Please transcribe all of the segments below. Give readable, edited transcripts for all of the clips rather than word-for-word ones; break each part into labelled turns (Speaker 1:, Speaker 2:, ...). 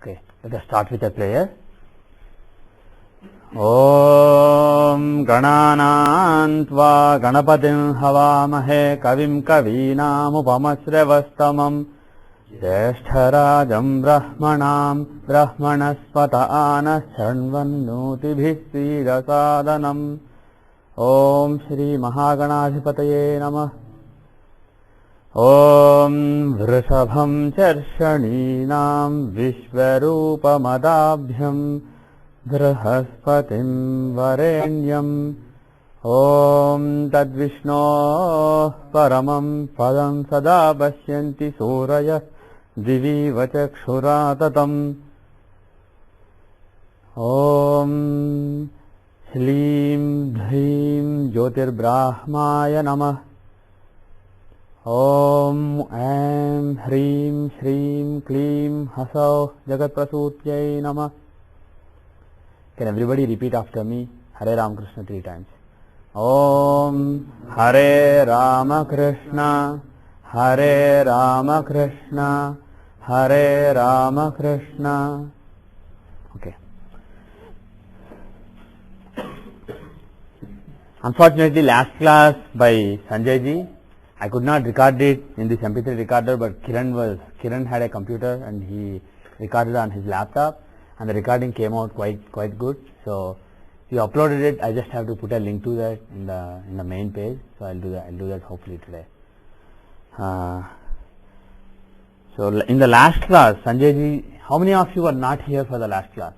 Speaker 1: Okay, let us start with a prayer. Om Gananantva Ganapatim Havamahe Kavim Kavinamupamashravastamam Jyeshtarajam Brahmanam Brahmanaspata Anasharvanotibhis Sridasadanam. Om Shri Mahaganadhipataye Namah. Om Vrishabham Charshaninam Vishwarupamadabhyam Brahaspatim Varenyam. Om Tadvishno Paramam Padam Sada Bashyanti Suraya Divi Vachakshuratatam. Om Shlim Dhrim Jyotirbrahmaya Namah. Om Am Hrim Shrim Klim Hasau Jagat Prasutyai Namah. Can everybody repeat after me? Hare Ramakrishna 3 times. Om Hare Ramakrishna, Hare Ramakrishna, Hare Ramakrishna. Okay. Unfortunately, last class by Sanjay ji, I could not record it in this MP3 recorder, but Kiran had a computer and he recorded on his laptop, and the recording came out quite good. So he uploaded it. I just have to put a link to that in the main page. So I'll do that hopefully today. So in the last class, Sanjay ji, how many of you were not here for the last class?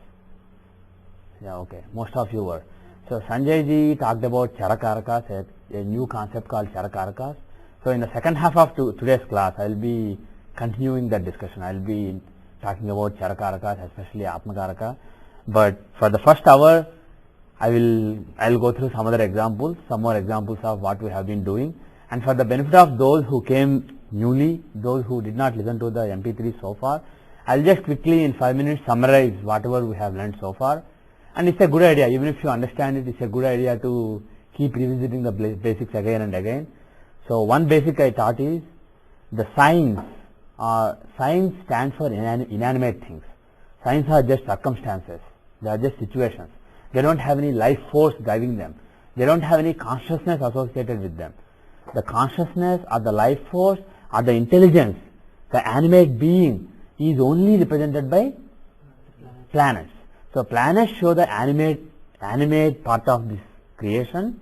Speaker 1: Yeah, okay, most of you were. So Sanjay ji talked about Charakarakas, a new concept called Charakarakas. So in the second half of today's class, I will be continuing that discussion. I will be talking about Charakarakas, especially Atmakaraka. But for the first hour, I will go through some other examples, some more examples of what we have been doing. And for the benefit of those who came newly, those who did not listen to the MP3 so far, I will just quickly in 5 minutes summarize whatever we have learned so far. And it's a good idea, even if you understand it, it's a good idea to keep revisiting the basics again and again. So one basic I taught is the signs. Signs stands for inanimate things. Signs are just circumstances. They are just situations. They don't have any life force driving them. They don't have any consciousness associated with them. The consciousness or the life force or the intelligence, the animate being, is only represented by planets. So planets show the animate part of this creation,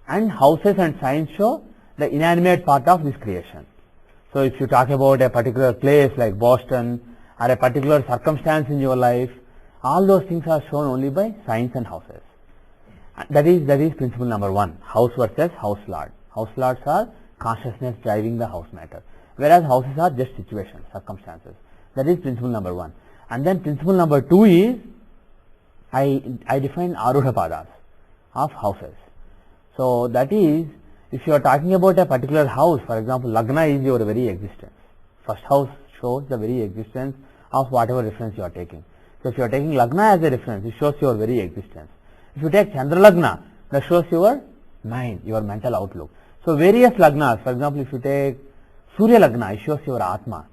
Speaker 1: and houses and signs show the inanimate part of this creation. So if you talk about a particular place like Boston or a particular circumstance in your life, all those things are shown only by signs and houses. That is principle number 1, house versus house lord. House lords are consciousness driving the house matter, whereas houses are just situations, circumstances. That is principle number 1. And then principle number 2 is I define Arudha Padas of houses. So that is, if you are talking about a particular house, for example, Lagna is your very existence. First house shows the very existence of whatever reference you are taking. So if you are taking Lagna as a reference, it shows your very existence. If you take Chandra Lagna, that shows your mind, your mental outlook. So various Lagnas, for example, if you take Surya Lagna, it shows your Atma.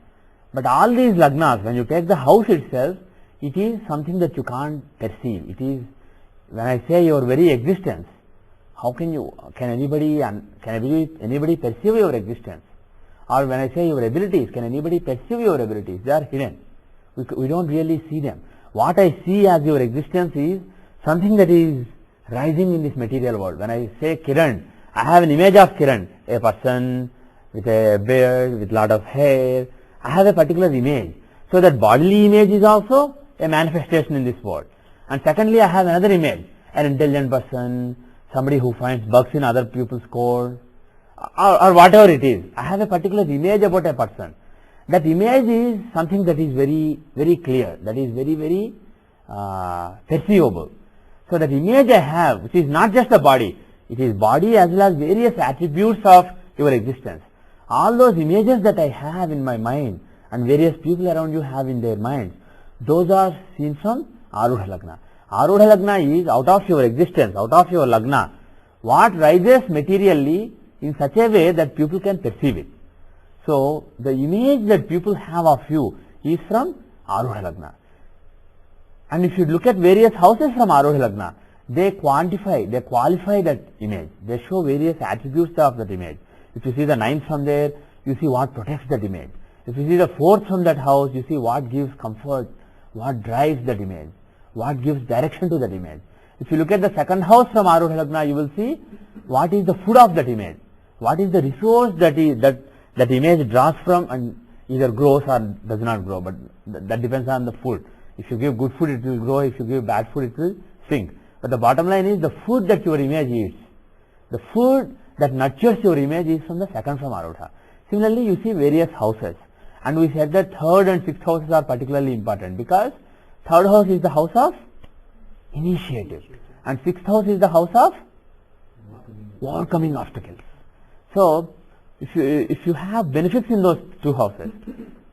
Speaker 1: But all these Lagnas, when you take the house itself, it is something that you can't perceive. It is, when I say your very existence, how can anybody perceive your existence? Or when I say your abilities, can anybody perceive your abilities? They are hidden. We don't really see them. What I see as your existence is something that is rising in this material world. When I say Kiran, I have an image of Kiran, a person with a beard, with lot of hair. I have a particular image. So that bodily image is also a manifestation in this world. And secondly, I have another image, an intelligent person, somebody who finds bugs in other people's code, or whatever it is. I have a particular image about a person. That image is something that is very clear, that is very perceivable. So that image I have, which is not just the body, it is body as well as various attributes of your existence. All those images that I have in my mind and various people around you have in their minds, those are seen from Arudha Lagna. Arudha Lagna is out of your existence, out of your Lagna, what rises materially in such a way that people can perceive it. So the image that people have of you is from Arudha Lagna. And if you look at various houses from Arudha Lagna, they qualify that image. They show various attributes of that image. If you see the 9th from there, you see what protects that image. If you see the 4th from that house, you see what gives comfort, what drives that image, what gives direction to that image. If you look at the 2nd house from Arudha Lagna, you will see what is the food of that image, what is the resource that image draws from and either grows or does not grow, but that depends on the food. If you give good food, it will grow. If you give bad food, it will sink. But the bottom line is the food that your image eats, the food that nurtures your image is from the 2nd from Arudha. Similarly, you see various houses, and we said that 3rd and 6th houses are particularly important because 3rd house is the house of initiative and 6th house is the house of overcoming obstacles. So, if you have benefits in those 2 houses,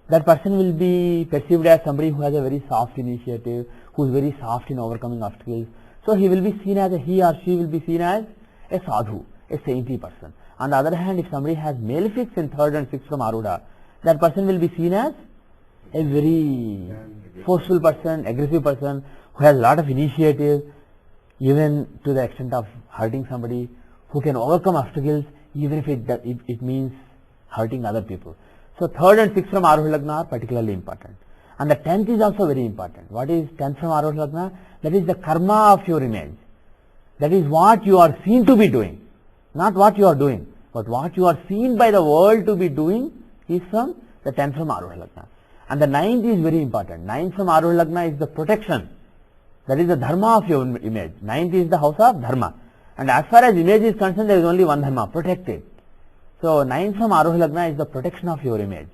Speaker 1: that person will be perceived as somebody who has a very soft initiative, who is very soft in overcoming obstacles. So he will be seen as he or she will be seen as a sadhu, a saintly person. On the other hand, if somebody has malefics in 3rd and 6th from Arudha, that person will be seen as a very forceful person, aggressive person, who has a lot of initiative, even to the extent of hurting somebody, who can overcome obstacles even if it means hurting other people. So 3rd and 6th from Arudha Lagna are particularly important. And the 10th is also very important. What is 10th from Arudha Lagna? That is the karma of your image. That is what you are seen to be doing. Not what you are doing, but what you are seen by the world to be doing is from the 10th from Arudha Lagna. And the 9th is very important. 9th from Arudha Lagna is the protection. That is the dharma of your image. 9th is the house of dharma. And as far as image is concerned, there is only one dharma, protect it. So 9th from Arudha Lagna is the protection of your image.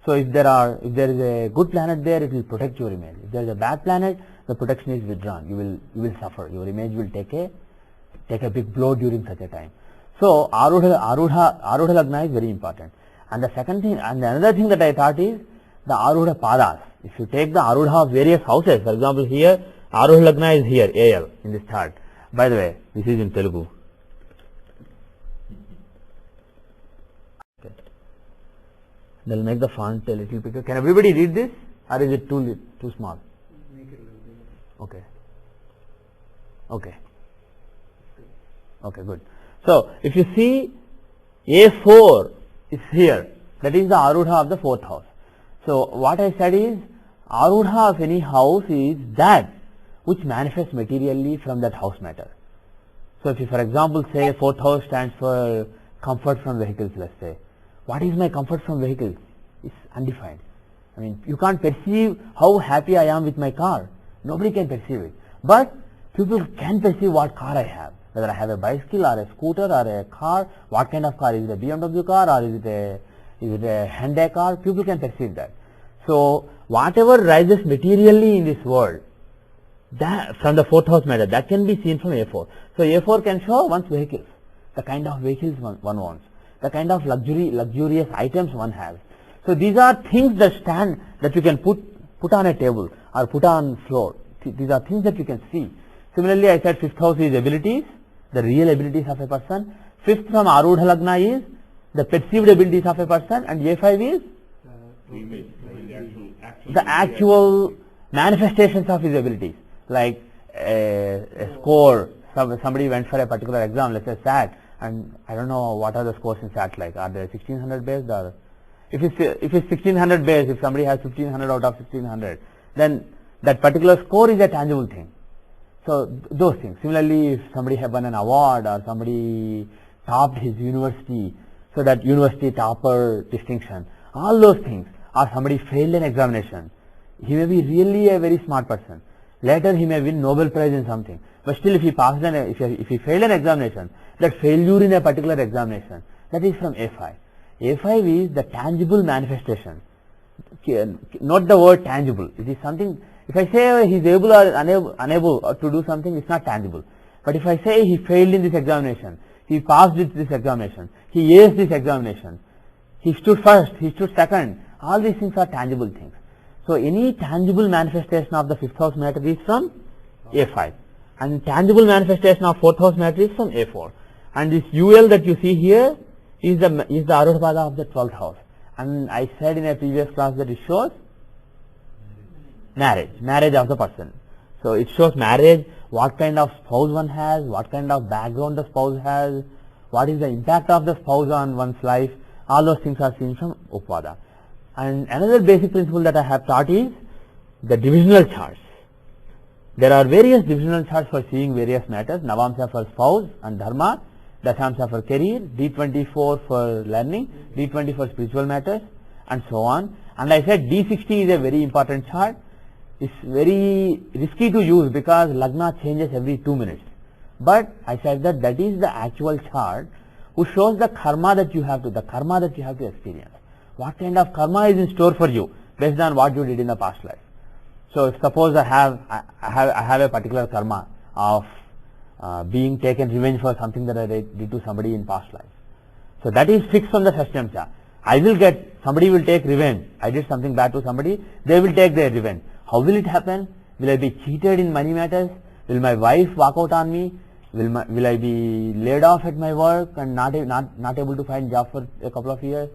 Speaker 1: So if there is a good planet there, it will protect your image. If there is a bad planet, the protection is withdrawn. You will suffer. Your image will take a big blow during such a time. So Arudha Lagna is very important. And the second thing, and another thing that I thought is the Arudha Padas. If you take the Arudha of various houses, for example here, Arudha Lagna is here, AL, in this chart. By the way, this is in Telugu. Okay. They'll make the font a little bigger. Can everybody read this, or is it too small? Okay. Okay. Okay, good. So, if you see A4 is here, that is the Arudha of the 4th house. So, what I said is, Arudha of any house is that which manifests materially from that house matter. So, if you for example say 4th house stands for comfort from vehicles, let's say. What is my comfort from vehicles? It's undefined. I mean, you can't perceive how happy I am with my car. Nobody can perceive it. But people can perceive what car I have. Whether I have a bicycle or a scooter or a car, what kind of car, is it a BMW car or is it a Hyundai car, people can perceive that. So, whatever rises materially in this world, that from the 4th house matter, that can be seen from A4. So, A4 can show one's vehicles, the kind of vehicles one wants, the kind of luxurious items one has. So, these are things that you can put on a table or put on floor. These are things that you can see. Similarly, I said 5th house is abilities, the real abilities of a person. 5th from Arudha Lagna is the perceived abilities of a person, and A5 is the actual manifestations of his abilities. Like a score, somebody went for a particular exam, let's say SAT, and I don't know what are the scores in SAT like. Are they 1600 based, or if it's 1600 based, if somebody has 1500 out of 1600, then that particular score is a tangible thing. So those things. Similarly, if somebody has won an award or somebody topped his university, so that university topper distinction, all those things, or somebody failed an examination, he may be really a very smart person. Later he may win Nobel Prize in something, but still if he passed if he failed an examination, that failure in a particular examination, that is from A5. A5 is the tangible manifestation. Note the word tangible. It is something. If I say he is able or unable to do something, it's not tangible. But if I say he failed in this examination, he passed this examination, he aced this examination, he stood first, he stood second, all these things are tangible things. So any tangible manifestation of the 5th house matter is from A5, and tangible manifestation of 4th house matter is from A4. And this UL that you see here is the Arudha Pada of the 12th house. And I said in a previous class that it shows marriage of the person. So it shows marriage, what kind of spouse one has, what kind of background the spouse has, what is the impact of the spouse on one's life. All those things are seen from Upada. And another basic principle that I have taught is the divisional charts. There are various divisional charts for seeing various matters. Navamsha for spouse and dharma, Dashamsha for career, D24 for learning, D20 for spiritual matters, and so on. And I said D60 is a very important chart. It's very risky to use because Lagna changes every 2 minutes. But I said that that is the actual chart which shows the karma that you have to experience. What kind of karma is in store for you based on what you did in the past life. So if suppose I have a particular karma of being taken revenge for something that I did to somebody in past life. So that is fixed from the Shashtamsha. Somebody will take revenge. I did something bad to somebody, they will take their revenge. How will it happen? Will I be cheated in money matters? Will my wife walk out on me? Will I be laid off at my work and not able to find job for a couple of years?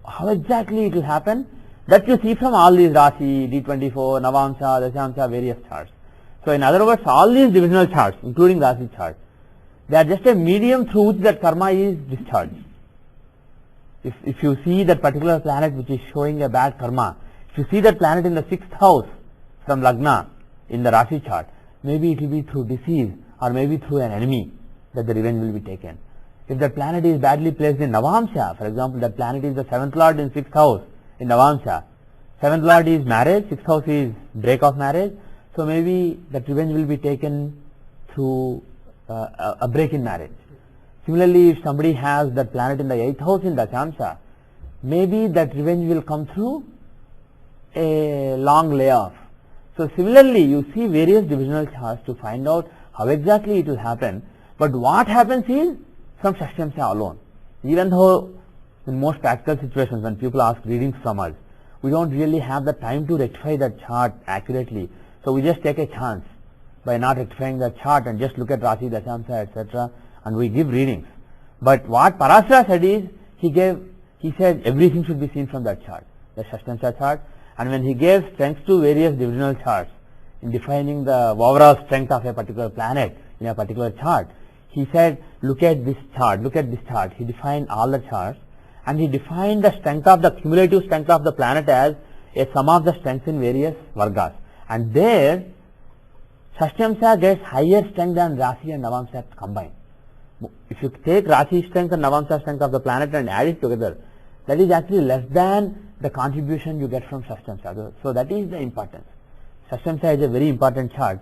Speaker 1: How exactly it will happen? That you see from all these Rasi, D24, Navamsha, Dashamsha, various charts. So in other words, all these divisional charts, including Rasi chart, they are just a medium through which that karma is discharged. If you see that particular planet which is showing a bad karma, if you see that planet in the 6th house from Lagna in the Rasi chart, maybe it will be through disease or maybe through an enemy that the revenge will be taken. If the planet is badly placed in Navamsha, for example, that planet is the 7th lord in 6th house in Navamsha, 7th lord is marriage, 6th house is break of marriage, so maybe that revenge will be taken through a break in marriage. Similarly, if somebody has that planet in the 8th house in Dashamsha, maybe that revenge will come through a long layoff. So similarly, you see various divisional charts to find out how exactly it will happen, but what happens is from Shashtamsha alone. Even though in most practical situations when people ask readings from us, we don't really have the time to rectify that chart accurately. So we just take a chance by not rectifying the chart and just look at Rasi, Dashamsha, etc. and we give readings. But what Parashara said is, he said everything should be seen from that chart, the Shashtamsha chart. And when he gave strength to various divisional charts in defining the overall strength of a particular planet in a particular chart, he said, look at this chart, look at this chart. He defined all the charts and he defined the strength of the cumulative strength of the planet as a sum of the strengths in various vargas. And there, Shashtamsha gets higher strength than Rasi and Navamsha combined. If you take Rasi strength and Navamsha strength of the planet and add it together, that is actually less than the contribution you get from Shashtamsha. So that is the importance. Shashtamsha is a very important chart,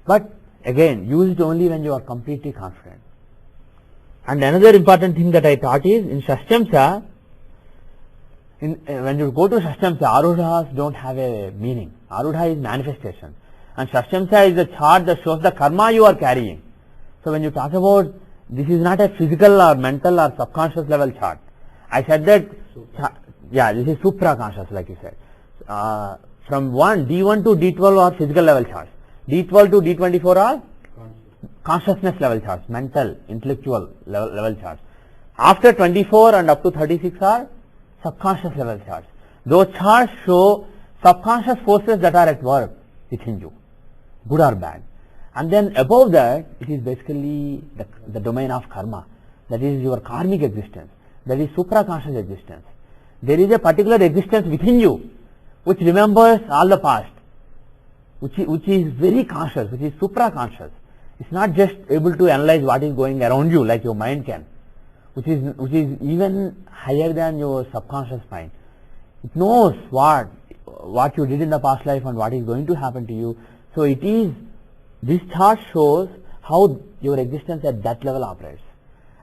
Speaker 1: but again, use it only when you are completely confident. And another important thing that I taught is in Shashtamsha, when you go to Shashtamsha, Arudhas don't have a meaning. Arudha is manifestation. And Shashtamsha is the chart that shows the karma you are carrying. So when you talk about, this is not a physical or mental or subconscious level chart. I said that, this is supra-conscious like you said. From D1 to D12 are physical level charts. D12 to D24 are consciousness level charts, mental, intellectual level charts. After 24 and up to 36 are subconscious level charts. Those charts show subconscious forces that are at work within you, good or bad. And then above that, it is basically the domain of karma. That is your karmic existence. That is supra-conscious existence. There is a particular existence within you which remembers all the past, which is very conscious, which is supra-conscious. It's not just able to analyze what is going around you like your mind can, which is even higher than your subconscious mind. It knows what you did in the past life and what is going to happen to you. So this chart shows how your existence at that level operates.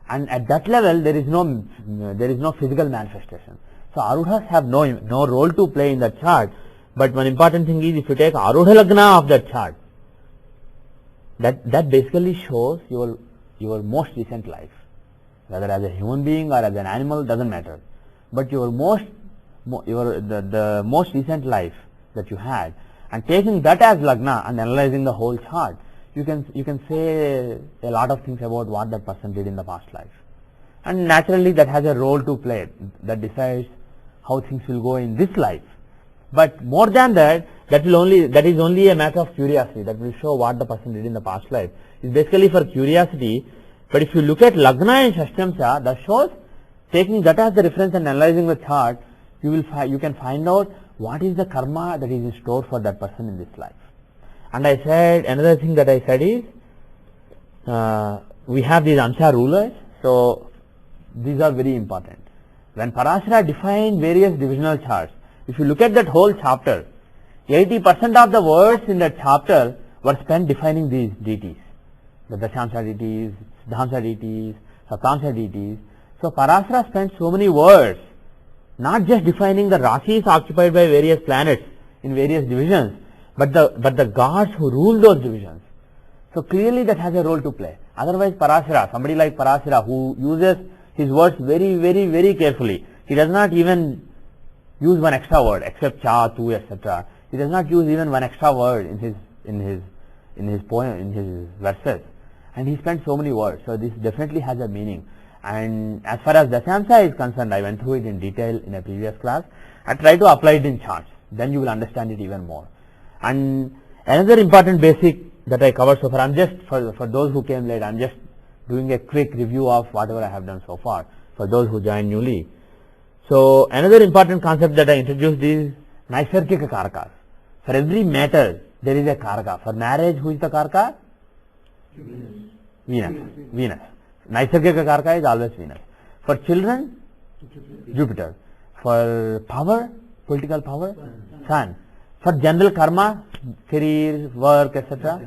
Speaker 1: And at that level, there is no physical manifestation. So Arudhas have no role to play in that chart. But one important thing is, if you take Arudha Lagna of that chart, that basically shows your most recent life. Whether as a human being or as an animal, doesn't matter. But the most recent life that you had, and taking that as Lagna and analyzing the whole chart, you can say a lot of things about what that person did in the past life. And naturally that has a role to play, that decides how things will go in this life. But more than that, that is only a matter of curiosity. That will show what the person did in the past life. It's basically for curiosity. But if you look at Lagna and Shashtamsha, that shows, taking that as the reference and analyzing the chart, you can find out what is the karma that is in store for that person in this life. And I said, another thing that I said is, we have these Amsha rulers, so these are very important. When Parashara defined various divisional charts, if you look at that whole chapter, 80% of the words in that chapter were spent defining these deities, the Dashamsha deities, Siddhamsha deities, Saptamsha deities. So Parashara spent so many words, not just defining the Rashis occupied by various planets in various divisions, but the gods who rule those divisions. So clearly that has a role to play. Otherwise Parashara, somebody like Parashara who uses his words very, very, very carefully, he does not even use one extra word except cha, tu, etc. He does not use even one extra word in his poem, in his verses, and he spent so many words. So this definitely has a meaning. And as far as Dashamsha is concerned, I went through it in detail in a previous class. I tried to apply it in charts. Then you will understand it even more. And another important basic that I covered so far, I'm just for those who came late, I'm just doing a quick review of whatever I have done so far for those who joined newly. So another important concept that I introduced is Naisargika Karakas. For every matter, there is a Karaka. For marriage, who is the Karaka? Venus. Naisargika Karaka is always Venus. For children, Jupiter. For power, political power, Sun. For general karma, career, work, etc.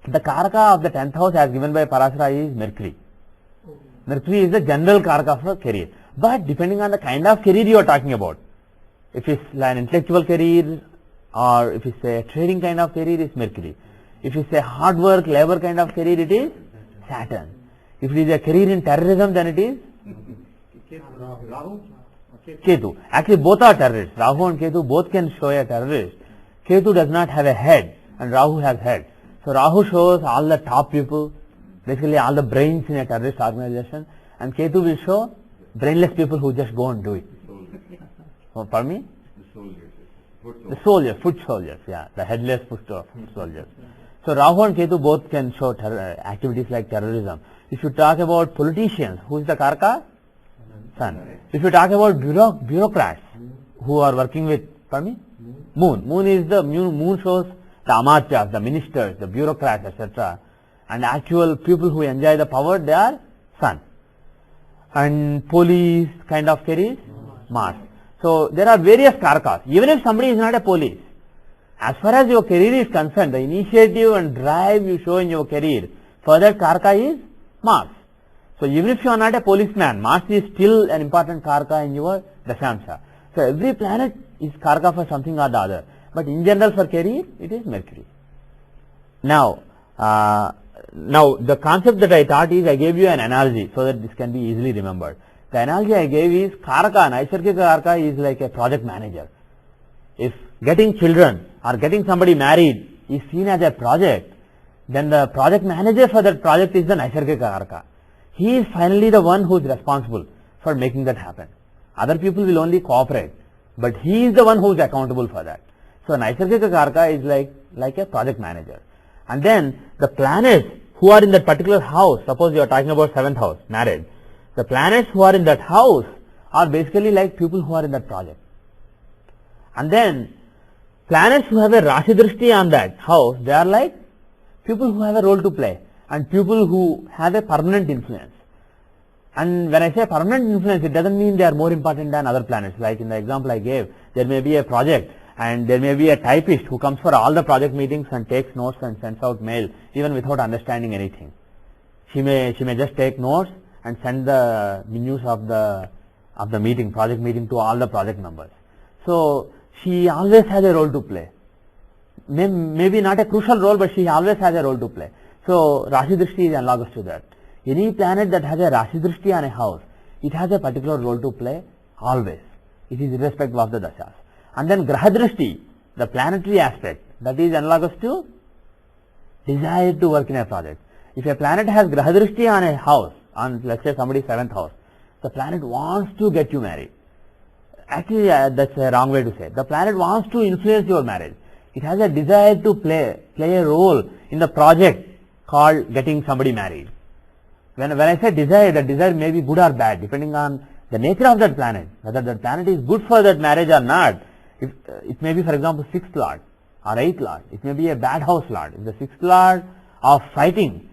Speaker 1: The Karaka of the 10th house as given by Parashara is Mercury. Mercury is the general Karaka for career. But depending on the kind of career you are talking about, if it's an intellectual career or if it's a trading kind of career, it's Mercury. If it's a hard work, labor kind of career, it is Saturn. If it is a career in terrorism, then it is Ketu. Actually, both are terrorists. Rahu and Ketu both can show a terrorist. Ketu does not have a head and Rahu has head. So Rahu shows all the top people, basically all the brains in a terrorist organization, and Ketu will show brainless people who just go and do it. Oh, pardon me? The soldiers, foot soldiers, yeah, the headless foot soldiers. So Rahu and Ketu both can show activities like terrorism. If you talk about politicians, who is the Karaka? Sun. If you talk about bureaucrats who are working with, pardon me? Moon. Moon shows the Amatyas, the ministers, the bureaucrats, etc. And actual people who enjoy the power, they are Sun. And police kind of career, Mars. So there are various Karakas. Even if somebody is not a police, as far as your career is concerned, the initiative and drive you show in your career, further Karaka is Mars. So even if you are not a policeman, Mars is still an important Karaka in your Dashamsha. So every planet is Karaka for something or the other. But in general for career, it is Mercury. Now the concept that I taught is, I gave you an analogy so that this can be easily remembered. The analogy I gave is Karaka, Naisargika Karaka is like a project manager. If getting children or getting somebody married is seen as a project, then the project manager for that project is the Naisargika Karaka. He is finally the one who is responsible for making that happen. Other people will only cooperate, but he is the one who is accountable for that. So Naisargika Karaka is like a project manager. And then the planets who are in that particular house, suppose you are talking about 7th house, marriage, the planets who are in that house are basically like people who are in that project. And then planets who have a Rashi Drishti on that house, they are like people who have a role to play and people who have a permanent influence. And when I say permanent influence, it doesn't mean they are more important than other planets. Like in the example I gave, there may be a project and there may be a typist who comes for all the project meetings and takes notes and sends out mail even without understanding anything. She may just take notes and send the news of the meeting, project meeting, to all the project members. So she always has a role to play. Maybe not a crucial role, but she always has a role to play. So Rashi Drishti is analogous to that. Any planet that has a Rashi Drishti on a house, it has a particular role to play always. It is irrespective of the dashas. And then Graha Drishti, the planetary aspect, that is analogous to desire to work in a project. If a planet has Graha Drishti on a house, on let's say somebody's 7th house, The planet wants to get you married. Actually, that's a wrong way to say it. The planet wants to influence your marriage. It has a desire to play a role in the project called getting somebody married. When I say desire, the desire may be good or bad depending on the nature of that planet. Whether that planet is good for that marriage or not. If, it may be, for example, 6th Lord or 8th Lord. It may be a bad house Lord. If the 6th Lord of fighting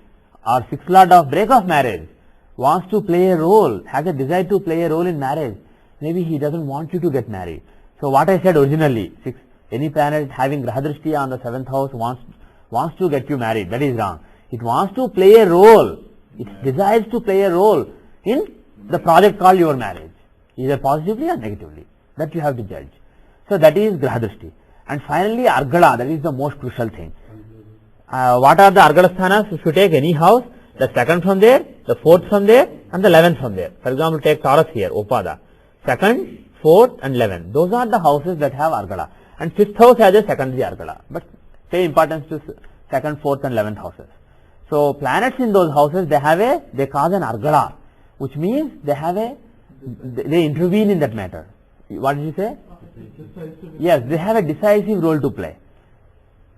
Speaker 1: or 6th Lord of break of marriage wants to play a role, has a desire to play a role in marriage, maybe he doesn't want you to get married. So what I said originally, any planet having Grahadrishti on the 7th house wants to get you married. That is wrong. It wants to play a role. It desires to play a role in the project called your marriage, either positively or negatively. That you have to judge. So that is Grahadrishti. And finally Argala, that is the most crucial thing. What are the Argala sthanas? If you take any house, the 2nd from there, the 4th from there, and the 11th from there. For example, take Taurus here, Upada. 2nd, 4th and 11th. Those are the houses that have Argala. And 5th house has a secondary Argala. But pay importance to 2nd, 4th and 11th houses. So planets in those houses, they cause an Argala, which means they intervene in that matter. What did you say? Yes, they have a decisive role to play.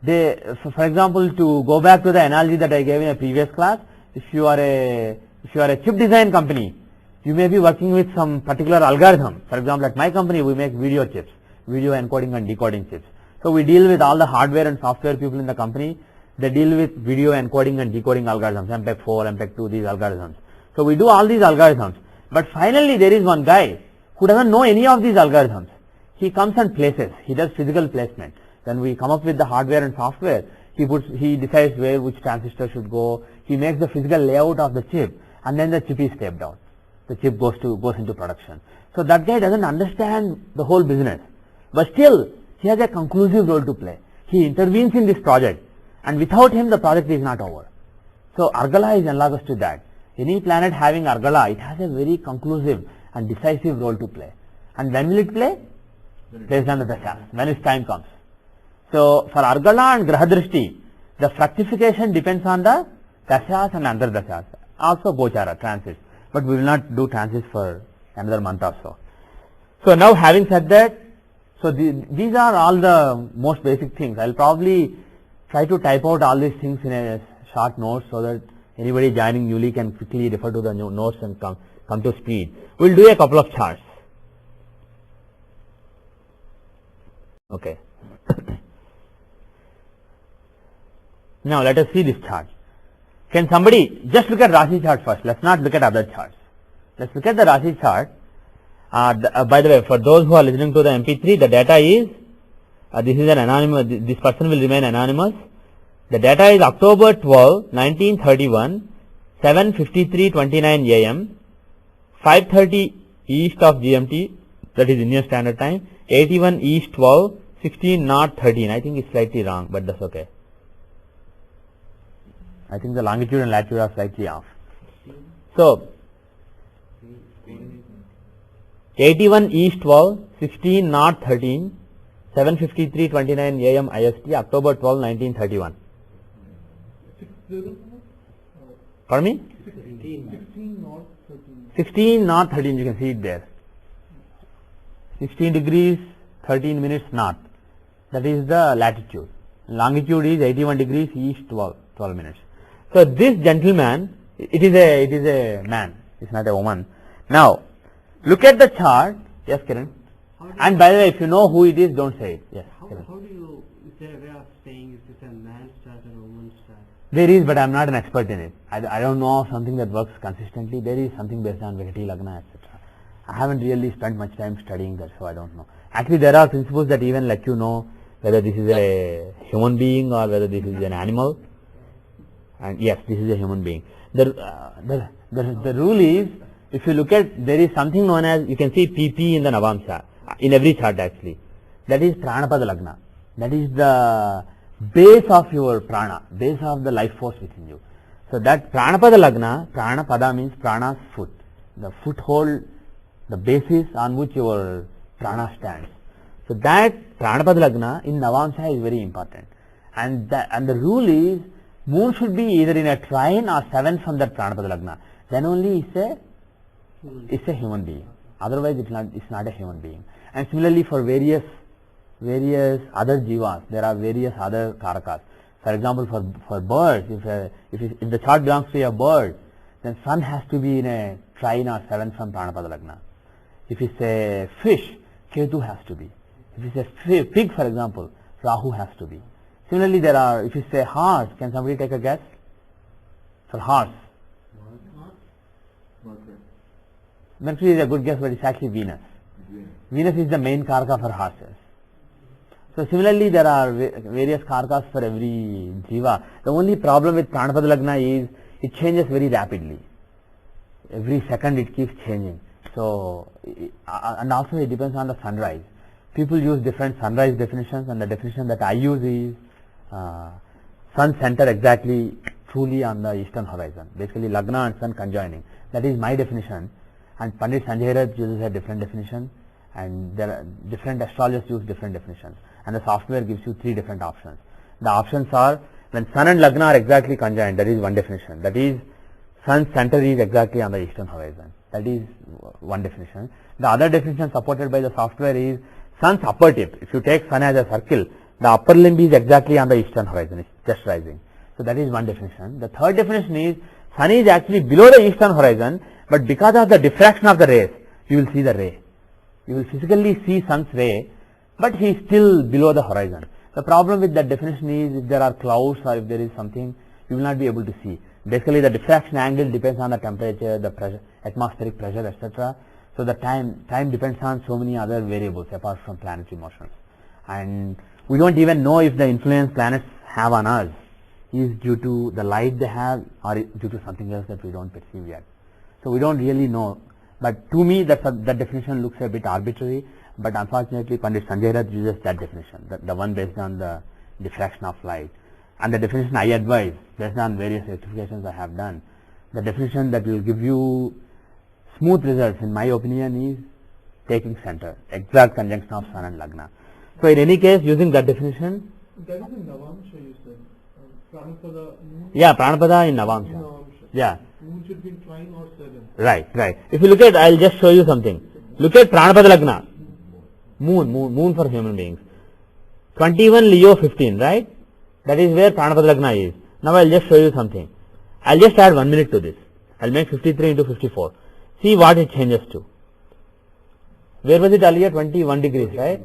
Speaker 1: For example, to go back to the analogy that I gave in a previous class, if you are a chip design company, you may be working with some particular algorithm. For example, at my company, we make video chips, video encoding and decoding chips. So we deal with all the hardware and software people in the company. They deal with video encoding and decoding algorithms, MPEG-4, MPEG-2, these algorithms. So we do all these algorithms. But finally, there is one guy who doesn't know any of these algorithms. He comes and places. He does physical placement. Then we come up with the hardware and software. He decides which transistor should go. He makes the physical layout of the chip, and then the chip is taped out. The chip goes into production. So that guy doesn't understand the whole business, but still he has a conclusive role to play. He intervenes in this project, and without him the project is not over. So Argala is analogous to that. Any planet having Argala, it has a very conclusive and decisive role to play. And when will it play? Based on the dashas, when its time comes. So for Argala and Grahadrishti, the fructification depends on the dashas and under dashas. Also Gochara, transits. But we will not do transits for another month or so. So now having said that, so these are all the most basic things. I will probably try to type out all these things in a short note so that anybody joining newly can quickly refer to the new notes and come to speed. We will do a couple of charts. Okay. Now let us see this chart. Can somebody just look at Rashi chart first? Let's not look at other charts. Let's look at the Rashi chart. By the way, for those who are listening to the MP3, the data is, this is an anonymous, this person will remain anonymous. The data is October 12, 1931, 7:53:29 AM, 5:30 east of GMT, that is Indian Standard Time, 81 east 12, 16 north 13. I think it's slightly wrong, but that's okay. I think the longitude and latitude are slightly off. So 81 east 12, 16 north 13, 7:53:29 AM IST, October 12, 1931. Pardon me? 16 north 13, you can see it there. 16 degrees 13 minutes north. That is the latitude. Longitude is 81 degrees east 12 minutes. So this gentleman, it is a man, it's not a woman. Now look at the chart. Yes, Kiran. And by the way, if you know who it is, don't say it. Yes.
Speaker 2: How do you, is there a way of saying is this a man's chart or a woman's chart?
Speaker 1: There is, but I am not an expert in it. I don't know something that works consistently. There is something based on Vikati Lagna, etc. I haven't really spent much time studying that, so I don't know. Actually, there are principles that even let you know whether this is a human being or whether this is an animal. And yes, this is a human being. The rule is, if you look at, there is something known as, you can see PP in the Navamsha, in every chart actually. That is Pranapada Lagna. That is the base of your prana, base of the life force within you. So that Pranapada Lagna, Pranapada means prana's foot, the foothold, the basis on which your prana stands. So that Pranapada Lagna in Navamsha is very important. And the rule is, moon should be either in a trine or 7 from that Pranapada Lagna. Then only it's a It's a human being. Otherwise, it's not a human being. And similarly, for various other jivas, there are various other karakas. For example, for birds, if the chart belongs to a bird, then sun has to be in a trine or 7 from Pranapada Lagna. If it's a fish, Ketu has to be. If it's a pig, for example, Rahu has to be. Similarly, if it's a horse, can somebody take a guess? For horse. Mercury is a good guess, but it's actually Venus. Venus is the main karaka for horses. So similarly, there are various karakas for every jiva. The only problem with Pranapada Lagna is it changes very rapidly. Every second it keeps changing. So, and also it depends on the sunrise. People use different sunrise definitions, and the definition that I use is sun center exactly truly on the eastern horizon. Basically, Lagna and sun conjoining. That is my definition. And Pandit Sanjay Rath uses a different definition, and there are different astrologers use different definitions. And the software gives you 3 different options. The options are when sun and Lagna are exactly conjoined, that is one definition. That is, sun's center is exactly on the eastern horizon. That is one definition. The other definition supported by the software is sun's upper tip. If you take sun as a circle, the upper limb is exactly on the eastern horizon. It's just rising. So that is one definition. The third definition is sun is actually below the eastern horizon, but because of the diffraction of the rays, you will see the ray. You will physically see sun's ray, but he is still below the horizon. The problem with that definition is if there are clouds or if there is something, you will not be able to see. Basically, the diffraction angle depends on the temperature, the pressure, atmospheric pressure, etc. So the time depends on so many other variables apart from planetary motions. And we don't even know if the influence planets have on us is due to the light they have or due to something else that we don't perceive yet. So we don't really know. But to me, that definition looks a bit arbitrary. But unfortunately, Pandit Sanjay Rath uses that definition, the one based on the diffraction of light. And the definition I advise, based on various rectifications I have done, the definition that will give you smooth results, in my opinion, is taking center, exact conjunction of sun and Lagna. So in any case, using that definition.
Speaker 3: That is in Navamsha, you said. Pranapada.
Speaker 1: Yeah, Pranapada in Navamsha.
Speaker 3: Navamsha.
Speaker 1: Yeah.
Speaker 3: Moon should be in trine or 7.
Speaker 1: Right. If you look at, I'll just show you something. Look at Pranapada Lagna. Moon for human beings. 21 Leo 15, right? That is where Pranapada Lagna is. Now I'll just show you something. I'll just add 1 minute to this. I'll make 53 into 54. See what it changes to. Where was it earlier? 21 degrees, right?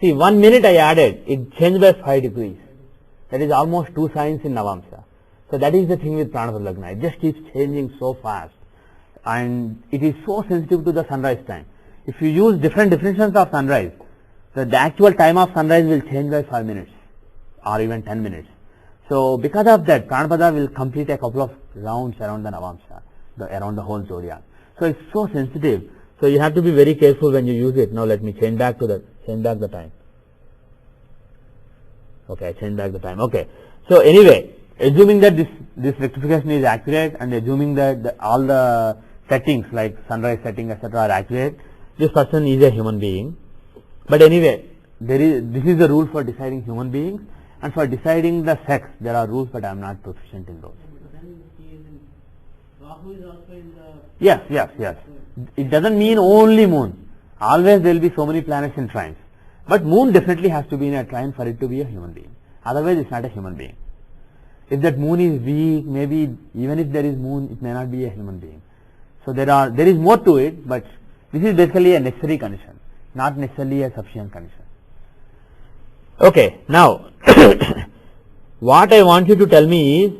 Speaker 1: See, 1 minute I added, it changed by 5 degrees. That is almost 2 signs in Navamsha. So that is the thing with Pranapada Lagna. It just keeps changing so fast. And it is so sensitive to the sunrise time. If you use different definitions of sunrise, the actual time of sunrise will change by 5 minutes or even 10 minutes. So because of that, Pranapada will complete a couple of rounds around the Navamsha, around the whole zodiac. So it's so sensitive. So you have to be very careful when you use it. Now let me change back the time. Okay, change back the time. Okay. So anyway, assuming that this rectification is accurate and assuming that all the settings like sunrise setting, etc. are accurate, this person is a human being. But anyway, this is the rule for deciding human beings, and for deciding the sex, there are rules, but I am not proficient in those.
Speaker 2: Then he is in, Rahu is also in the...
Speaker 1: Yes. It doesn't mean only moon. Always there will be so many planets in trines. But moon definitely has to be in a trine for it to be a human being. Otherwise, it's not a human being. If that moon is weak, maybe even if there is moon, it may not be a human being. So there is more to it, but this is basically a necessary condition, not necessarily a sufficient condition. Okay, now what I want you to tell me is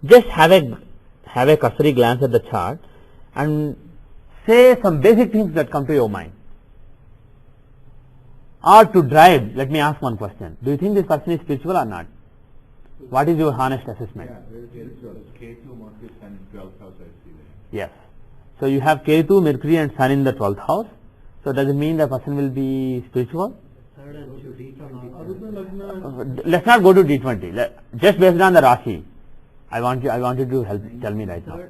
Speaker 1: just have a cursory glance at the chart and say some basic things that come to your mind. Or to drive, let me ask one question. Do you think this person is spiritual or not? What is your honest assessment?
Speaker 4: Yeah, very spiritual. Ketu, Mercury, Sun in 12th house, I see that.
Speaker 1: Yes. So you have Ketu, Mercury and Sun in the 12th house. So does it mean the person will be spiritual?
Speaker 2: Third and D20.
Speaker 3: Arudha Lagna.
Speaker 1: Let's not go to D20. Just based on the Rashi. I want you to tell me right now.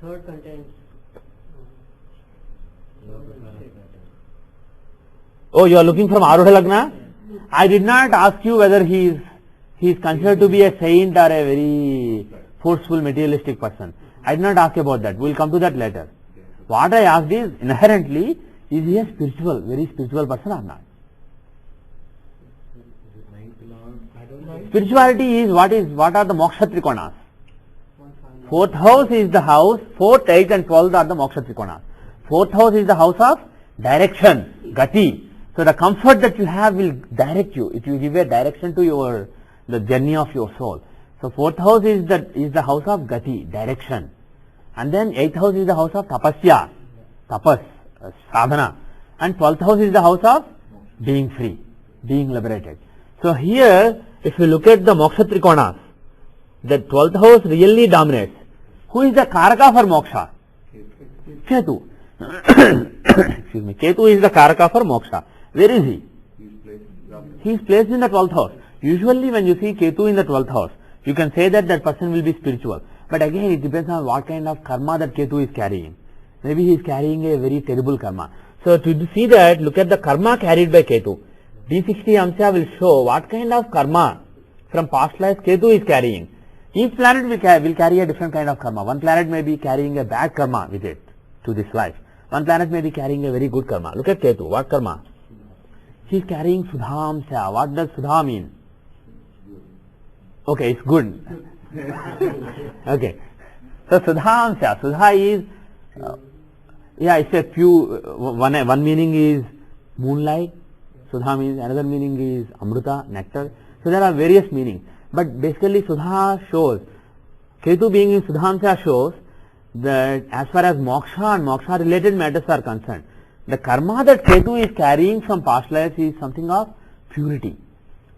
Speaker 2: Third contains...
Speaker 1: Oh, you are looking from Arudha Lagna? I did not ask you whether he is considered to be a saint or a very forceful materialistic person. I did not ask about that. We will come to that later. What I asked is, inherently, is he a spiritual, very spiritual person or not? Spirituality is what are the moksha trikonas? Fourth house is the house, 4th, 8th and 12th are the moksha trikonas. Fourth house is the house of direction, gati. So the comfort that you have will direct you. It will give a direction to the journey of your soul. So fourth house is the house of gati, direction. And then 8th house is the house of tapasya, tapas, sadhana. And 12th house is the house of being free, being liberated. So here, if you look at the moksha trikonas, the 12th house really dominates. Who is the karaka for moksha? Ketu. Excuse me. Ketu is the karaka for moksha. Where is he? He is placed in the 12th house. Usually when you see Ketu in the 12th house, you can say that person will be spiritual. But again, it depends on what kind of karma that Ketu is carrying. Maybe he is carrying a very terrible karma. So to see that, look at the karma carried by Ketu. D60 Amsha will show what kind of karma from past life Ketu is carrying. Each planet will carry a different kind of karma. One planet may be carrying a bad karma with it to this life. One planet may be carrying a very good karma. Look at Ketu. What karma? He is carrying Sudhamsha. What does Sudha mean? Okay, it's good. Okay. So Sudhamsha. Sudha is, it's a few, one meaning is moonlight. Sudha means, another meaning is Amruta, nectar. So there are various meanings. But basically Sudha shows, Ketu being in Sudhamsha shows that as far as moksha and moksha related matters are concerned, the karma that Ketu is carrying from past lives is something of purity.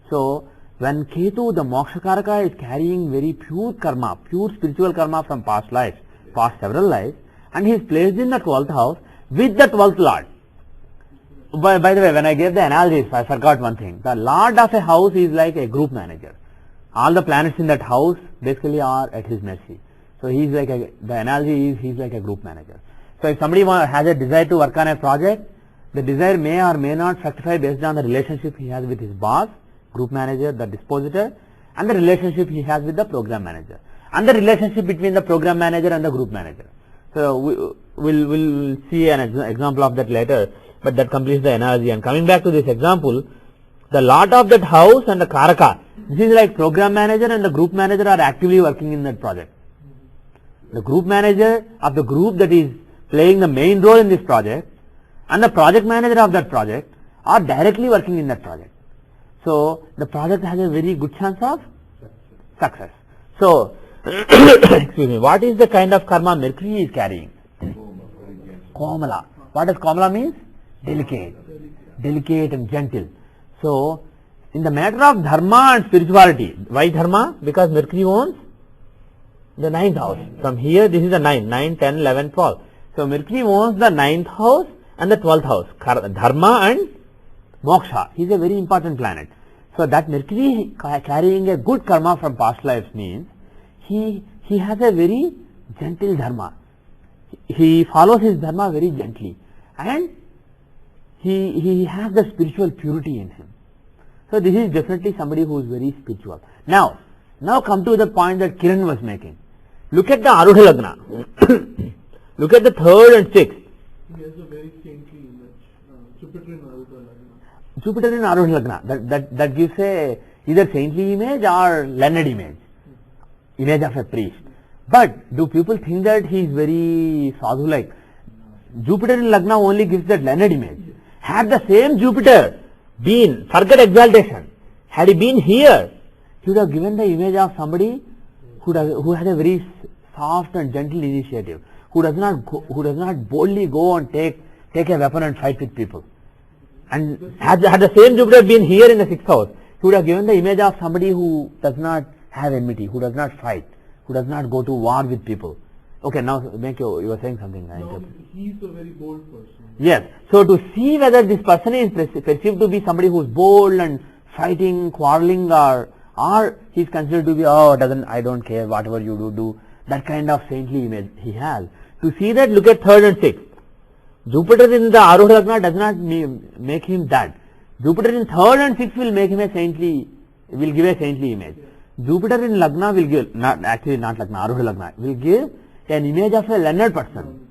Speaker 1: So when Ketu, the moksha karaka, is carrying very pure karma, pure spiritual karma from past lives, past several lives, and he is placed in the 12th house with the 12th lord. By the way, when I gave the analogies, I forgot one thing. The lord of a house is like a group manager. All the planets in that house basically are at his mercy. So he is like the analogy is he is like a group manager. So if somebody has a desire to work on a project, the desire may or may not fructify based on the relationship he has with his boss, group manager, the dispositor, and the relationship he has with the program manager, and the relationship between the program manager and the group manager. So we'll see an example of that later, but that completes the analogy. And coming back to this example, the lord of that house and the karaka, this is like program manager and the group manager are actively working in that project. The group manager of the group that is playing the main role in this project and the project manager of that project are directly working in that project. So the project has a very good chance of success. So, excuse me, what is the kind of karma Mercury is carrying? Komala. What does Komala means? Delicate and gentle. So, in the matter of dharma and spirituality, why dharma? Because Mercury owns the 9th house. From here, this is the 9, 10, 11, 12. So, Mercury owns the 9th house and the 12th house, dharma and moksha. He is a very important planet. So, that Mercury carrying a good karma from past lives means he has a very gentle dharma. He follows his dharma very gently and he has the spiritual purity in him. So, this is definitely somebody who is very spiritual. Now come to the point that Kiran was making. Look at the Arudha Lagna. Look at the 3rd and 6th.
Speaker 3: He has a very saintly image. Jupiter in Arudha Lagna.
Speaker 1: Jupiter in Arudha Lagna. That gives a either saintly image or learned image of a priest. But do people think that he is very sadhu-like? Jupiter in Lagna only gives that learned image. Had the same Jupiter been, forget exaltation, had he been here, he would have given the image of somebody who has a very soft and gentle initiative, who does not boldly go and take a weapon and fight with people. And had the same Jupiter been here in the 6th house, he would have given the image of somebody who does not have enmity, who does not fight, who does not go to war with people. Okay, now you were saying something.
Speaker 3: No, he is a very bold person.
Speaker 1: Yes. So to see whether this person is perceived to be somebody who is bold and fighting, quarreling, or he is considered to be, I don't care, whatever you do, that kind of saintly image he has. To see that, look at 3rd and 6th. Jupiter in the Arudha Lagna does not make him that. Jupiter in 3rd and 6th will make him will give a saintly image. Jupiter in Lagna will give, not Lagna, Arudha Lagna, will give an image of a learned person.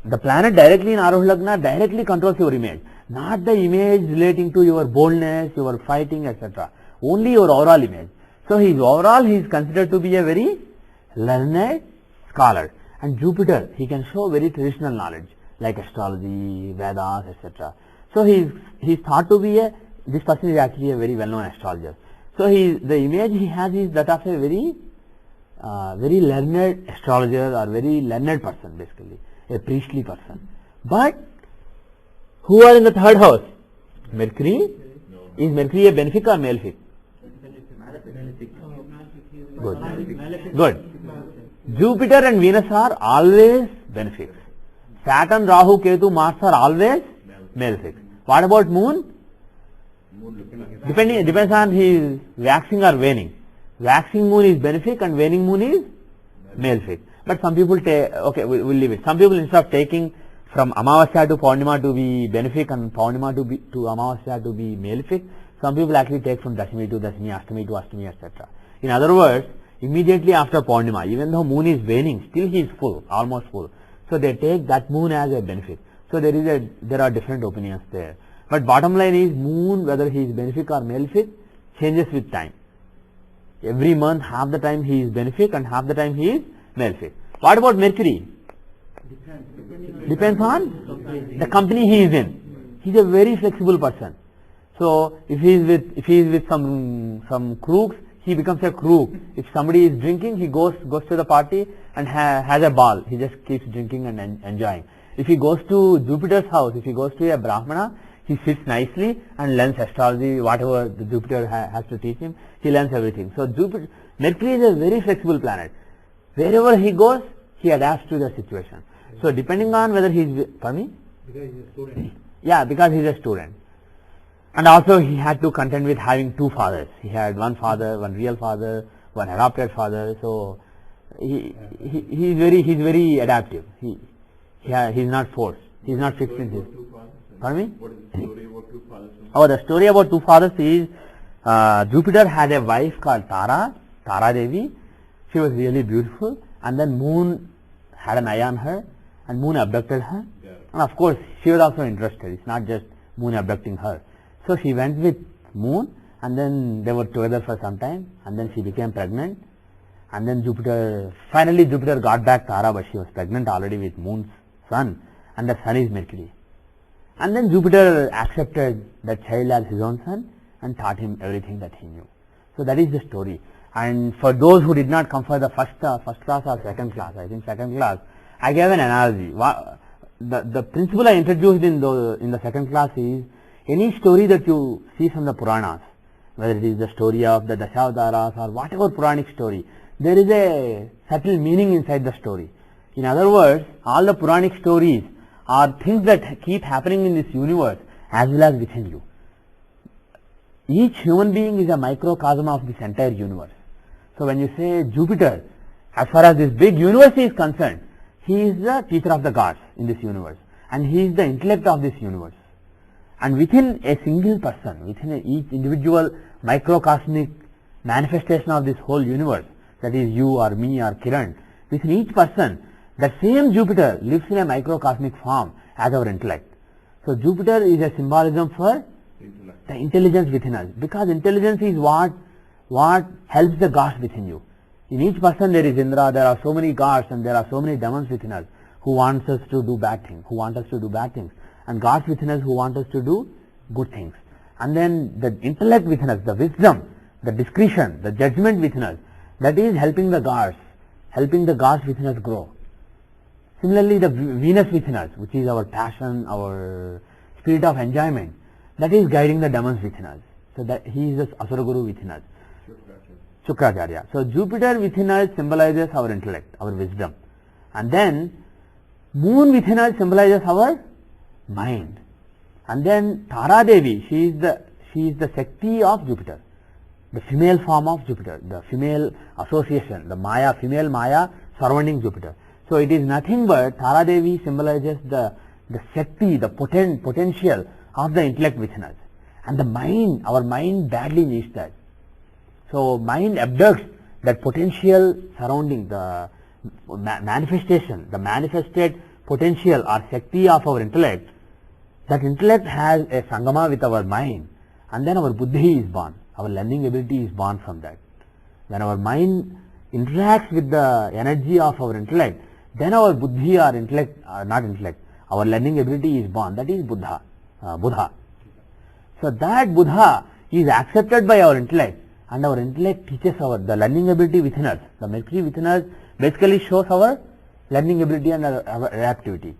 Speaker 1: The planet directly in Aruh Lagna directly controls your image, not the image relating to your boldness, your fighting, etc. Only your overall image. So his overall he is considered to be a very learned scholar. And Jupiter, he can show very traditional knowledge like astrology, Vedas, etc. So he is thought to be this person is actually a very well-known astrologer. So the image he has is that of a very learned astrologer or very learned person, basically a priestly person. But who are in the third house? Mercury. Is Mercury a benefic or malefic? Good. Jupiter and Venus are always benefics. Saturn, Rahu, Ketu, Mars are always malefics. What about Moon? Depends on his waxing or waning. Waxing moon is benefic and waning moon is malefic. But some people take, okay, we'll leave it. Some people instead of taking from Amavasya to Purnima to be benefic and Purnima to Amavasya to be malefic, some people actually take from Dashami to Dashami, Ashtami to Ashtami, etc. In other words, immediately after Purnima, even though moon is waning, still he is full, almost full. So they take that moon as a benefic. So there are different opinions there. But bottom line is moon, whether he is benefic or malefic, changes with time. Every month, half the time he is benefic and half the time he is malefic. What about Mercury? Depends on the company he is in. He is a very flexible person. So if he is with some crooks, he becomes a crook. If somebody is drinking, he goes to the party and has a ball. He just keeps drinking and enjoying. If he goes to Jupiter's house, if he goes to a Brahmana, he sits nicely and learns astrology, whatever the Jupiter has to teach him, he learns everything. So Mercury is a very flexible planet. Wherever he goes, he adapts to the situation. So depending on whether he is, pardon me?
Speaker 2: Because he's a student.
Speaker 1: Yeah, because he is a student. And also he had to contend with having two fathers. He had one father, one real father, one adopted father. So he's very adaptive. He's not forced. He's not fixed in his. Pardon me?
Speaker 4: What is the story about two fathers?
Speaker 1: Oh, the story about two fathers is Jupiter had a wife called Tara Devi. She was really beautiful, and then Moon had an eye on her, and Moon abducted her.
Speaker 4: Yeah.
Speaker 1: And of course, she was also interested. It's not just Moon abducting her. So she went with Moon, and then they were together for some time, and then she became pregnant. And then finally Jupiter got back Tara, but she was pregnant already with Moon's son, and the son is Mercury. And then Jupiter accepted that child as his own son and taught him everything that he knew. So that is the story. And for those who did not come for the first class or second class, I think second class, I gave an analogy. The principle I introduced in the second class is any story that you see from the Puranas, whether it is the story of the Dashavadaras or whatever Puranic story, there is a subtle meaning inside the story. In other words, all the Puranic stories are things that keep happening in this universe as well as within you. Each human being is a microcosm of this entire universe. So when you say Jupiter, as far as this big universe is concerned, he is the teacher of the gods in this universe, and he is the intellect of this universe. And within a single person, within each individual microcosmic manifestation of this whole universe, that is you or me or Kiran, within each person, that same Jupiter lives in a microcosmic form as our intellect. So Jupiter is a symbolism for the intelligence within us, because intelligence is what helps the gods within you. In each person there is Indra, there are so many gods and there are so many demons within us who want us to do bad things, and gods within us who want us to do good things. And then the intellect within us, the wisdom, the discretion, the judgment within us, that is helping the gods within us grow. Similarly, the Venus within us, which is our passion, our spirit of enjoyment, that is guiding the demons within us. So that he is the Asura Guru within us. Shukracharya. So Jupiter within us symbolizes our intellect, our wisdom. And then Moon within us symbolizes our mind. And then Tara Devi, she is the Shakti of Jupiter, the female form of Jupiter, the female association, the Maya, female Maya surrounding Jupiter. So it is nothing but Tara Devi symbolizes the Shakti, the potential of the intellect within us. And the mind, our mind badly needs that. So mind abducts that potential surrounding the manifestation, the manifested potential or Shakti of our intellect, that intellect has a Sangama with our mind, and then our Buddhi is born. Our learning ability is born from that. When our mind interacts with the energy of our intellect, then our Buddhi or intellect, not intellect, our learning ability is born. That is Buddha. So that Buddha is accepted by our intellect, and our intellect teaches the learning ability within us. The Mercury within us basically shows our learning ability and our adaptivity.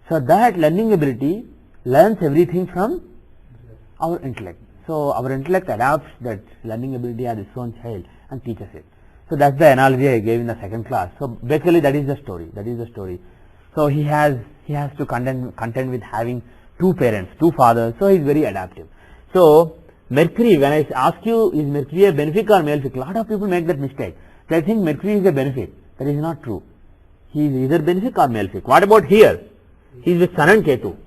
Speaker 1: So that learning ability learns everything from our intellect. So our intellect adapts that learning ability as its own child and teaches it. So that's the analogy I gave in the second class. So basically that is the story. So he has to contend with having two parents, two fathers. So he is very adaptive. So Mercury, when I ask you, is Mercury a benefic or malefic? A lot of people make that mistake. They think Mercury is a benefic. That is not true. He is either benefic or malefic. What about here? He is with Sun and Ketu.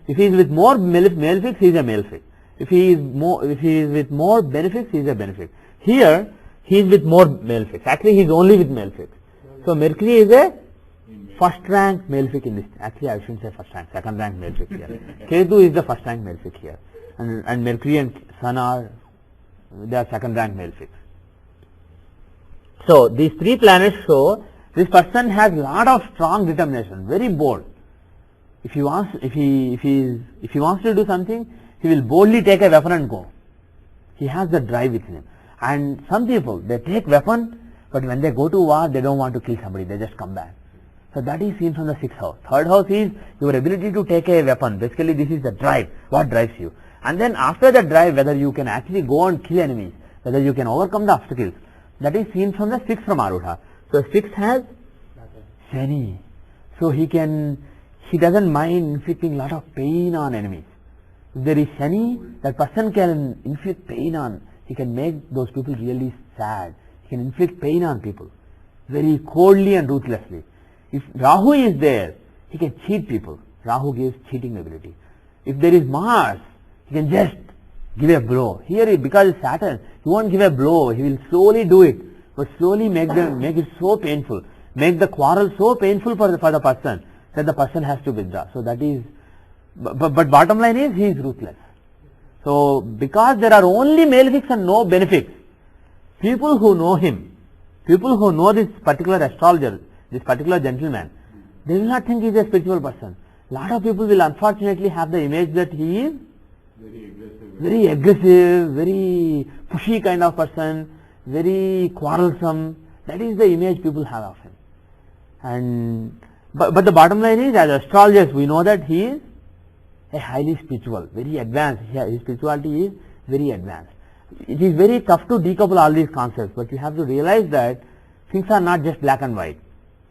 Speaker 1: If he is with more malefics, he is a malefic. If he is with more benefics, he is a benefic. Here, he is with more malefics. Actually, he is only with malefics. So Mercury is a first rank malefic in this. Actually, I shouldn't say first rank, second rank malefic here. Ketu is the first rank malefic here. And Mercury and Sun they are second rank malefics. So these three planets show this person has lot of strong determination, very bold. If he wants to do something, he will boldly take a weapon and go. He has the drive within him. And some people, they take weapon, but when they go to war, they don't want to kill somebody, they just come back. So that is seen from the sixth house. Third house is your ability to take a weapon. Basically, this is the drive, what drives you. And then after that drive, whether you can actually go and kill enemies, whether you can overcome the obstacles, that is seen from the sixth from Arudha. So sixth has Shani. So he doesn't mind inflicting lot of pain on enemies. If there is Shani, that person can inflict pain on, he can make those people really sad. He can inflict pain on people very coldly and ruthlessly. If Rahu is there, he can cheat people. Rahu gives cheating ability. If there is Mars, he can just give a blow. Here, because it's Saturn, he won't give a blow. He will slowly do it, but slowly make it so painful, make the quarrel so painful for the person that the person has to withdraw. So that is, but bottom line is he is ruthless. So because there are only malefics and no benefics, people who know him, people who know this particular astrologer, this particular gentleman, they will not think he is a spiritual person. Lot of people will unfortunately have the image that he is very aggressive, very pushy kind of person, very quarrelsome. That is the image people have of him. And but the bottom line is, as astrologers, we know that he is a highly spiritual, very advanced. His spirituality is very advanced. It is very tough to decouple all these concepts, but you have to realize that things are not just black and white.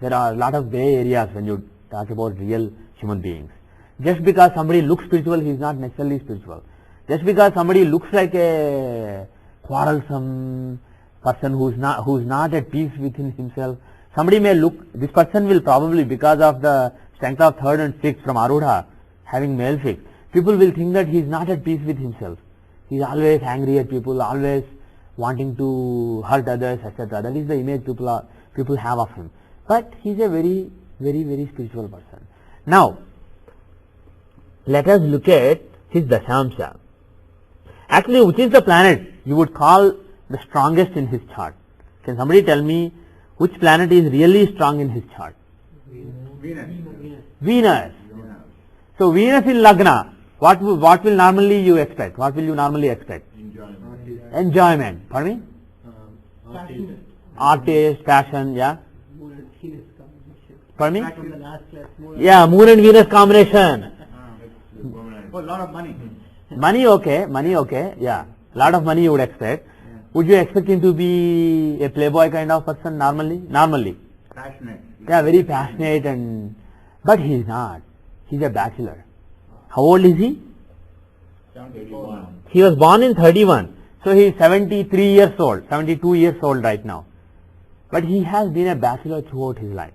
Speaker 1: There are a lot of gray areas when you talk about real human beings. Just because somebody looks spiritual, he is not necessarily spiritual. Just because somebody looks like a quarrelsome person who is not at peace within himself, somebody may look, this person will probably, because of the strength of third and sixth from Arudha, having malefic, people will think that he is not at peace with himself. He is always angry at people, always wanting to hurt others, etc. That is the image people have of him. But he is a very, very, very spiritual person. Now, let us look at his Dashamsha. Actually, which is the planet you would call the strongest in his chart? Can somebody tell me which planet is really strong in his chart? Venus. So Venus in Lagna, what will normally you expect? What will you normally expect? Enjoyment. Pardon me? Artist, passion, yeah. Pardon me? Yeah, Moon and Venus combination.
Speaker 4: Oh, a lot of money.
Speaker 1: Money okay, yeah. Lot of money you would expect.
Speaker 4: Yeah.
Speaker 1: Would you expect him to be a playboy kind of person normally?
Speaker 4: Passionate.
Speaker 1: Yeah, very passionate, but he is not. He is a bachelor. How old is he?
Speaker 4: 71.
Speaker 1: He was born in 31. So he is 73 years old, 72 years old right now. But he has been a bachelor throughout his life.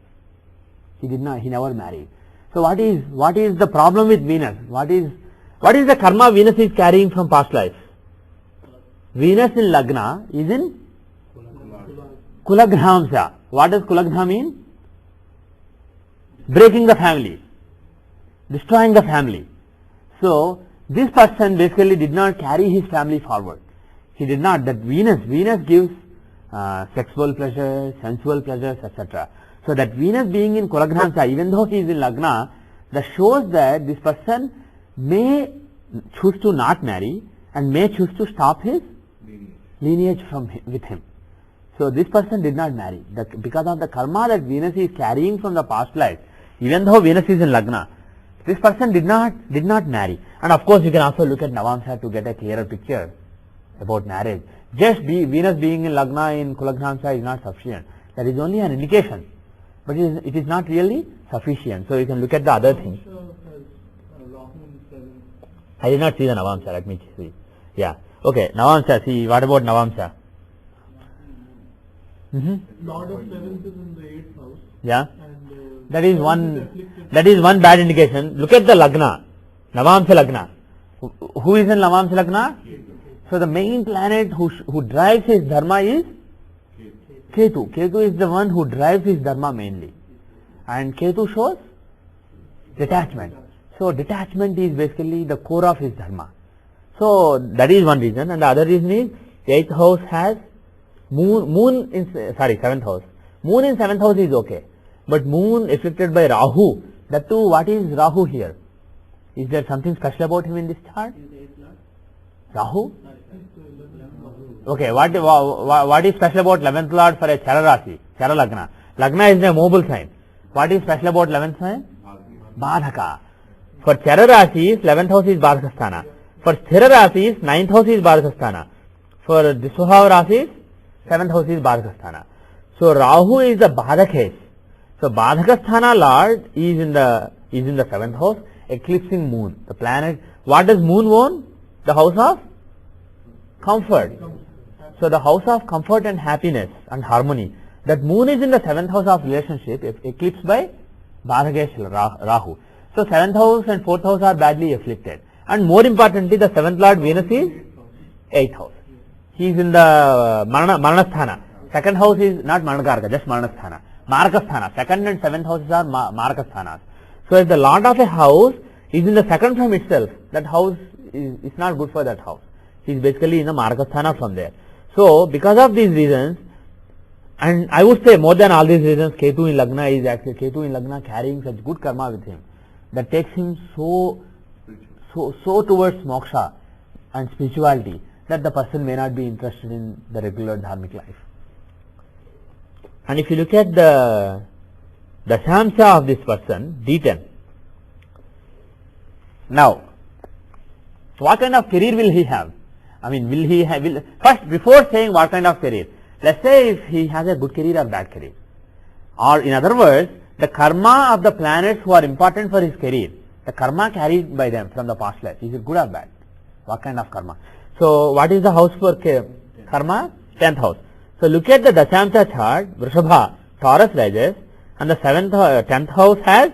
Speaker 1: He never married. So what is the problem with Venus? What is the karma Venus is carrying from past life? Venus in Lagna is in Kulagramsa. What does Kulagna mean? Breaking the family. destroying the family. So this person basically did not carry his family forward. He did not. That Venus gives sexual pleasures, sensual pleasures, etc. So that Venus being in Kulagramsa, even though he is in Lagna, that shows that this person may choose to not marry and may choose to stop his lineage with him. So this person did not marry because of the karma that Venus is carrying from the past life. Even though Venus is in Lagna, this person did not marry. And of course, you can also look at Navamsa to get a clearer picture about marriage. Just Venus being in Lagna in Kulagramsa is not sufficient. That is only an indication, but it is not really sufficient. So you can look at the other things. I did not see the Navamsa. Let me see. Yeah. Okay. Navamsa. See, what about Navamsa?
Speaker 3: Lord of Sevens is in the 8th house.
Speaker 1: Yeah.
Speaker 3: And
Speaker 1: That is one bad indication. Look at the Lagna. Navamsa Lagna. Who is in Navamsa Lagna? So the main planet who drives his dharma is Ketu. Ketu is the one who drives his dharma mainly. And Ketu shows detachment. So detachment is basically the core of his dharma. So that is one reason. And the other reason is 8th house has moon in 7th house. Moon in 7th house is okay. But moon afflicted by Rahu. That too, what is Rahu here? Is there something special about him in this chart? Rahu? Okay, what is special about 11th Lord for a Chara Rasi, Chara Lagna? Lagna is a mobile sign. What is special about 11th sign? Badhaka. For Chara Rasis, 11th house is Badhakasthana. For Sthira Rasis, 9th house is Badhakasthana. For Diswabhava Rasis, 7th house is Badhakasthana. So Rahu is the Badhakesh. So Badhakasthana Lord is in the 7th house, eclipsing moon. The planet. What does moon own? The house of comfort. So the house of comfort and happiness and harmony. That moon is in the 7th house of relationship, eclipsed by Badhakesh Rahu. So 7th house and 4th house are badly afflicted. And more importantly, the 7th Lord Venus is 8th house. He is in the Maranasthana. 2nd house is not Maranakaraka, just Maranasthana. Marakasthana. 2nd and 7th houses are Marakasthanas. So if the Lord of a house is in the 2nd from itself, that house is not good for that house. He is basically in the Marakasthana from there. So because of these reasons, and I would say more than all these reasons, Ketu in Lagna carrying such good karma with him that takes him so towards moksha and spirituality that the person may not be interested in the regular dharmic life. And if you look at the Dashamsa of this person, D10. Now, what kind of career will he have? I mean, first, before saying what kind of career, let's say if he has a good career or bad career. Or in other words, the karma of the planets who are important for his career, the karma carried by them from the past life, is it good or bad? What kind of karma? So, what is the house for karma? 10th house. So, look at the Dashamsa chart, Vrishabha, Taurus rises, and the 10th house has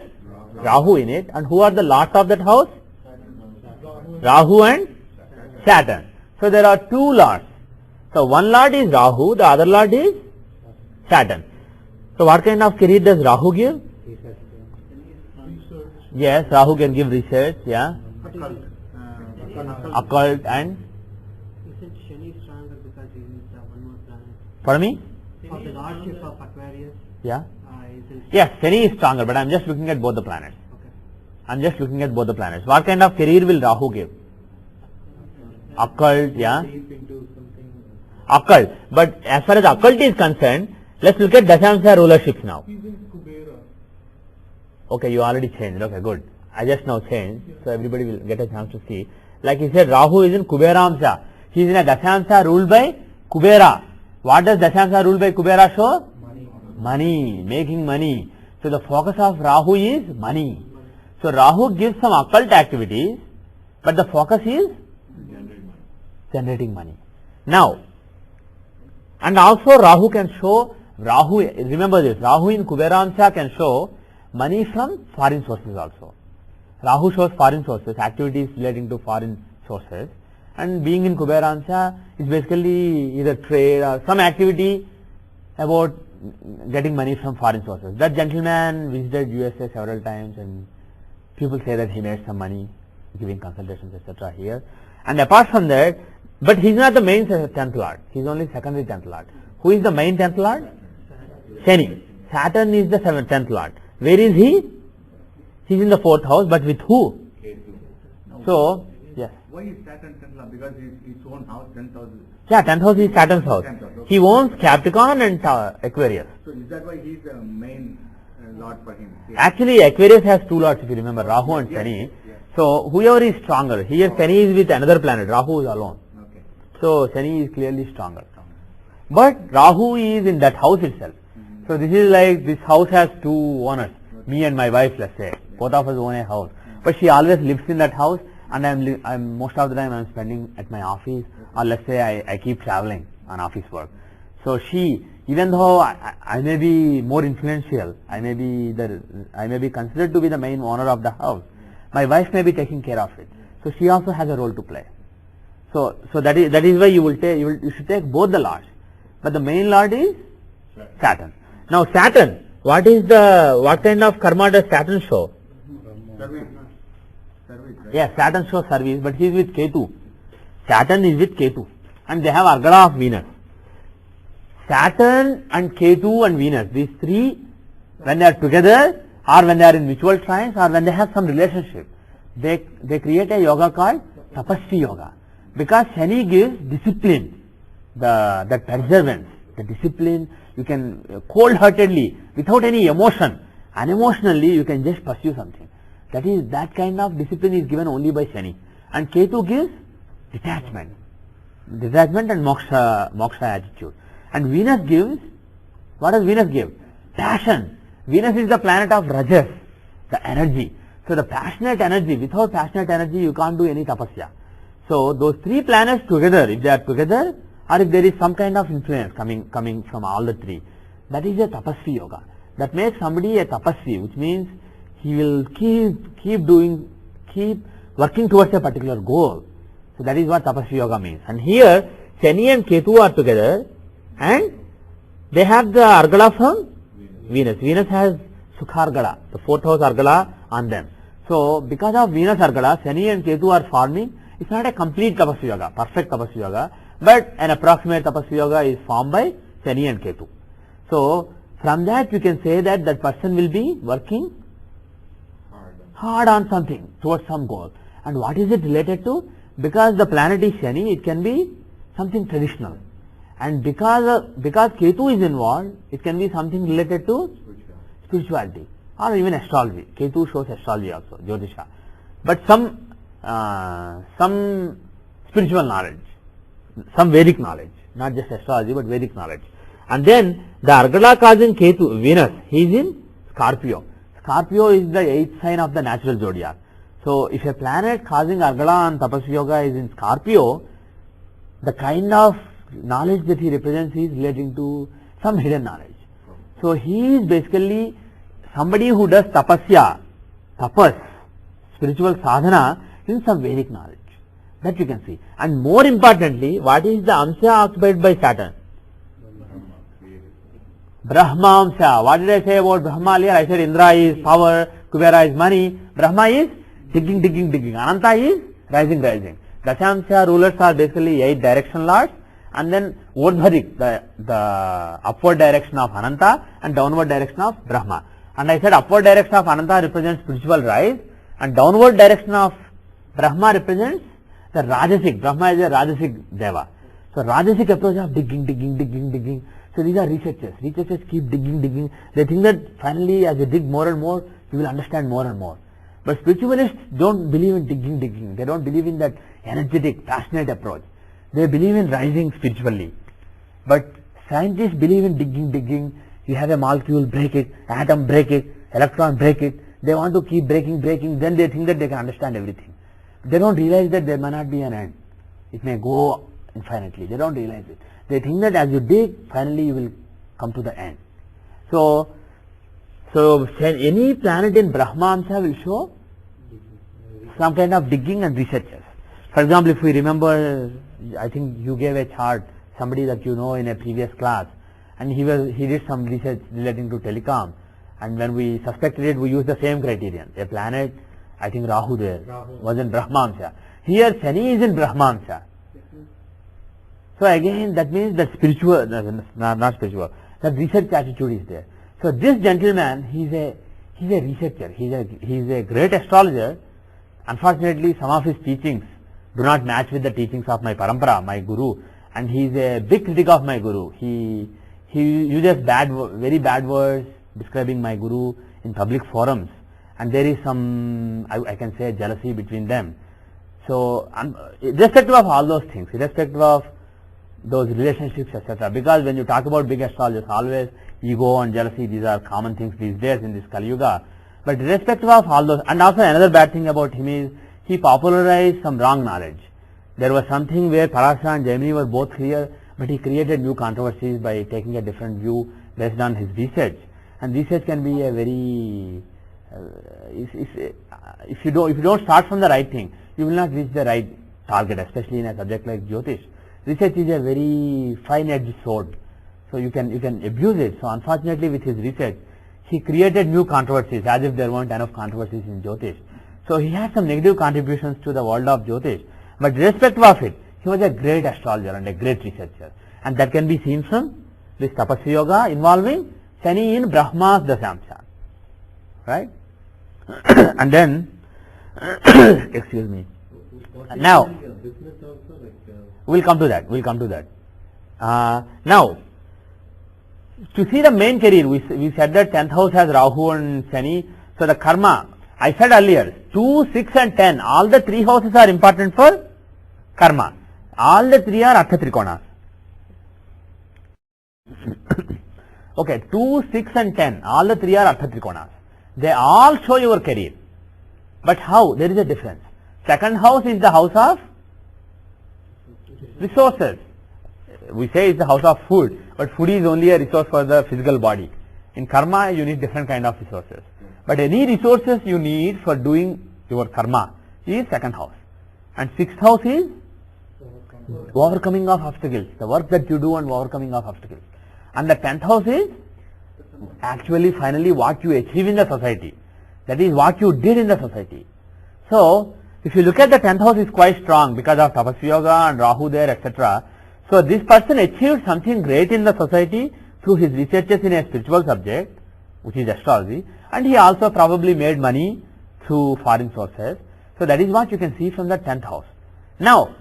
Speaker 1: Rahu in it. And who are the lords of that house? Rahu and Saturn. So, there are two lords. So, one lord is Rahu, the other lord is Saturn. So, what kind of career does Rahu give?
Speaker 3: Research.
Speaker 1: Yes, Rahu can give research, yeah. Occult and...
Speaker 2: Isn't Shani stronger because he is one more planet?
Speaker 1: Pardon me?
Speaker 2: For the lordship of Aquarius,
Speaker 1: Yeah.
Speaker 2: isn't
Speaker 1: Yes, Shani is stronger, but I am just looking at both the planets.
Speaker 2: okay.
Speaker 1: I am just looking at both the planets. What kind of career will Rahu give? Occult, yeah.
Speaker 3: Deep into something.
Speaker 1: Occult. But as far as occult is concerned, let's look at Dashamsa rulerships now.
Speaker 3: He's in Kubera.
Speaker 1: Okay, you already changed. Okay, good. I just now changed, so everybody will get a chance to see. Like he said, Rahu is in Kuberamsa. He is in a Dashamsa ruled by Kubera. What does Dashamsa ruled by Kubera show? Money, making money. So the focus of Rahu is money. So Rahu gives some occult activities, but the focus is generating money. Now, and also Rahu can show, remember this, Rahu in Kuberamsa can show money from foreign sources also. Rahu shows foreign sources, activities relating to foreign sources, and being in Kuberamsa is basically either trade or some activity about getting money from foreign sources. That gentleman visited USA several times and People say that he made some money giving consultations, etc. here. And apart from that, but he is not the main 10th lord. He is only secondary 10th lord. Who is the main 10th lord? Shani. Saturn is the 10th lord. Where is he? He is in the 4th house, but with who? So, yes.
Speaker 4: Why is Saturn 10th lord? Because his own house, 10th house.
Speaker 1: Yeah, 10th house is Saturn's house.
Speaker 4: 10th house, okay.
Speaker 1: He owns Capricorn and Aquarius.
Speaker 4: So is that why he is the main lord for him? Yes.
Speaker 1: Actually, Aquarius has two lords, if you remember, Rahu and Shani.
Speaker 4: Yes.
Speaker 1: So, whoever is stronger, here Shani is with another planet, Rahu is alone.
Speaker 4: Okay.
Speaker 1: So, Shani is clearly stronger. But Rahu is in that house itself. So, this is like, this house has two owners, me and my wife, let's say. Both of us own a house. But she always lives in that house, and I'm most of the time I'm spending at my office, or let's say I keep traveling on office work. So she, even though I may be more influential, I may be considered to be the main owner of the house, my wife may be taking care of it. So she also has a role to play. So that is why you should take both the lords. But the main lord is Saturn. Now Saturn, what kind of karma does Saturn show?
Speaker 4: Service, right?
Speaker 1: Yes, Saturn shows service, but he is with Ketu. Saturn is with Ketu, and they have Argala of Venus. Saturn and Ketu and Venus, these three, when they are together, or when they are in mutual trines, or when they have some relationship, they create a yoga called Tapasvi Yoga. Because Shani gives discipline, the perseverance, the discipline. You can cold-heartedly, without any emotion, unemotionally, you can just pursue something. That kind of discipline is given only by Shani. And Ketu gives detachment and moksha attitude. And Venus gives, what does Venus give? Passion. Venus is the planet of Rajas, the energy. So the passionate energy, without passionate energy you can't do any tapasya. So those three planets together, if they are together, or if there is some kind of influence coming from all the three, that is a tapasvi yoga. That makes somebody a tapasvi, which means he will keep working towards a particular goal. So that is what tapasvi yoga means. And here Shani and Ketu are together, and they have the Argala from Venus. Venus has Sukhargala, the 4th house Argala on them. So because of Venus Argala, Shani and Ketu are forming. It's not a complete tapasvi yoga, perfect tapasvi yoga, but an approximate tapasvi yoga is formed by Shani and Ketu. So from that you can say that person will be working hard on something, towards some goal. And what is it related to? Because the planet is Shani, it can be something traditional. And because Ketu is involved, it can be something related to spirituality or even astrology. Ketu shows astrology also, Jyothishya. But some spiritual knowledge, some Vedic knowledge, not just astrology but Vedic knowledge. And then the Argala causing Ketu, Venus, he is in Scorpio. Scorpio is the 8th sign of the natural zodiac. So if a planet causing Argala and Tapasvi Yoga is in Scorpio, the kind of knowledge that he represents is relating to some hidden knowledge. So he is basically somebody who does tapas, spiritual sadhana in some Vedic knowledge. That you can see. And more importantly, what is the Amsha occupied by Saturn? Brahma Amsha. What did I say about Brahma earlier? I said Indra is power, Kubera is money, Brahma is digging. Ananta is rising. Dashamsha rulers are basically 8 direction lords, and then Urdhvadik, the upward direction of Ananta and downward direction of Brahma. And I said upward direction of Ananta represents spiritual rise, and downward direction of Brahma represents the Rajasic. Brahma is a Rajasic Deva. So Rajasic approach of digging. So these are researchers. Researchers keep digging. They think that finally as you dig more and more, you will understand more and more. But spiritualists don't believe in digging. They don't believe in that energetic, passionate approach. They believe in rising spiritually. But scientists believe in digging. You have a molecule, break it, atom, break it, electron, break it. They want to keep breaking. Then they think that they can understand everything. They don't realize that there may not be an end. It may go infinitely. They don't realize it. They think that as you dig, finally you will come to the end. So any planet in Brahma Amsha will show some kind of digging and researches. For example, if we remember, I think you gave a chart, somebody that you know in a previous class, and he did some research relating to telecom, and when we suspected it, we used the same criterion. A planet I think Rahu there
Speaker 2: Rahu.
Speaker 1: was in Brahmamsha. Here Shani is in Brahmamsha. So again, that means that spiritual, not spiritual, that research attitude is there. So this gentleman, he's a researcher. He's a great astrologer. Unfortunately, some of his teachings do not match with the teachings of my parampara, my guru, and he's a big critic of my guru. He uses very bad words describing my guru in public forums, and there is some, I can say, jealousy between them. So, irrespective of all those things, irrespective of those relationships, etc. Because when you talk about big astrologers, always ego and jealousy, these are common things these days in this Kali Yuga. But irrespective of all those, and also another bad thing about him is he popularized some wrong knowledge. There was something where Parashara and Gemini were both clear, but he created new controversies by taking a different view based on his research. And research can be a very, if you don't start from the right thing, you will not reach the right target, especially in a subject like Jyotish. Research is a very fine-edged sword, so you can abuse it. So unfortunately, with his research, he created new controversies as if there weren't enough controversies in Jyotish. So he had some negative contributions to the world of Jyotish, but irrespective of it, he was a great astrologer and a great researcher, and that can be seen from this Tapasya Yoga involving Shani in Brahma's Dasamsha, right? And then, excuse me. Now, we'll come to that. Now, to see the main career, we said that 10th house has Rahu and Shani. So the karma, I said earlier, 2, 6 and 10, all the 3 houses are important for karma. All the 3 are Artha Trikonas. Okay, 2, 6 and 10, all the 3 are Artha Trikonas. They all show your career. But how? There is a difference. Second house is the house of resources. We say it's the house of food, but food is only a resource for the physical body. In karma, you need different kind of resources. But any resources you need for doing your karma is second house. And sixth house is overcoming of obstacles, the work that you do and overcoming of obstacles. And the 10th house is actually finally what you achieve in the society. That is what you did in the society. So, if you look at the 10th house is quite strong because of Tapasya Yoga and Rahu there, etc. So, this person achieved something great in the society through his researches in a spiritual subject, which is astrology, and he also probably made money through foreign sources. So, that is what you can see from the 10th house. Now,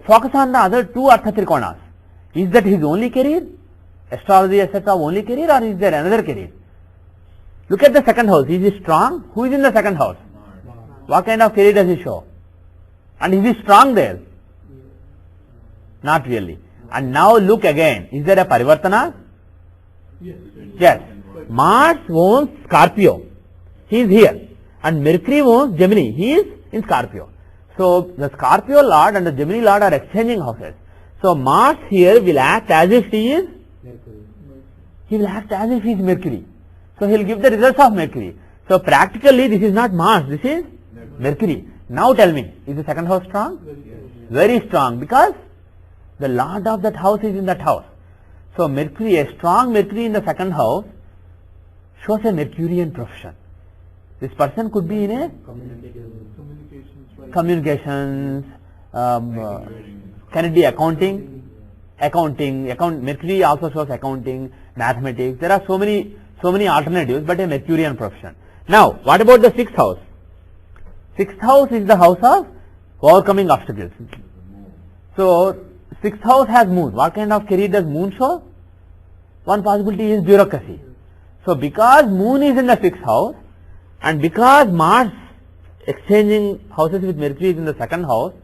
Speaker 1: focus on the other 2 Artha Trikonas. Is that his only career? Astrology, etc. only career, or is there another career? Look at the second house. Is he strong? Who is in the second house? What kind of career does he show? And is he strong there? Not really. And now look again. Is there a Parivartana? Yes. Mars owns Scorpio. He is here. And Mercury owns Gemini. He is in Scorpio. So the Scorpio Lord and the Gemini Lord are exchanging houses. So Mars here will act as if he is
Speaker 2: Mercury.
Speaker 3: he will act as if he is Mercury. So he will give the results of Mercury. So practically this is not Mars, this is Mercury. Now tell me, is the second house strong? Very strong, because the Lord of that house is in that house. So Mercury, a strong Mercury in the second house shows a Mercurian profession. This person could be in a communications, can it be accounting? Mercury also shows accounting, mathematics. There are so many alternatives, but a Mercurian profession. Now, what about the sixth house? Sixth house is the house of overcoming obstacles. So, sixth house has moon. What kind of career does moon show? One possibility is bureaucracy. So, because moon is in the sixth house, and because Mars exchanging houses with Mercury is in the second house,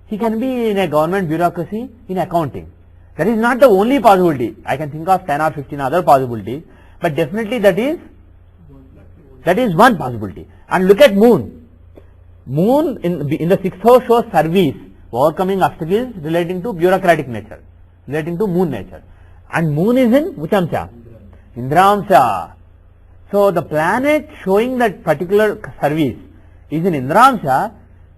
Speaker 3: he can be in a government bureaucracy in accounting. That is not the only possibility. I can think of 10 or 15 other possibilities, but definitely that is one possibility. And look at moon. Moon in the sixth house shows service, overcoming obstacles relating to bureaucratic nature, relating to moon nature. And moon is in which amsha? Indramsha. So the planet showing that particular service is in Indramsha.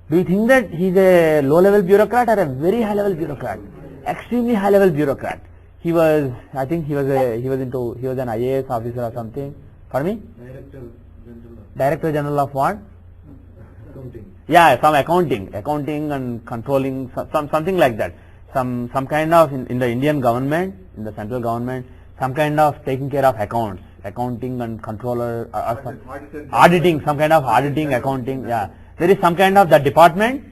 Speaker 3: Do you think that he is a low-level bureaucrat or a very high-level bureaucrat? Extremely high-level bureaucrat. He was, I think he was an IAS officer or something. Pardon me?
Speaker 2: Director General.
Speaker 3: Director General of what? Yeah, some accounting and controlling, something like that. Some kind of in the Indian government, in the central government, some kind of taking care of accounts, accounting and controller, auditing, some kind of auditing, accounting. Yeah, there is some kind of that department,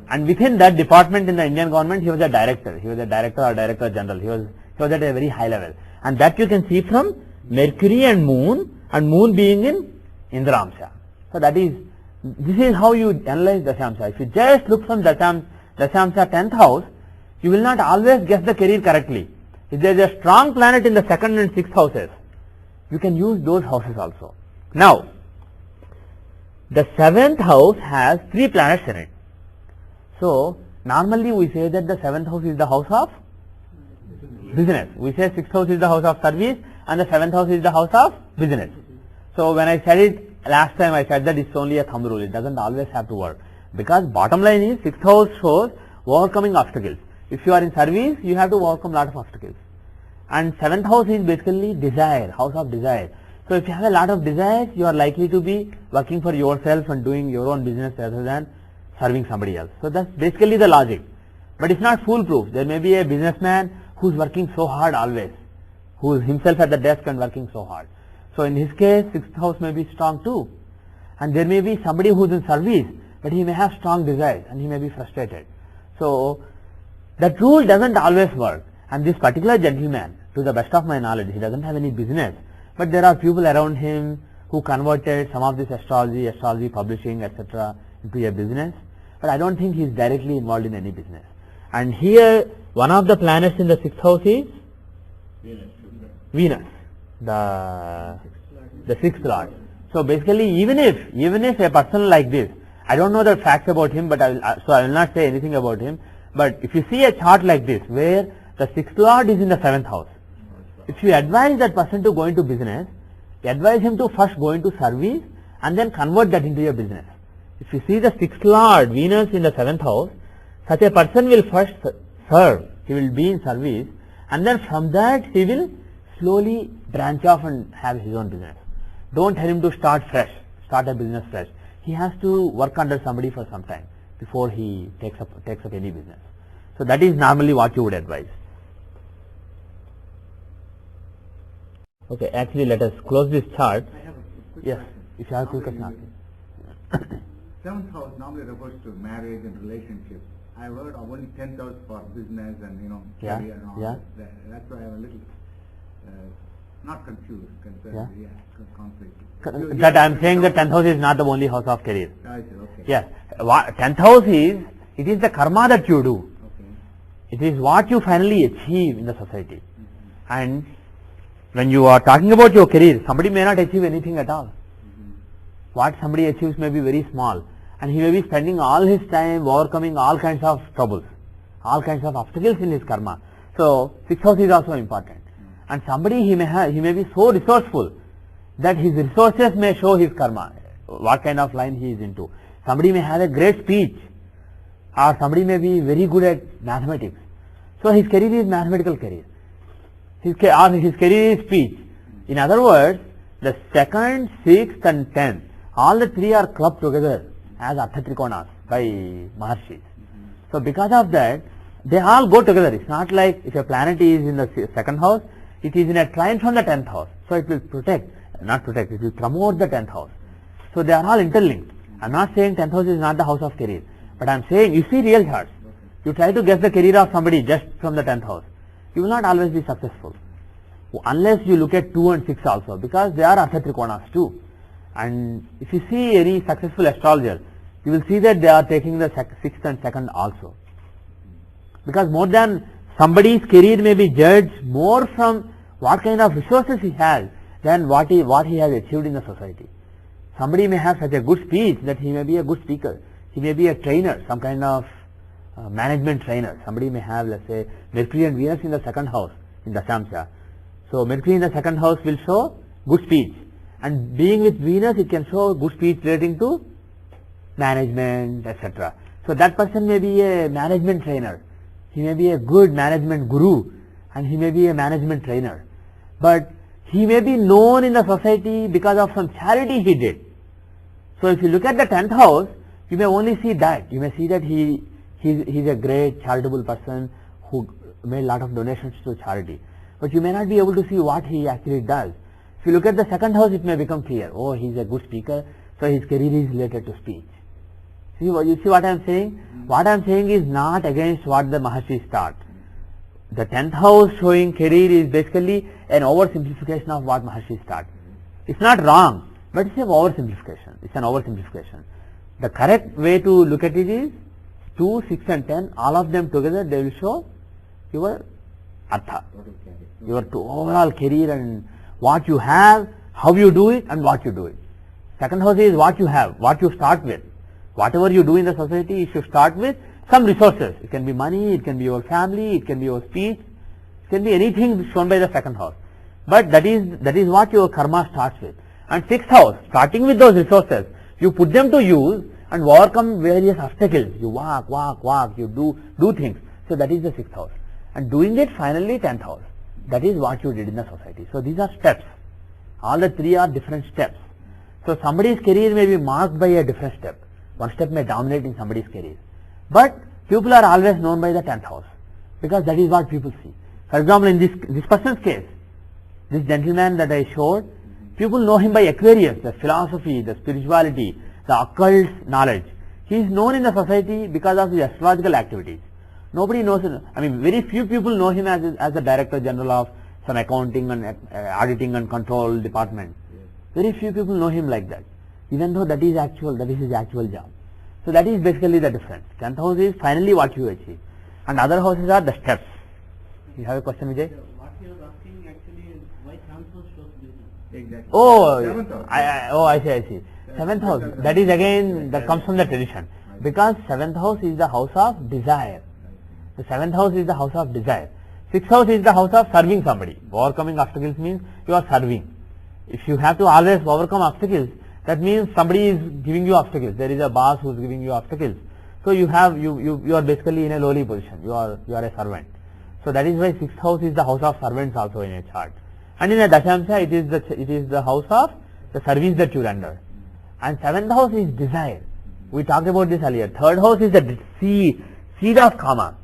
Speaker 3: and within that department in the Indian government, he was a director. He was a director or director general. He was at a very high level, and that you can see from Mercury and Moon being in Indra-amsha. So this is how you analyze Dashamsha. If you just look from Dashamsha 10th house, you will not always guess the career correctly. If there is a strong planet in the 2nd and 6th houses, you can use those houses also. Now, the 7th house has 3 planets in it. So, normally we say that the 7th house is the house of business. We say 6th house is the house of service and the 7th house is the house of business. So, when I said it last time, I said that it's only a thumb rule. It doesn't always have to work. Because bottom line is 6th house shows overcoming obstacles. If you are in service, you have to overcome lot of obstacles. And 7th house is basically desire, house of desire. So, if you have a lot of desires, you are likely to be working for yourself and doing your own business rather than serving somebody else. So, that's basically the logic. But it's not foolproof. There may be a businessman who's working so hard always, who is himself at the desk and working so hard. So, in his case, 6th house may be strong too. And there may be somebody who's in service, but he may have strong desires and he may be frustrated. So, that rule doesn't always work. And this particular gentleman, to the best of my knowledge, he doesn't have any business, but there are people around him who converted some of this astrology publishing, etc. into a business. But I don't think he is directly involved in any business. And here, one of the planets in the 6th house is Venus, the 6th lord. So basically, even if a person like this, I don't know the facts about him, but I will not say anything about him. But if you see a chart like this, where the 6th lord is in the 7th house, if you advise that person to go into business, you advise him to first go into service and then convert that into a business. If you see the 6th lord, Venus in the 7th house, such a person will first serve, he will be in service, and then from that he will slowly branch off and have his own business. Don't tell him to start a business fresh. He has to work under somebody for some time before he takes up any business. So that is normally what you would advise. Okay, actually let us close this chart.
Speaker 4: I have a quick
Speaker 3: Yes,
Speaker 4: question.
Speaker 3: if you have a quick question, ask me.
Speaker 4: 7th house normally refers to marriage and relationships. I've heard of only 10th house for business and
Speaker 3: Yeah,
Speaker 4: career and all
Speaker 3: yeah.
Speaker 4: that. That's why I'm a little not confused, concerned, conflict.
Speaker 3: That I am saying that 10th house is not the only house of career.
Speaker 4: I see, okay.
Speaker 3: Yes, 10th house is the karma that you do.
Speaker 4: Okay.
Speaker 3: It is what you finally achieve in the society. And when you are talking about your career, somebody may not achieve anything at all. What somebody achieves may be very small, and he may be spending all his time overcoming all kinds of troubles, all kinds of obstacles in his karma. So 6th house is also important. And somebody he may be so resourceful that his resources may show his karma, what kind of line he is into. Somebody may have a great speech, or somebody may be very good at mathematics. So his career is mathematical career. His career is speech. In other words, the 2nd, 6th and 10th, all the 3 are clubbed together as Artha Trikonas by Maharshis. So because of that, they all go together. It's not like if a planet is in the 2nd house, it is in a trine from the 10th house. So it will it will promote the 10th house. So they are all interlinked. I'm not saying 10th house is not the house of career, but I'm saying you see real charts. You try to guess the career of somebody just from the 10th house. You will not always be successful. Unless you look at 2 and 6 also, because they are Artha Trikonas too. And if you see any successful astrologer, you will see that they are taking the 6th and 2nd also. Because more than somebody's career may be judged more from what kind of resources he has than what he has achieved in the society. Somebody may have such a good speech that he may be a good speaker. He may be a trainer, some kind of management trainer. Somebody may have, let's say, Mercury and Venus in the 2nd house in Dashamsha. So Mercury in the 2nd house will show good speech. And being with Venus, it can show good speech relating to management, etc. So that person may be a management trainer. He may be a good management guru, and he may be a management trainer. But he may be known in the society because of some charity he did. So if you look at the 10th house, You may only see that. You may see that he's a great charitable person who made a lot of donations to charity. But you may not be able to see what he actually does. If you look at the second house, it may become clear. Oh, he's a good speaker, so his career is related to speech. You see what I am saying? What I am saying is not against what the Maharshis taught. The 10th house showing career is basically an oversimplification of what Maharshis taught. It's not wrong, but it's an oversimplification. It's an oversimplification. The correct way to look at it is 2, 6 and 10, all of them together, they will show your artha, your overall career and what you have, how you do it and what you do it. Second house is what you have, what you start with. Whatever you do in the society, you should start with some resources. It can be money, it can be your family, it can be your speech, it can be anything shown by the second house. But that is what your karma starts with. And sixth house, starting with those resources, you put them to use and overcome various obstacles. You walk, you do things. So that is the sixth house. And doing it finally 10th house. That is what you did in the society. So these are steps. All the three are different steps. So somebody's career may be marked by a different step. One step may dominate in somebody's career. But people are always known by the 10th house, because that is what people see. For example, in this person's case, this gentleman that I showed, people know him by Aquarius, the philosophy, the spirituality, the occult knowledge. He is known in the society because of his astrological activities. Nobody knows him. I mean, very few people know him as the Director General of some accounting and auditing and control department. Very few people know him like that, even though that is his actual job. So that is basically the difference. 10th house is finally what you achieve, and other houses are the steps. You have a question, Vijay?
Speaker 2: What you are asking actually is why 10th house shows business.
Speaker 4: Exactly.
Speaker 3: Oh,
Speaker 4: Seventh house.
Speaker 3: I see. 7th house, that is again, that comes from the tradition. Because 7th house is the house of desire. The 7th house is the house of desire. 6th house is the house of serving somebody. Overcoming obstacles means you are serving. If you have to always overcome obstacles, that means somebody is giving you obstacles. There is a boss who is giving you obstacles. So you are basically in a lowly position. You are a servant. So that is why 6th house is the house of servants also in a chart. And in a Dashamsha, it is the house of the service that you render. And 7th house is desire. We talked about this earlier. 3rd house is the seed of Kama.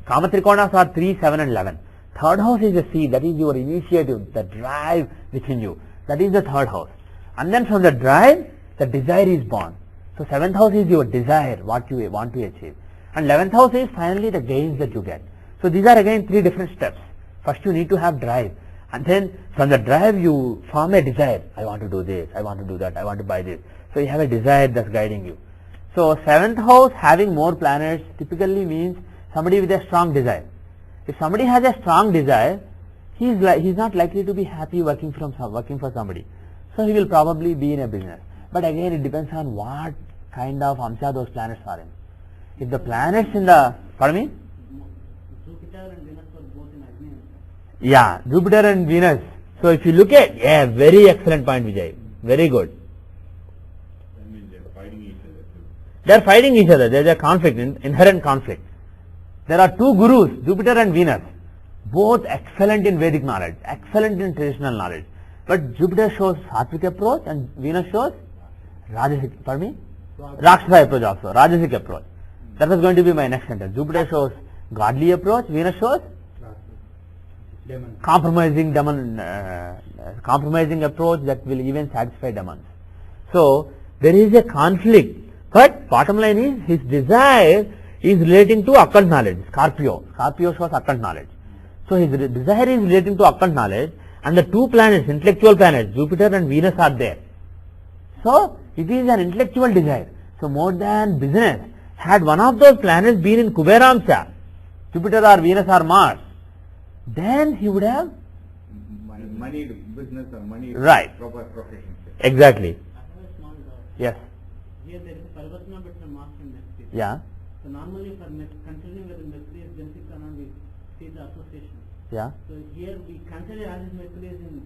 Speaker 3: Kama Trikonas are 3, 7 and 11. 3rd house is the seed, that is your initiative, the drive within you. That is the 3rd house. And then from the drive, the desire is born. So 7th house is your desire, what you want to achieve. And 11th house is finally the gains that you get. So these are again 3 different steps. First you need to have drive. And then from the drive you form a desire. I want to do this, I want to do that, I want to buy this. So you have a desire that's guiding you. So 7th house having more planets typically means somebody with a strong desire. If somebody has a strong desire, he's not likely to be happy working for somebody. So he will probably be in a business. But again, it depends on what kind of amsha those planets are in. If the planets in the, pardon me?
Speaker 2: Jupiter and Venus were both in Agni.
Speaker 3: Yeah, Jupiter and Venus. So if you look at, very excellent point, Vijay. Very good.
Speaker 4: That means they're fighting each other too.
Speaker 3: They are fighting each other. There is a conflict, inherent conflict. There are 2 gurus, Jupiter and Venus, both excellent in Vedic knowledge, excellent in traditional knowledge. But Jupiter shows sattvic approach and Venus shows rajasic, Rakshasa approach also, rajasic approach. That was going to be my next sentence. Jupiter shows godly approach, Venus shows compromising approach that will even satisfy demons. So there is a conflict, but bottom line is his desire is relating to occult knowledge. Scorpio shows occult knowledge. So his desire is relating to occult knowledge, and the 2 planets, intellectual planets, Jupiter and Venus are there. So it is an intellectual desire. So more than business, had one of those planets been in Kuberamsha, Jupiter or Venus or Mars, then he would have
Speaker 4: money to business or money to
Speaker 3: right.
Speaker 4: proper profession.
Speaker 3: Exactly.
Speaker 2: I have a small doubt.
Speaker 3: Yes.
Speaker 2: Here there is Parivartana between Mars and Mercury.
Speaker 3: Yeah.
Speaker 2: So normally for considering whether Mercury is Genesis or not, we see the association.
Speaker 3: Yeah.
Speaker 2: So here we consider as if Mercury is in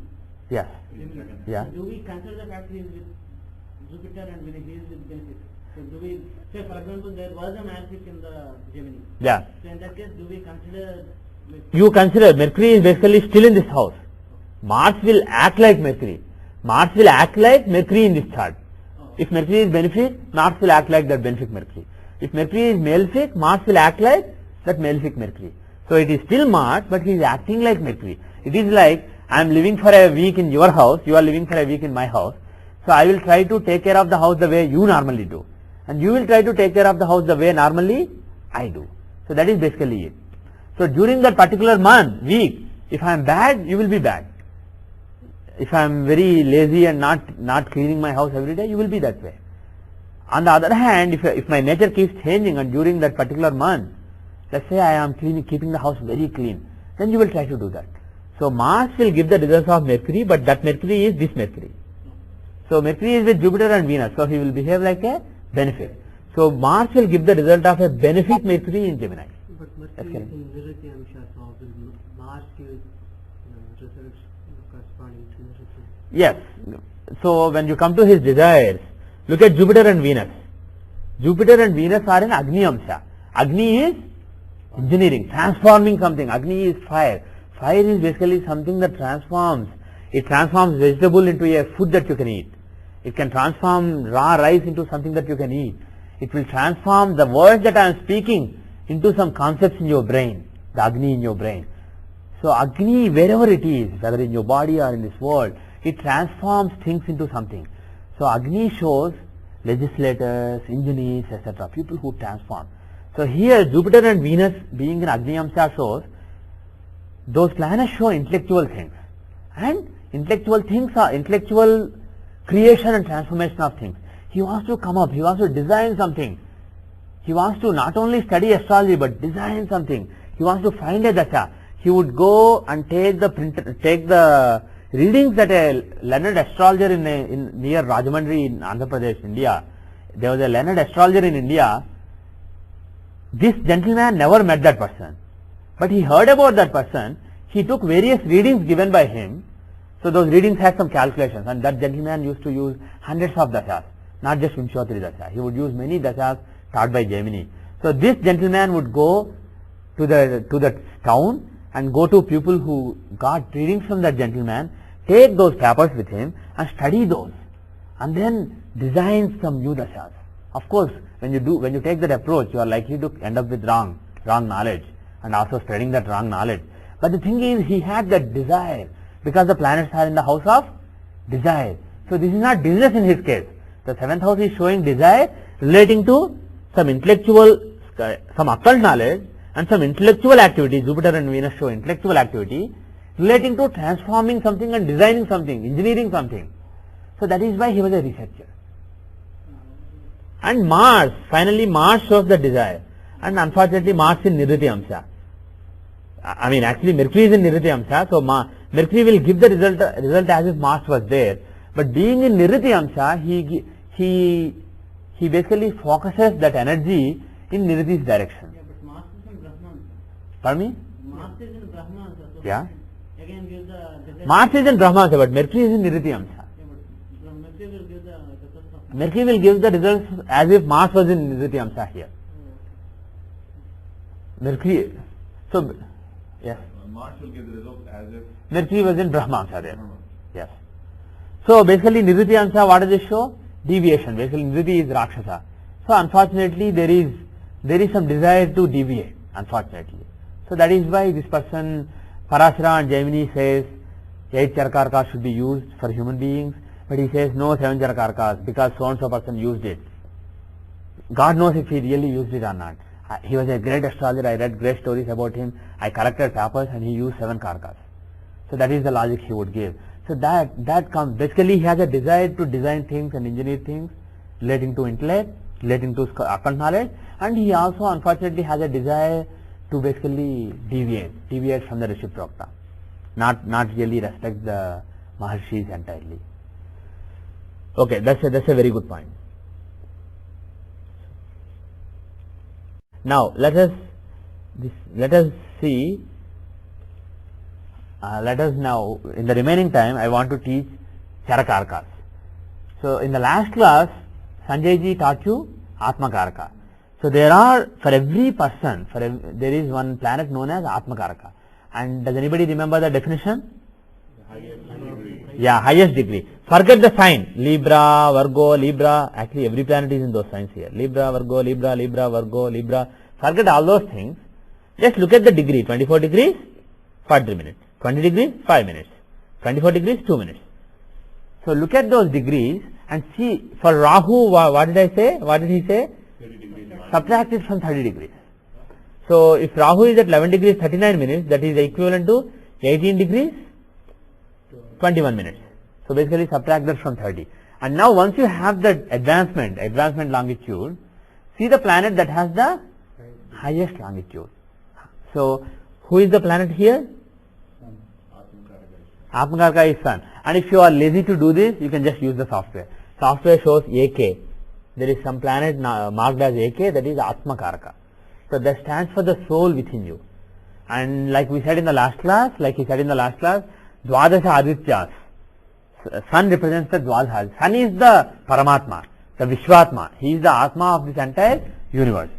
Speaker 3: Yes.
Speaker 2: Gemini.
Speaker 3: Yeah.
Speaker 2: So do we consider the fact he is with Jupiter and when he is with Genesis? So do we say, for example, there was a magic in the Gemini.
Speaker 3: Yeah.
Speaker 2: So in that case, do we consider
Speaker 3: You consider Mercury is basically still in this house. Mars will act like Mercury. Mars will act like Mercury in this chart. If Mercury is benefic, Mars will act like that benefic Mercury. If Mercury is malefic, Mars will act like that malefic Mercury. So it is still Mars, but he is acting like Mercury. It is like I am living for a week in your house, you are living for a week in my house. So I will try to take care of the house the way you normally do, and you will try to take care of the house the way normally I do. So that is basically it. So during that particular month, week, if I am bad, you will be bad. If I am very lazy and not cleaning my house every day, you will be that way. On the other hand, if my nature keeps changing and during that particular month, let's say I am keeping the house very clean, then you will try to do that. So Mars will give the results of Mercury, but that Mercury is this Mercury. So Mercury is with Jupiter and Venus, so he will behave like a benefic. So Mars will give the result of a benefic Mercury in Gemini.
Speaker 2: But Mercury is in Niriti Amsha, so will Mars give results corresponding to Niriti?
Speaker 3: Yes. So when you come to his desires, look at Jupiter and Venus. Jupiter and Venus are in Agni Amsha. Agni is engineering, transforming something. Agni is fire. Fire is basically something that transforms. It transforms vegetable into a food that you can eat. It can transform raw rice into something that you can eat. It will transform the words that I am speaking into some concepts in your brain, the Agni in your brain. So Agni, wherever it is, whether in your body or in this world, it transforms things into something. So Agni shows legislators, engineers, etc., people who transform. So here Jupiter and Venus being in Agni Amsha shows those planets show intellectual things, and intellectual things are intellectual creation and transformation of things. He wants to come up, he wants to design something. He wants to not only study astrology but design something. He wants to find a dasha. He would go and take the readings that a learned astrologer in near Rajahmundry in Andhra Pradesh, India. There was a learned astrologer in India. This gentleman never met that person, but he heard about that person. He took various readings given by him. So those readings had some calculations, and that gentleman used to use hundreds of dashas, not just Vimshottari dasha. He would use many dashas taught by Gemini. So this gentleman would go to the town and go to people who got readings from that gentleman, take those papers with him and study those, and then design some new dashas. Of course, when you take that approach, you are likely to end up with wrong knowledge and also spreading that wrong knowledge. But the thing is, he had that desire because the planets are in the house of desire. So this is not business in his case. The 7th house is showing desire relating to some intellectual, some occult knowledge and some intellectual activity. Jupiter and Venus show intellectual activity relating to transforming something and designing something, engineering something. So that is why he was a researcher. And Mars, finally Mars shows the desire, and unfortunately Mars in Niriti Amsha. I mean, actually Mercury is in Niriti Amsha, so Mercury will give the result as if Mars was there. But being in Niriti Amsha, he basically focuses that energy in Niriti's direction.
Speaker 2: Yeah, but Mars is in Brahman.
Speaker 3: Pardon me?
Speaker 2: Mars is in Brahman. So
Speaker 3: Yeah.
Speaker 2: Again give the
Speaker 3: Mars is in Brahma, but Mercury is in Niriti Amsha.
Speaker 2: Yeah, but Mercury will give the results of
Speaker 3: Mercury will give the results as if Mars was in Niriti Amsha here. Mercury, so yes.
Speaker 5: Mars will give the result as if
Speaker 3: Mercury was in Brahma Amsha there. Yes. So basically Niriti Amsha, what does it show? Deviation. Basically Niriti is Rakshasa. So unfortunately there is some desire to deviate, unfortunately. So that is why this person, Parashara and Gemini says 8 Charakarkas should be used for human beings, but he says no 7 Charakarkas because so and so person used it. God knows if he really used it or not. He was a great astrologer, I read great stories about him, I collected papers and he used 7 Karkas. So that is the logic he would give. So that comes, basically he has a desire to design things and engineer things relating to intellect, relating to occult knowledge, and he also unfortunately has a desire to basically deviate from the Rishi Prokta, not really respect the Maharshis entirely. Okay, that's a very good point. Now let us see. Let us now, in the remaining time, I want to teach Charakarkas. So in the last class, Sanjay ji taught you Atmakaraka. So there are, for every person, there is one planet known as Atmakaraka. And does anybody remember the definition?
Speaker 5: the highest degree.
Speaker 3: Yeah, highest degree. Forget the sign. Libra, Virgo, Libra. Actually, every planet is in those signs here. Libra, Virgo, Libra, Libra, Virgo, Libra. Forget all those things. Just look at the degree. 24 degrees, 43 minutes. 20 degrees, 5 minutes. 24 degrees, 2 minutes. So look at those degrees and see. For Rahu, what did I say? What did he say?
Speaker 5: 30 degrees.
Speaker 3: Subtract it from 30 degrees. So if Rahu is at 11 degrees 39 minutes, that is equivalent to 18 degrees 21 minutes. So basically subtract that from 30. And now once you have the advancement longitude, see the planet that has the highest longitude. So who is the planet here? Atmakaraka is Sun. And if you are lazy to do this, you can just use the software. Software shows AK. There is some planet marked as AK, that is Atmakaraka. So that stands for the soul within you. And like we said in the last class, Dwadasha Adityas. Sun represents the Dwadasha. Sun is the Paramatma, the Vishwatma. He is the Atma of this entire universe.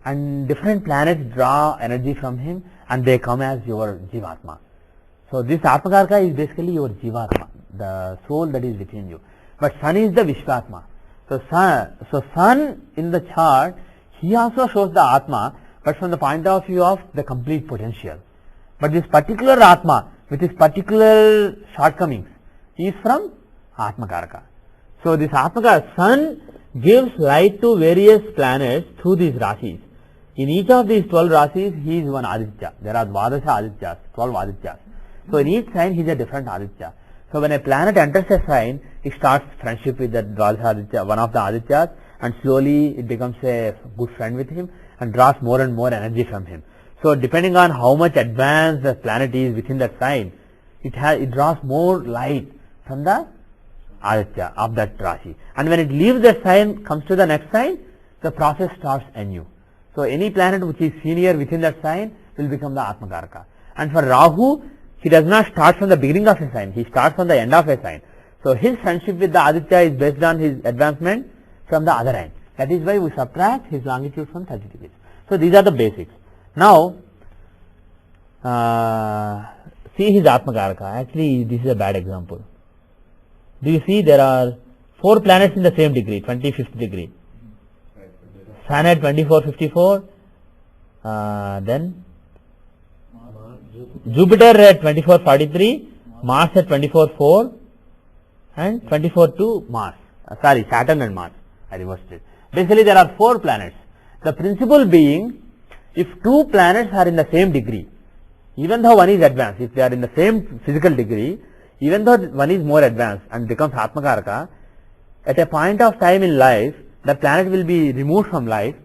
Speaker 3: And different planets draw energy from him and they come as your Jivatma. So this Atmakaraka is basically your Jivatma, the soul that is within you. But Sun is the Vishwatma. So Sun in the chart, he also shows the Atma, but from the point of view of the complete potential. But this particular Atma, with his particular shortcomings, he is from Atmakaraka. So this Atmakaraka, Sun gives light to various planets through these Rasis. In each of these 12 Rasis, he is one Aditya. There are Dwadasha Adityas, 12 Adityas. So in each sign, he is a different Aditya. So when a planet enters a sign, it starts friendship with that Dwadasha Aditya, one of the Adityas, and slowly it becomes a good friend with him and draws more and more energy from him. So depending on how much advanced the planet is within that sign, it draws more light from the Aditya of that Rashi. And when it leaves that sign, comes to the next sign, the process starts anew. So any planet which is senior within that sign will become the Atmakaraka. And for Rahu, he does not start from the beginning of a sign, he starts from the end of a sign. So his friendship with the Aditya is based on his advancement from the other end. That is why we subtract his longitude from 30 degrees. So these are the basics. Now, see his Atmakaraka. Actually, this is a bad example. Do you see there are 4 planets in the same degree, 25th degree. Sun at 2454, then Jupiter at 2443, Mars at 244, and 242 Mars. Saturn and Mars. I reversed it. Basically, there are 4 planets. The principle being, if 2 planets are in the same degree, even though one is advanced, if they are in the same physical degree, even though one is more advanced and becomes Atmakaraka, at a point of time in life, the planet will be removed from life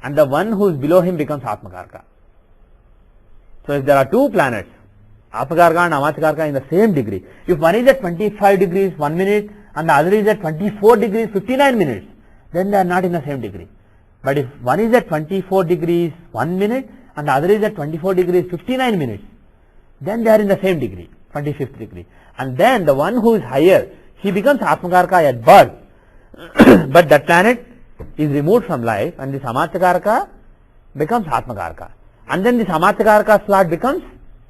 Speaker 3: and the one who is below him becomes Atmakaraka. So if there are 2 planets, Atmakaraka and Amatyakaraka in the same degree, if one is at 25 degrees 1 minute and the other is at 24 degrees 59 minutes, then they are not in the same degree. But if one is at 24 degrees 1 minute and the other is at 24 degrees 59 minutes, then they are in the same degree, 25th degree. And then the one who is higher, he becomes Atmakaraka at birth. But that planet is removed from life and this Amatyakaraka becomes Atmakaraka. And then this Amatyakaraka slot becomes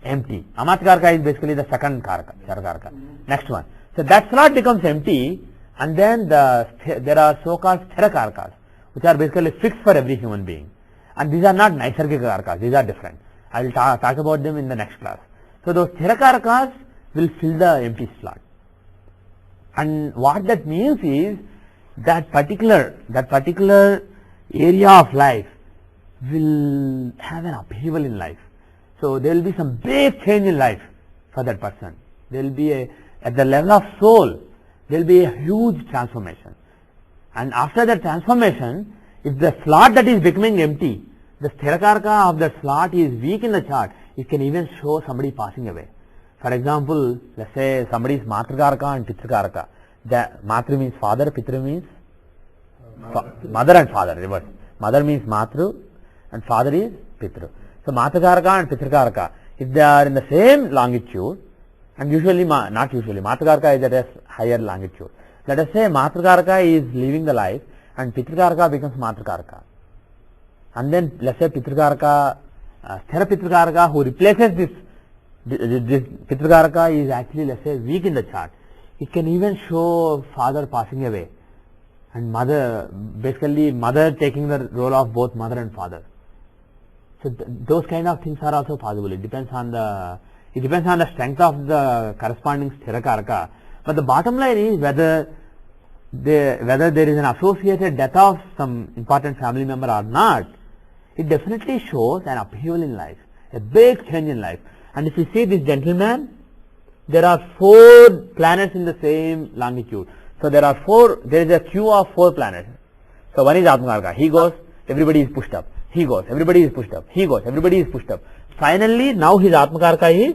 Speaker 3: empty. Amatyakaraka is basically the second Charakaraka. Next one. So that slot becomes empty and then there are so-called Sthirakarkas, which are basically fixed for every human being. And these are not Naisargika, these are different. I will talk about them in the next class. So those Sthirakarkas will fill the empty slot. And what that means is that particular area of life will have an upheaval in life. So there will be some big change in life for that person. There will be at the level of soul, there will be a huge transformation. And after that transformation, if the slot that is becoming empty, the Sthirakaraka of that slot is weak in the chart, it can even show somebody passing away. For example, let's say somebody is Matrakaraka and Pitrakaraka. The Matru means father, Pitra means mother and father, reverse. Mother means Matru and father is Pitru. So Matrakaraka and Pitrakaraka, if they are in the same longitude, and usually, not usually, Matrakaraka is at a higher longitude. Let us say Matrakaraka is leaving the life and Pitrakaraka becomes Matrakaraka. And then let's say Pitrakaraka, Sthira Pitrakaraka who replaces this Pitrakaraka is actually, let's say, weak in the chart. It can even show father passing away and mother, basically mother taking the role of both mother and father. So those kind of things are also possible. It depends on the strength of the corresponding sthirakaraka. But the bottom line is whether there is an associated death of some important family member or not, it definitely shows an upheaval in life, a big change in life. And if you see this gentleman, there are 4 planets in the same longitude. So there is a queue of 4 planets. So one is Atmakaraka. He goes, everybody is pushed up. He goes, everybody is pushed up. He goes, everybody is pushed up. Finally, now his Atmakaraka is,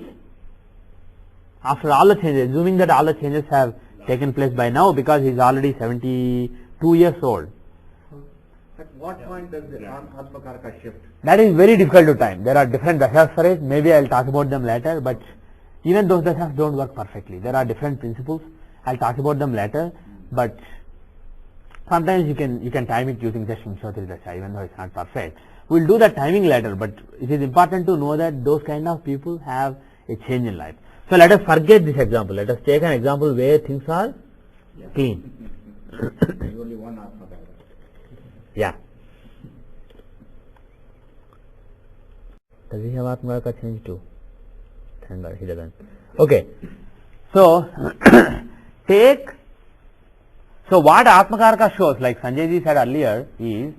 Speaker 3: after all the changes, assuming that all the changes have taken place by now, because he is already 72 years old.
Speaker 4: At what point does the Atmakaraka shift?
Speaker 3: That is very difficult to time. There are different dashas for it. Maybe I will talk about them later, but even those dashas don't work perfectly. There are different principles. I will talk about them later, but sometimes you can time it using just Vimshottari dasha, even though it's not perfect. We will do that timing later, but it is important to know that those kind of people have a change in life. So let us forget this example. Let us take an example where things are clean.
Speaker 4: There is only one Atmakaraka.
Speaker 3: Yeah. Does he have Atmakaraka change too? Thank God he doesn't. Okay. So what Atmakaraka shows, like Sanjay ji said earlier, is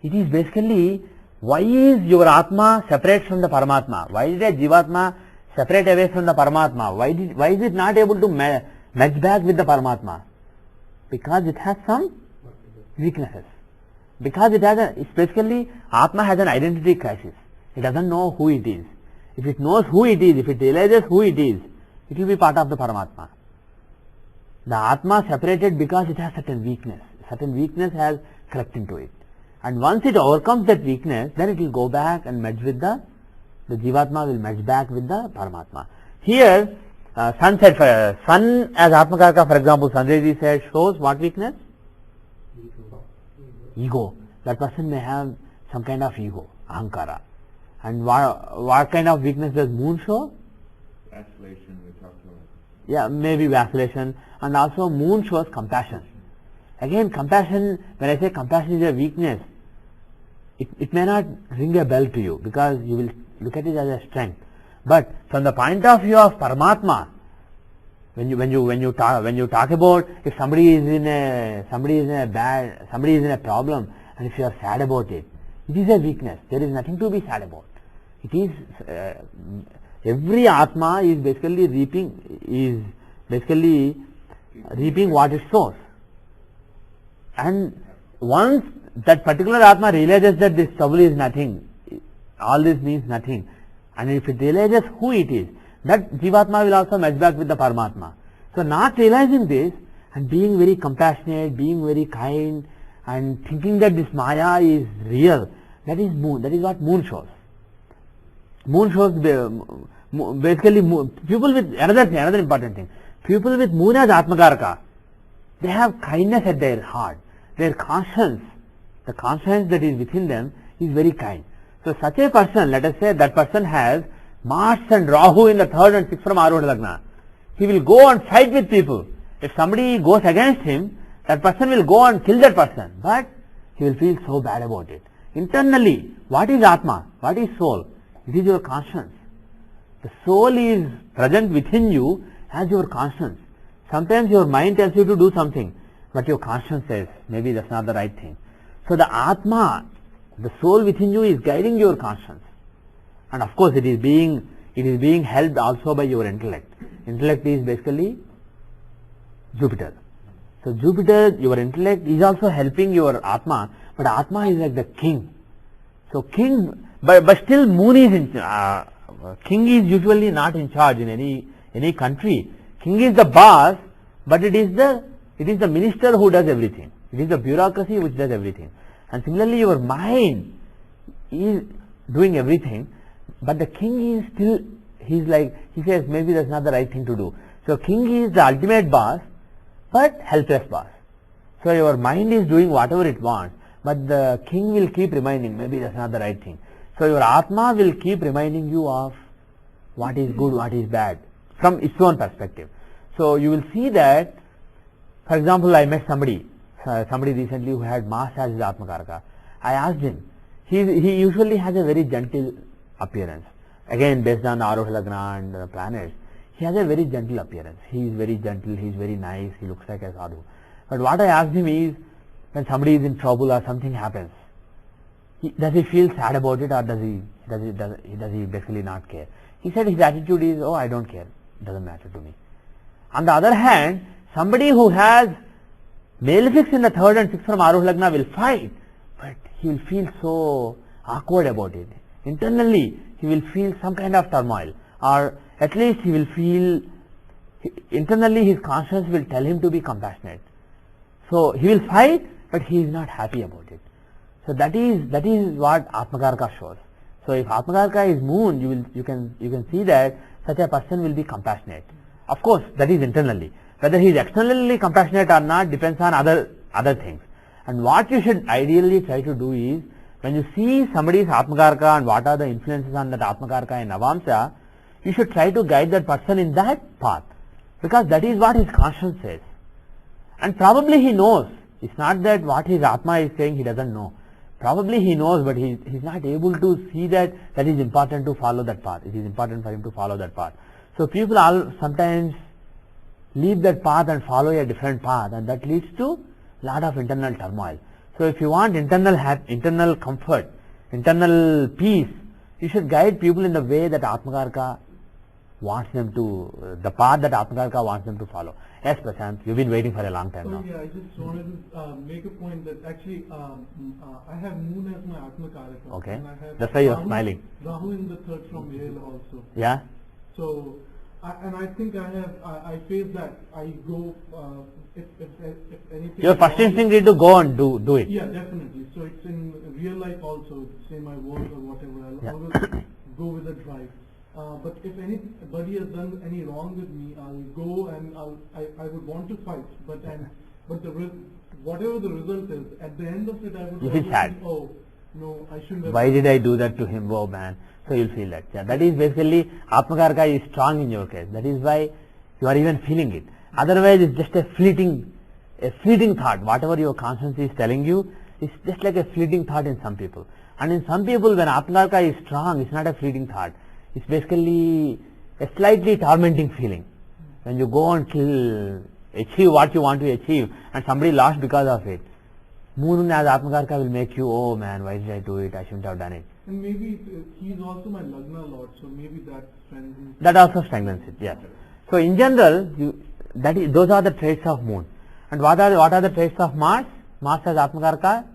Speaker 3: it is basically why is your Atma separate from the Paramatma? Why is a Jivatma separate away from the Paramatma? Why is it not able to match back with the Paramatma? Because it has some weaknesses. Because it's basically Atma has an identity crisis. It doesn't know who it is. If it knows who it is, if it realizes who it is, it will be part of the Paramatma. The Atma separated because it has certain weakness. Certain weakness has crept into it. And once it overcomes that weakness, then it will go back and merge with the Jivatma will merge back with the Paramatma. Here, Sun said, Sun as Atmakaraka, for example, Sanjay ji said, shows what weakness? Ego. That person may have some kind of ego, ahankara. And what kind of weakness does Moon show?
Speaker 5: Vacillation, we talked about.
Speaker 3: Yeah, maybe vacillation. And also Moon shows compassion. Again, compassion, when I say compassion is a weakness, it may not ring a bell to you because you will look at it as a strength. But from the point of view of Paramatma, when you talk about if somebody is in a problem, and if you are sad about it, it is a weakness. There is nothing to be sad about. It is every Atma is basically reaping what it sows. And once that particular Atma realizes that this trouble is nothing, all this means nothing, and if it realizes who it is, that Jivatma will also match back with the Paramatma. So not realizing this and being very compassionate, being very kind, and thinking that this Maya is real, that is Moon. That is what Moon shows. Moon shows basically people with another important thing. People with Moon as Atmakaraka, they have kindness at their heart. Their conscience, the conscience that is within them is very kind. So such a person, let us say that person has Mars and Rahu in the 3rd and 6th from Arudha Lagna. He will go and fight with people. If somebody goes against him, that person will go and kill that person. But he will feel so bad about it. Internally, what is Atma? What is soul? It is your conscience. The soul is present within you as your conscience. Sometimes your mind tells you to do something, but your conscience says, maybe that's not the right thing. So the Atma, the soul within you is guiding your conscience. And of course it is being helped also by your intellect. Intellect is basically Jupiter. So Jupiter, your intellect is also helping your Atma, but Atma is like the king. So king, but still Moon is king is usually not in charge in any country. King is the boss, but it is the minister who does everything. It is the bureaucracy which does everything. And similarly your mind is doing everything, but the king is still, he says maybe that's not the right thing to do. So king is the ultimate boss, but helpless boss. So your mind is doing whatever it wants, but the king will keep reminding, maybe that's not the right thing. So your Atma will keep reminding you of what is good, what is bad, from its own perspective. So you will see that, for example, I met somebody recently who had Mars as his Atmakaraka. I asked him, he usually has a very gentle appearance. Again, based on the Aroha Lagna and the planets, he has a very gentle appearance. He is very gentle, he is very nice, he looks like a sadhu. But what I asked him is, when somebody is in trouble or something happens, does he feel sad about it, or does he basically not care? He said his attitude is, oh, I don't care, it doesn't matter to me. On the other hand, somebody who has malefics in the 3rd and 6th from Aroha Lagna will fight, but he will feel so awkward about it. Internally, he will feel some kind of turmoil, or at least he will feel, internally his conscience will tell him to be compassionate. So he will fight, but he is not happy about it. So that is what Atmakaraka shows. So if Atmakaraka is moon, you can see that such a person will be compassionate. Of course, that is internally. Whether he is externally compassionate or not depends on other things. And what you should ideally try to do is, when you see somebody's Atmakaraka and what are the influences on that Atmakaraka in Navamsa, you should try to guide that person in that path, because that is what his conscience says. And probably he knows. It's not that what his Atma is saying he doesn't know. Probably he knows, but he is not able to see that is important to follow that path. It is important for him to follow that path. So people sometimes leave that path and follow a different path, and that leads to lot of internal turmoil. So if you want internal comfort, internal peace, you should guide people in the way that Atmakaraka wants them to, the path that Atmakaraka wants them to follow. Yes, Prashant, you've been waiting for a long time now.
Speaker 6: Yeah, I just wanted to make a point that actually I have Moon as my Atmakaraka.
Speaker 3: Okay,
Speaker 6: and I have
Speaker 3: that's why you're smiling.
Speaker 6: Rahu in the 3rd from Yale also.
Speaker 3: Yeah?
Speaker 6: So, I think I face that. I go, if anything...
Speaker 3: Your first instinct is to go and do it.
Speaker 6: Yeah, definitely. So it's in real life also, say my work or whatever, I'll always go with a drive. But if anybody has done any wrong with me, I'll go and I would want to fight. But whatever the result is, at the end of it, I would
Speaker 3: You feel
Speaker 6: always
Speaker 3: sad.
Speaker 6: think, oh, no, I shouldn't have...
Speaker 3: Why did I do that to him? Oh man. So you'll feel that. Yeah, that is basically, Atmakaraka is strong in your case. That is why you are even feeling it. Otherwise, it's just a fleeting thought. Whatever your conscience is telling you, it's just like a fleeting thought in some people. And in some people, when Atmakaraka is strong, it's not a fleeting thought. It's basically a slightly tormenting feeling. When you go and achieve what you want to achieve, and somebody lost because of it, Moon as Atmakaraka will make you, oh man, why did I do it? I shouldn't have done it.
Speaker 6: And maybe he's also my Lagna Lord, so maybe that strengthens...
Speaker 3: That also strengthens it, yes. So in general, those are the traits of Moon. And what are the traits of Mars? Mars as Atmakaraka?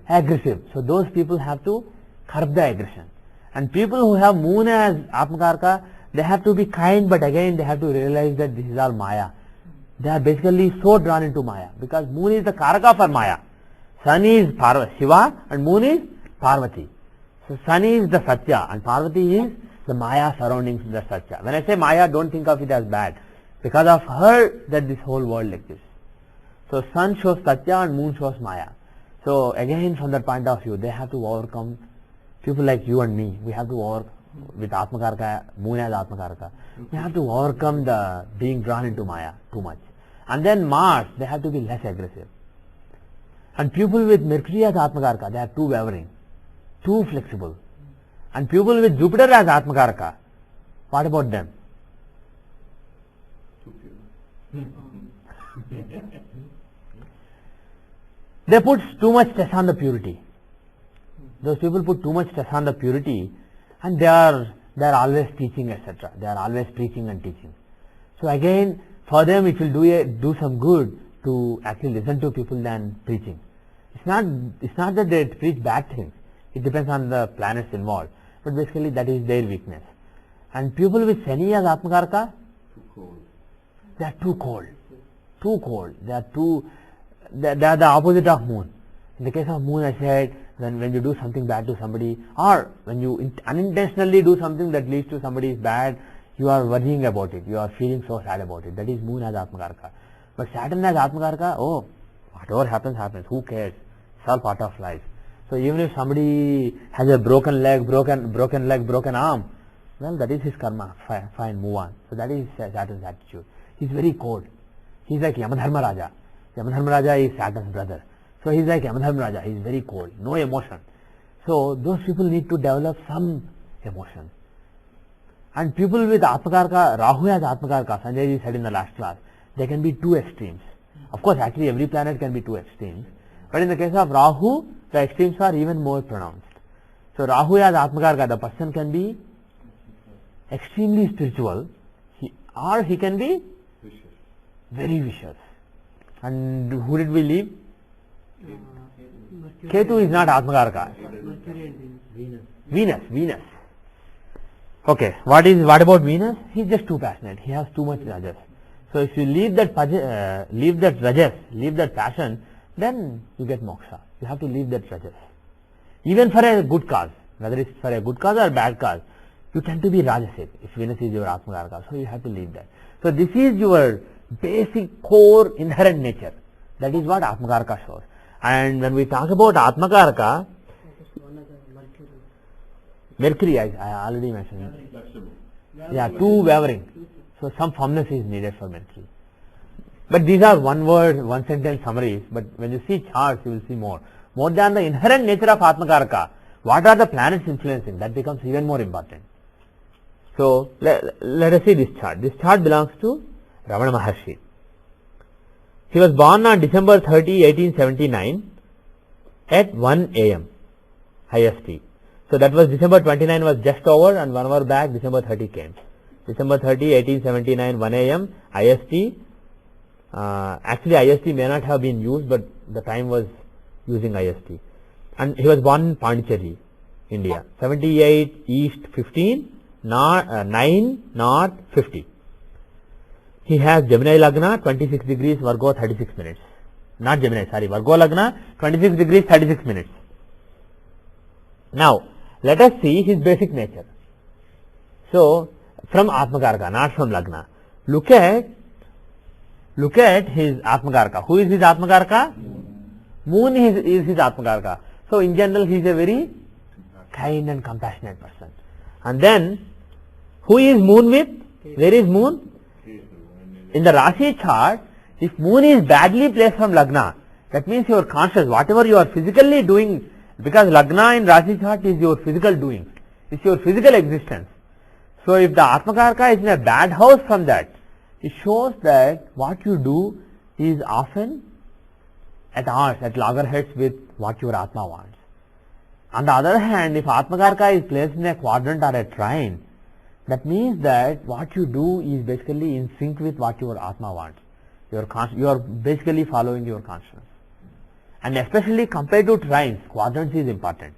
Speaker 3: Aggressive. So those people have to curb the aggression. And people who have Moon as Atmakaraka, they have to be kind, but again they have to realize that this is all Maya. They are basically so drawn into Maya, because Moon is the Karaka for Maya. Sun is Shiva and Moon is Parvati. So Sun is the Satya and Parvati is the Maya surrounding the Satya. When I say Maya, don't think of it as bad. Because of her that this whole world exists. So Sun shows Satya and Moon shows Maya. So again, from that point of view, they have to overcome, people like you and me, we have to overcome with Atmakaraka, Moon as Atmakaraka. We have to overcome the being drawn into Maya too much. And then Mars, they have to be less aggressive. And people with Mercury as Atmakaraka, they are too wavering, too flexible. And people with Jupiter as Atmakaraka, what about them? They put too much stress on the purity. Those people put too much stress on the purity, and they are always teaching, etc. They are always preaching and teaching. So again, for them it will do some good to actually listen to people than preaching. It's not that they preach bad things. It depends on the planets involved. But basically that is their weakness. And people with Shani as Atmakaraka, they are too cold. Too cold. They are the opposite of Moon. In the case of Moon, I said, when you do something bad to somebody, or when you unintentionally do something that leads to somebody's bad, you are worrying about it. You are feeling so sad about it. That is Moon as Atmakaraka. But Saturn as Atmakaraka, oh, whatever happens, happens. Who cares? It's all part of life. So even if somebody has a broken leg, broken arm, well, that is his karma. Fine, move on. So that is Saturn's attitude. He's very cold. He's like Yamadharma Raja. Yamadharma Raja is Saturn's brother. So he's like Yamadharma Raja. He's very cold, no emotion. So those people need to develop some emotion. And people with Atmakarka, Rahu has Atmakarka, Sanjay ji said in the last class, there can be two extremes. Of course, actually every planet can be two extremes. But in the case of Rahu, the extremes are even more pronounced. So Rahu has Atmakarka, the person can be extremely spiritual, or he can be very vicious. And who did we leave? Ketu is not Atmakarka. Venus. Okay, what about Venus? He's just too passionate. He has too much rajas. So if you leave that rajas, leave that passion, then you get moksha. You have to leave that rajas. Even for a good cause, whether it's for a good cause or a bad cause, you tend to be rajasic if Venus is your Atmakarka. So you have to leave that. So this is your basic core inherent nature. That is what Atmakarka shows. And when we talk about Atmakarka, Mercury, I already mentioned. Yeah, too wavering. So some firmness is needed for Mercury. But these are one word, one sentence summaries. But when you see charts, you will see more. More than the inherent nature of Atmakarka, what are the planets influencing? That becomes even more important. So let us see this chart. This chart belongs to Ramana Maharshi. He was born on December 30, 1879 at 1 a.m. IST. So that was December 29 was just over, and 1 hour back December 30 came. December 30, 1879, 1 a.m. IST. Actually IST may not have been used, but the time was using IST. And he was born in Pondicherry, India. 78 East 15, 9 North 50. He has Gemini Lagna, 26 degrees, Virgo 36 minutes. Not Gemini, sorry, Virgo Lagna, 26 degrees, 36 minutes. Now, let us see his basic nature. So, from Atmakarka, not from Lagna. Look at his Atmakarka. Who is his Atmakarka? Moon is his Atmakarka. So, in general, he is a very kind and compassionate person. And then, who is Moon with? Where is Moon? In the Rashi chart, if Moon is badly placed from Lagna, that means your conscious, whatever you are physically doing, because Lagna in Rashi chart is your physical doing, it's your physical existence. So if the Atmakarka is in a bad house from that, it shows that what you do is often at odds, at loggerheads with what your Atma wants. On the other hand, if Atmakarka is placed in a quadrant or a trine, that means that what you do is basically in sync with what your Atma wants. You are basically following your conscience. And especially compared to trines, quadrants is important.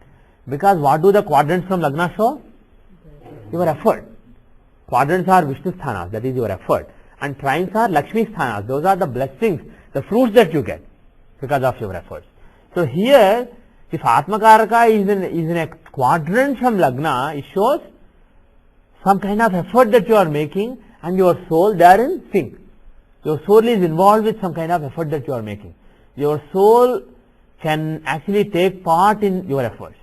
Speaker 3: Because what do the quadrants from Lagna show? Your effort. Quadrants are Vishnu sthanas, that is your effort. And trines are Lakshmi sthanas, those are the blessings, the fruits that you get because of your efforts. So here, if Atmakarka is in a quadrant from Lagna, it shows some kind of effort that you are making, and your soul, they are in sync. Your soul is involved with some kind of effort that you are making. Your soul can actually take part in your efforts.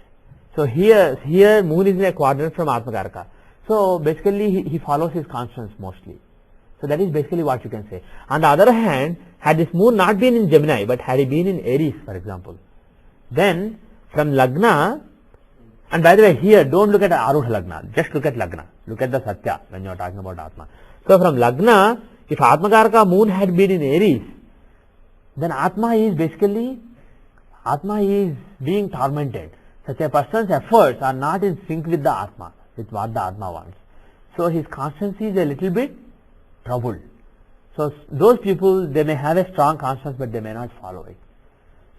Speaker 3: So here Moon is in a quadrant from Atmakarka. So basically he follows his conscience mostly. So that is basically what you can say. On the other hand, had this Moon not been in Gemini, but had he been in Aries, for example, then from Lagna, and by the way, here don't look at Arudha Lagna, just look at Lagna. Look at the Satya when you are talking about Atma. So from Lagna, if Atmakarka Moon had been in Aries, then Atma is being tormented. Such a person's efforts are not in sync with the Atma, with what the Atma wants. So his conscience is a little bit troubled. So those people, they may have a strong conscience, but they may not follow it.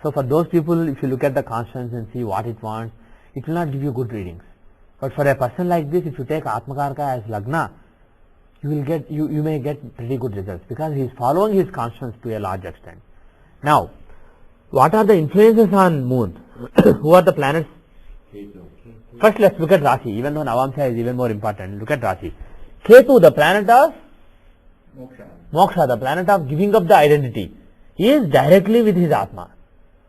Speaker 3: So for those people, if you look at the conscience and see what it wants, it will not give you good readings. But for a person like this, if you take Atmakarka as Lagna, you may get pretty good results because he is following his conscience to a large extent. Now, what are the influences on Moon? Who are the planets? First, let's look at Rashi. Even though Navamsha is even more important, look at Rashi. Ketu, the planet of Moksha, the planet of giving up the identity. He is directly with his Atma.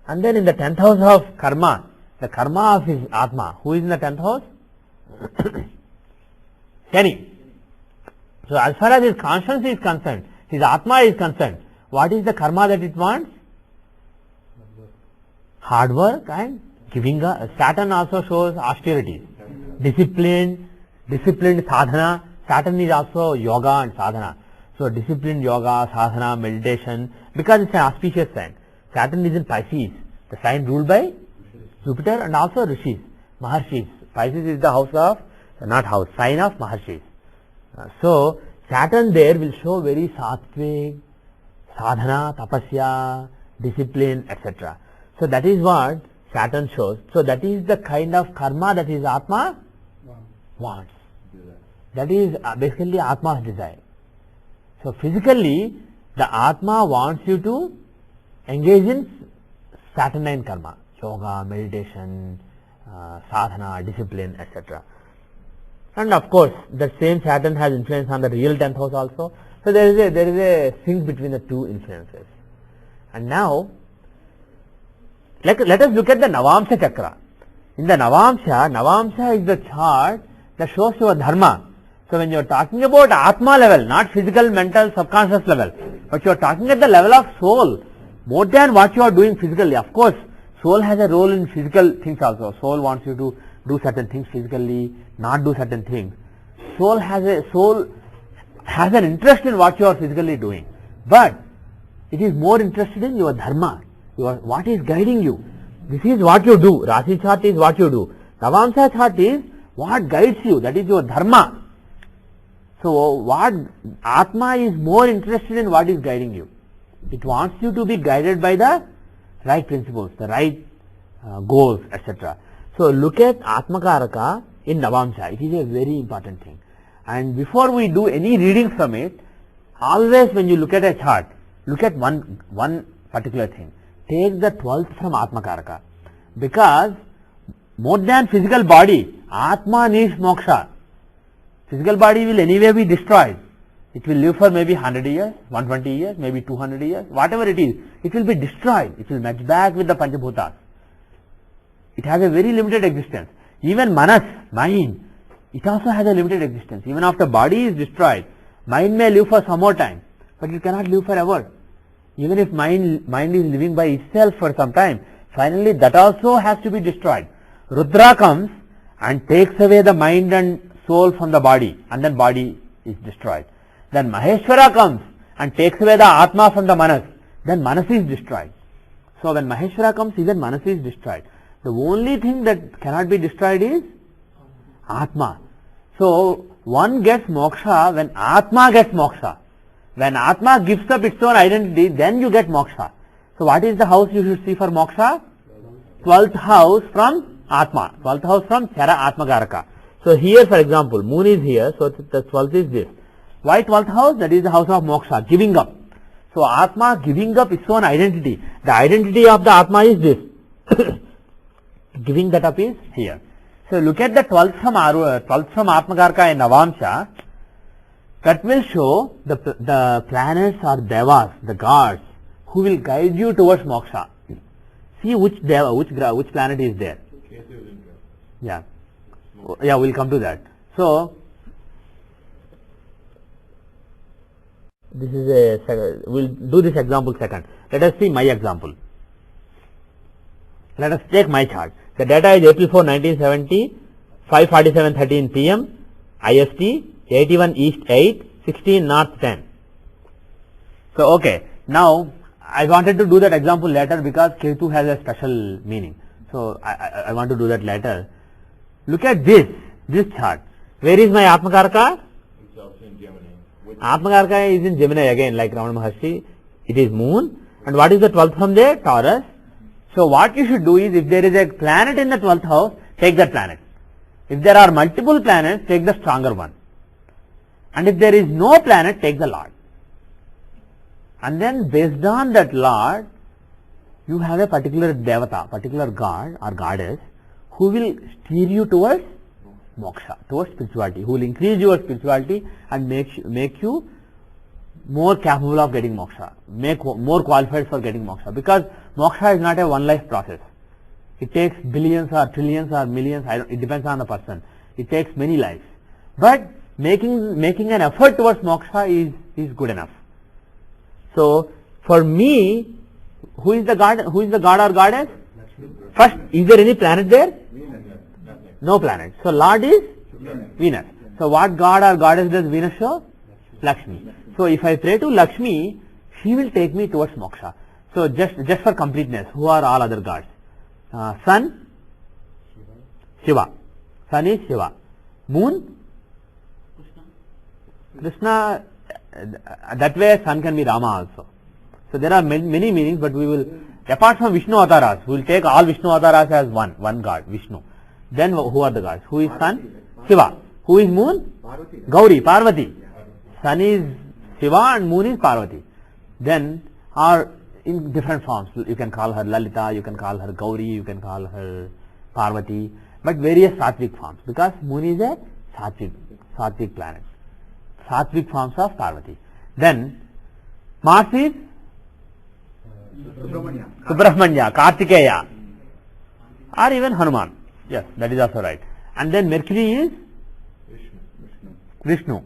Speaker 3: And then in the 10th house of Karma, the Karma of his Atma, who is in the 10th house? Shani. So as far as his conscience is concerned, his Atma is concerned, what is the karma that it wants? Hard work and giving up. Saturn also shows austerity, discipline, disciplined sadhana. Saturn is also yoga and sadhana. So disciplined yoga, sadhana, meditation, because it's an auspicious sign. Saturn is in Pisces, the sign ruled by Jupiter and also Rishis, Maharshis. Pisces is the house of, not house, sign of Maharshis. So Saturn there will show very sattvic, sadhana, tapasya, discipline, etc. So that is what Saturn shows. So that is the kind of karma that his Atma wants. That is basically Atma's desire. So physically, the Atma wants you to engage in Saturnine karma, yoga, meditation, sadhana, discipline, etc. And of course, the same Saturn has influence on the real 10th house also. So there is a sync between the two influences. And now, let us look at the Navamsha chakra. In the Navamsha is the chart that shows your dharma. So when you are talking about Atma level, not physical, mental, subconscious level, but you are talking at the level of soul, more than what you are doing physically. Of course, soul has a role in physical things also. Soul wants you to do certain things physically, not do certain things. Soul has an interest in what you are physically doing, but it is more interested in your dharma, what is guiding you. This is what you do. Rasi chart is what you do. Navamsha chart is what guides you, that is your dharma. So what Atma is more interested in what is guiding you. It wants you to be guided by the right principles, the right goals, etc. So look at Atmakaraka in Navamsha. It is a very important thing. And before we do any reading from it, always when you look at a chart, look at one particular thing. Take the 12th from Atmakaraka. Because more than physical body, Atma needs moksha. Physical body will anyway be destroyed. It will live for maybe 100 years, 120 years, maybe 200 years, whatever it is. It will be destroyed. It will match back with the Panchabhutas. It has a very limited existence. Even Manas, mind, it also has a limited existence. Even after body is destroyed, mind may live for some more time, but it cannot live forever. Even if mind is living by itself for some time, finally that also has to be destroyed. Rudra comes and takes away the mind and soul from the body, and then body is destroyed. Then Maheshwara comes and takes away the Atma from the Manas, then Manas is destroyed. So when Maheshwara comes, even Manas is destroyed. The only thing that cannot be destroyed is Atma. So one gets moksha when Atma gets moksha. When Atma gives up its own identity, then you get moksha. So what is the house you should see for moksha? 12th house from Atma, 12th house from Chara Atmakaraka. So here, for example, moon is here, so the 12th is this. Why 12th house? That is the house of moksha, giving up. So Atma giving up its own identity. The identity of the Atma is this. Giving that up is here. So look at the 12th from Atmakaraka in Navamsha. That will show the planets or devas, the gods, who will guide you towards moksha. See which deva, which planet is there. Yeah. Yeah, we'll come to that. So this is we'll do this example second. Let us see my example. Let us take my chart. The data is April 4, 1970, 5:47:13 p.m. IST, 81 East 8, 16 North 10. So okay, now I wanted to do that example later because Ketu has a special meaning. So I want to do that later. Look at this chart. Where is my Atmakaraka?
Speaker 5: It's also in Gemini.
Speaker 3: Atmakaraka is in Gemini again, like Ramana Maharshi. It is moon. And what is the 12th from there? Taurus. So what you should do is, if there is a planet in the 12th house, take that planet. If there are multiple planets, take the stronger one. And if there is no planet, take the Lord. And then based on that Lord, you have a particular devata, particular god or goddess, who will steer you towards moksha, towards spirituality, who will increase your spirituality and make you more capable of getting moksha, make more qualified for getting moksha. Because moksha is not a one life process. It takes billions or trillions or millions, it depends on the person. It takes many lives. But making an effort towards moksha is good enough. So for me, who is the god or goddess? First, is there any planet there? No planet. So Lord is Venus. So what god or goddess does Venus show? Lakshmi. So if I pray to Lakshmi, she will take me towards moksha. So just for completeness, who are all other gods? Sun, Shiva. Sun is Shiva. Moon, Krishna. That way sun can be Rama also. So there are many meanings, but we will, apart from Vishnu avataras, we will take all Vishnu avataras as one god, Vishnu. Then who are the gods? Who is sun? Shiva. Who is moon? Gauri, Parvati. Sun is Shiva and moon is Parvati. Then are in different forms. You can call her Lalita, you can call her Gauri, you can call her Parvati, but various sattvic forms, because moon is a sattvic planet. Sattvic forms of Parvati. Then Mars is Subramanya, Kartikeya, or even Hanuman. Yes, that is also right. And then Mercury is Vishnu,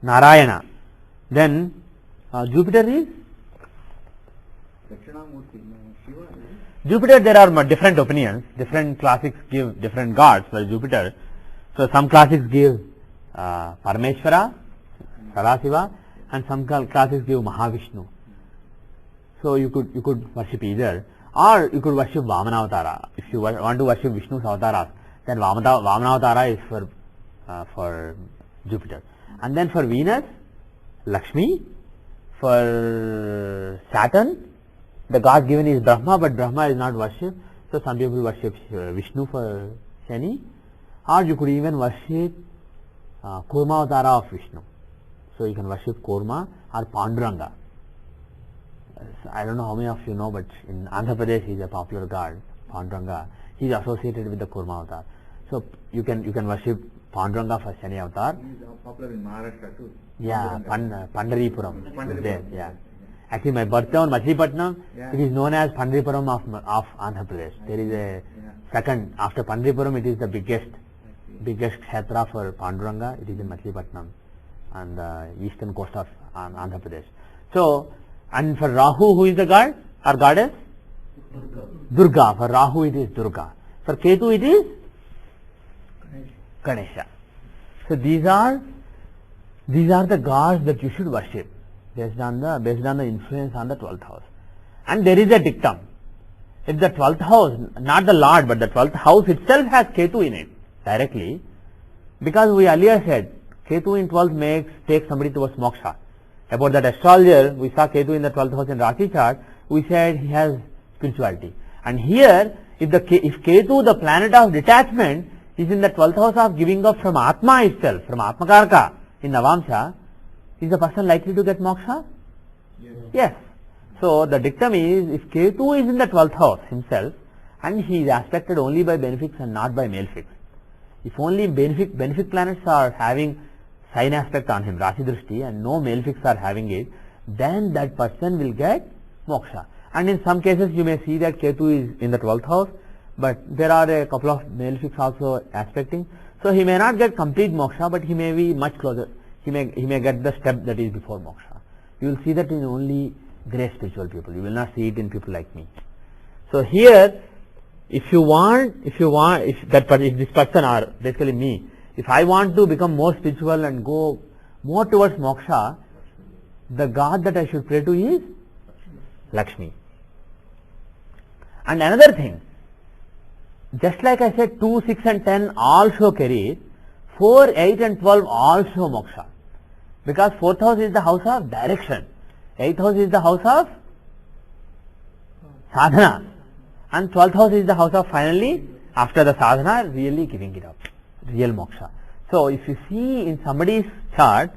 Speaker 3: Narayana. Then Jupiter is Jupiter. There are different opinions. Different classics give different gods for Jupiter. So some classics give Parameshwara, Sadasiva, and some classics give Mahavishnu. So you could worship either, or you could worship Vamana Avatara. If you want to worship Vishnu's avataras, then Vamana Avatara is for Jupiter. And then for Venus, Lakshmi. For Saturn, the god given is Brahma, but Brahma is not worshipped. So some people worship Vishnu for Shani, or you could even worship Kurma Avatara of Vishnu. So you can worship Kurma or Panduranga. I don't know how many of you know, but in Andhra Pradesh he is a popular god, Panduranga. He is associated with the Kurma avatar. So you can worship Panduranga for Shani avatar.
Speaker 4: He is popular in Maharashtra too.
Speaker 3: Yeah, Pandaripuram is there. Yeah. Actually, my birthtown Machilipatnam, it is known as Pandaripuram of Andhra Pradesh. There is a second after Pandaripuram. It is the biggest kshetra for Panduranga. It is in Machilipatnam on the eastern coast of Andhra Pradesh. So, and for Rahu, who is the god or goddess? Durga. For Rahu, it is Durga. For Ketu, it is Ganesha. So these are the gods that you should worship based on the influence on the 12th house. And there is a dictum. If the 12th house, not the Lord, but the 12th house itself has Ketu in it directly, because we earlier said Ketu in 12th takes somebody towards moksha. About that astrologer, we saw Ketu in the 12th house in Rashi chart, we said he has spirituality. And here, if Ketu, the planet of detachment, is in the 12th house of giving up from Atma itself, from Atmakarka in Navamsha, is the person likely to get moksha? Yes. So the dictum is, if Ketu is in the 12th house himself, and he is aspected only by benefics and not by malefics, if only benefic planets are having sign aspect on him, Rashi Drishti, and no malefics are having it, then that person will get moksha. And in some cases you may see that Ketu is in the 12th house, but there are a couple of malefics also aspecting. So he may not get complete moksha, but he may be much closer. He may get the step that is before moksha. You will see that in only great spiritual people. You will not see it in people like me. So here, if this person or basically me, if I want to become more spiritual and go more towards moksha, the god that I should pray to is Lakshmi. And another thing, just like I said, 2, 6 and 10 all show career, 4, 8 and 12 all show moksha. Because 4th house is the house of direction, 8th house is the house of sadhana, and 12th house is the house of finally, after the sadhana, really giving it up, real moksha. So if you see in somebody's chart,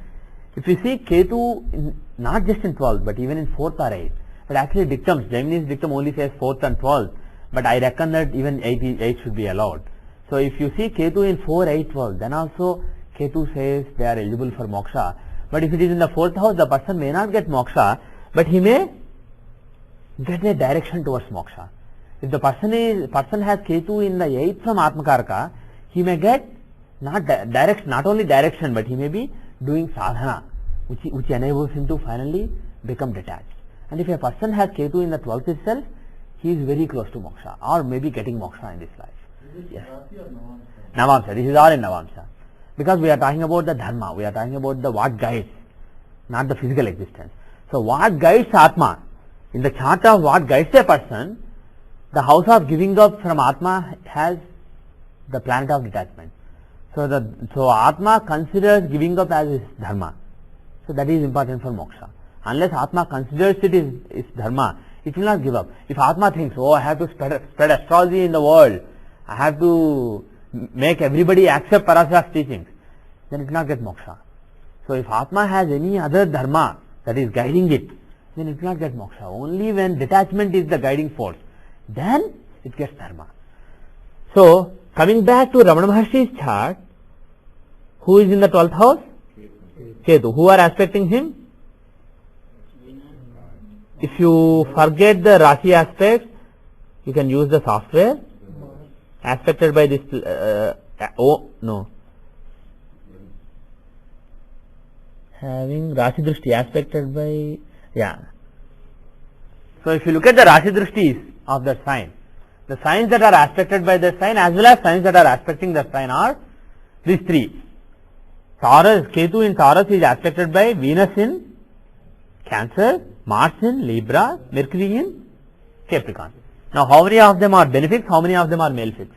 Speaker 3: if you see Ketu not just in 12th but even in 4th or 8th, but actually dictums, Gemini's dictum only says 4th and 12th, but I reckon that even 8 should be allowed. So if you see Ketu in 4, 8, 12, then also Ketu says they are eligible for moksha. But if it is in the 4th house, the person may not get moksha, but he may get a direction towards moksha. If the person has Ketu in the 8th from Atmakarka, he may get not only direction, but he may be doing sadhana, which enables him to finally become detached. And if a person has Ketu in the 12th itself, he is very close to moksha or maybe getting moksha in this life. Yes. Navamsa. This is all in Navamsa. Because we are talking about the dharma, we are talking about the what guides, not the physical existence. So what guides Atma? In the chart of what guides a person, the house of giving up from Atma has the planet of detachment. So Atma considers giving up as his dharma. So that is important for moksha. Unless Atma considers it is dharma, it will not give up. If Atma thinks, oh, I have to spread astrology in the world, I have to make everybody accept Parasara's teachings, then it will not get moksha. So if Atma has any other dharma that is guiding it, then it will not get moksha. Only when detachment is the guiding force, then it gets dharma. So coming back to Ramana Maharshi's chart, who is in the 12th house? Ketu. Who are aspecting him? If you forget the Rashi aspect, you can use the software. Aspected by this, having Rashi Drishti aspected by, So if you look at the Rashi Drishtis of that sign, the signs that are aspected by that sign as well as signs that are aspecting that sign are these three. Taurus, Ketu in Taurus is aspected by Venus in Cancer, Mars in Libra, Mercury in Capricorn. Now how many of them are benefics, how many of them are malefics?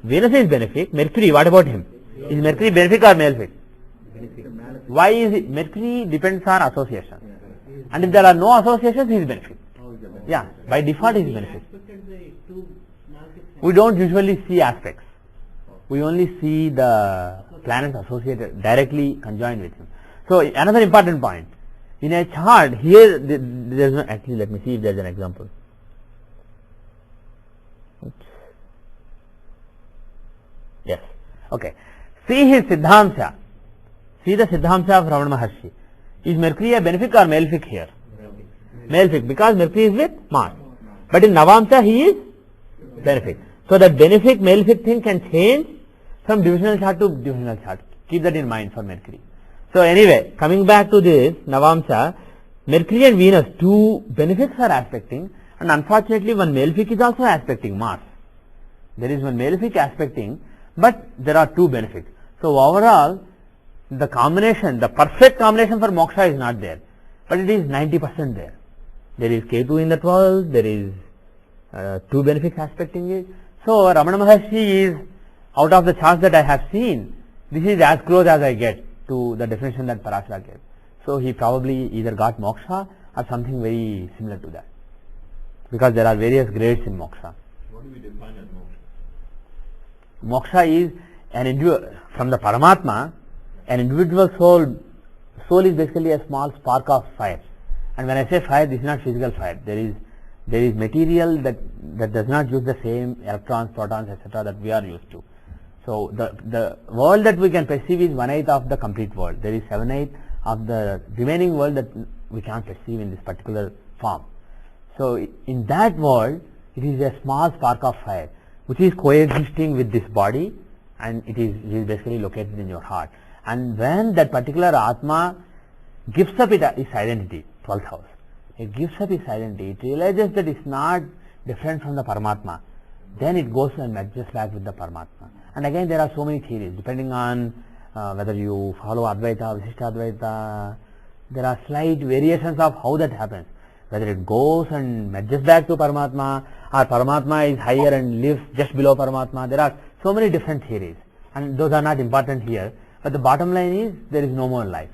Speaker 3: Venus is benefic. Mercury, what about him? Is Mercury benefic or malefic? Why is it? Mercury depends on association. And if there are no associations, he is benefic. Yeah, by default he is benefic. We don't usually see aspects. We only see the planets associated, directly conjoined with him. So another important point. In a chart, here, there is no, actually let me see if there is an example. Oops. Yes. Okay. See his Siddhamsa. See the Siddhamsa of Ramana Maharshi. Is Mercury a benefic or malefic here? Malefic, because Mercury is with Mars. But in Navamsa he is benefic. So that benefic malefic thing can change from divisional chart to divisional chart. Keep that in mind for Mercury. So anyway, coming back to this Navamsa, Mercury and Venus, two benefics are aspecting, and unfortunately one malefic is also aspecting Mars. There is one malefic aspecting, but there are two benefics. So overall, the combination, the perfect combination for moksha is not there, but it is 90% there. There is Ketu in the 12th, there is two benefics aspecting it. So Ramana Maharshi is, out of the charts that I have seen, this is as close as I get to the definition that Parasara gave. So he probably either got moksha or something very similar to that, because there are various grades in moksha.
Speaker 5: What do we define as moksha?
Speaker 3: Moksha is an individual, from the Paramatma, an individual soul is basically a small spark of fire. And when I say fire, this is not physical fire. There is material that does not use the same electrons, protons, etc. that we are used to. So the world that we can perceive is 1/8 of the complete world. There is 7/8 of the remaining world that we can't perceive in this particular form. So in that world, it is a small spark of fire which is coexisting with this body, and it is basically located in your heart. And when that particular Atma gives up its identity, 12th house, it gives up its identity, it realizes that it's not different from the Paramatma, then it goes and merges back with the Paramatma. And again, there are so many theories, depending on whether you follow Advaita, Visishta Advaita, there are slight variations of how that happens. Whether it goes and merges back to Paramatma, or Paramatma is higher and lives just below Paramatma. There are so many different theories, and those are not important here. But the bottom line is, there is no more life,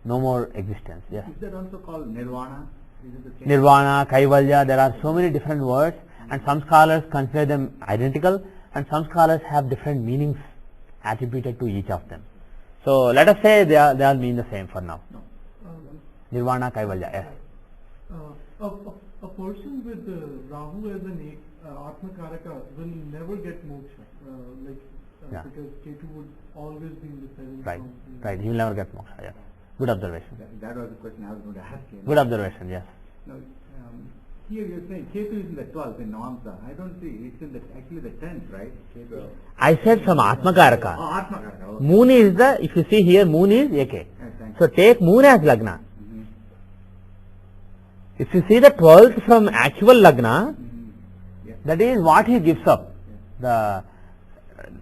Speaker 3: no more existence. Yes.
Speaker 4: Is that also called Nirvana? Is it the same?
Speaker 3: Nirvana, Kaivalya, there are so many different words, and some scholars consider them identical, and some scholars have different meanings attributed to each of them. So let us say they all mean the same for now.
Speaker 4: No.
Speaker 3: Nirvana, Kaivalya, yes.
Speaker 6: A person with Rahu as an Atma Karaka will never get moksha,
Speaker 3: Yeah.
Speaker 6: because Ketu would always be in the 7th
Speaker 3: Right,
Speaker 6: house.
Speaker 3: right. He will never get moksha. Yes. Good observation.
Speaker 4: That was the question I was going to ask you.
Speaker 3: Good observation. Yes.
Speaker 4: Now, here you're saying Ketu is in the 12th in Navamsa. I don't see, it's in actually the 10th, right? Ketu.
Speaker 3: I said from Atma Karaka.
Speaker 4: Oh, Atma Karaka. Okay.
Speaker 3: Moon is if you see here, moon is AK.
Speaker 4: Thank
Speaker 3: So take moon as Lagna.
Speaker 4: Mhm.
Speaker 3: If you see the 12th from actual Lagna,
Speaker 4: Yeah.
Speaker 3: that is what he gives up.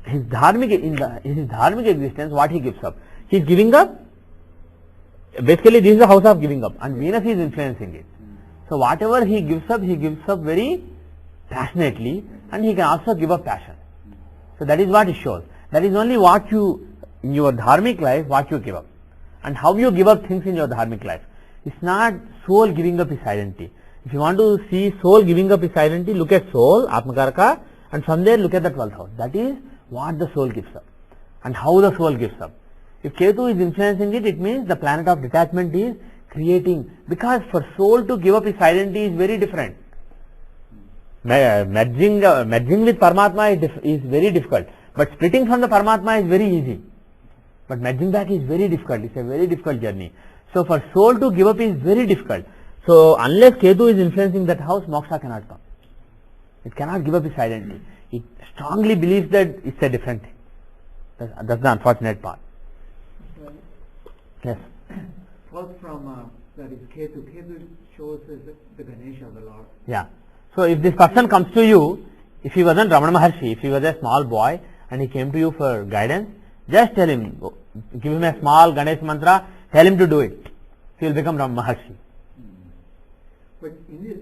Speaker 3: His dharmic existence, what he gives up. He is giving up. Basically, this is the house of giving up, and Venus is influencing it. So whatever he gives up very passionately, and he can also give up passion. So that is what it shows. That is only what you, in your dharmic life, what you give up. And how you give up things in your dharmic life. It's not soul giving up his identity. If you want to see soul giving up his identity, look at soul, Atmakaraka, and from there look at the 12th house. That is what the soul gives up, and how the soul gives up. If Ketu is influencing it, it means the planet of detachment is creating, because for soul to give up its identity is very different. Merging with Paramatma is very difficult, but splitting from the Paramatma is very easy. But merging back is very difficult. It's a very difficult journey. So for soul to give up is very difficult. So unless Ketu is influencing that house, moksha cannot come. It cannot give up its identity. It strongly believes that it's a different thing. That's the unfortunate part. Yes.
Speaker 4: First from that is Ketu. Ketu shows as the Ganesha of the Lord.
Speaker 3: Yeah. So if this person comes to you, if he wasn't Ramana Maharshi, if he was a small boy and he came to you for guidance, just tell him, give him a small Ganesh mantra, tell him to do it. He will become Ramana Maharshi.
Speaker 4: But in this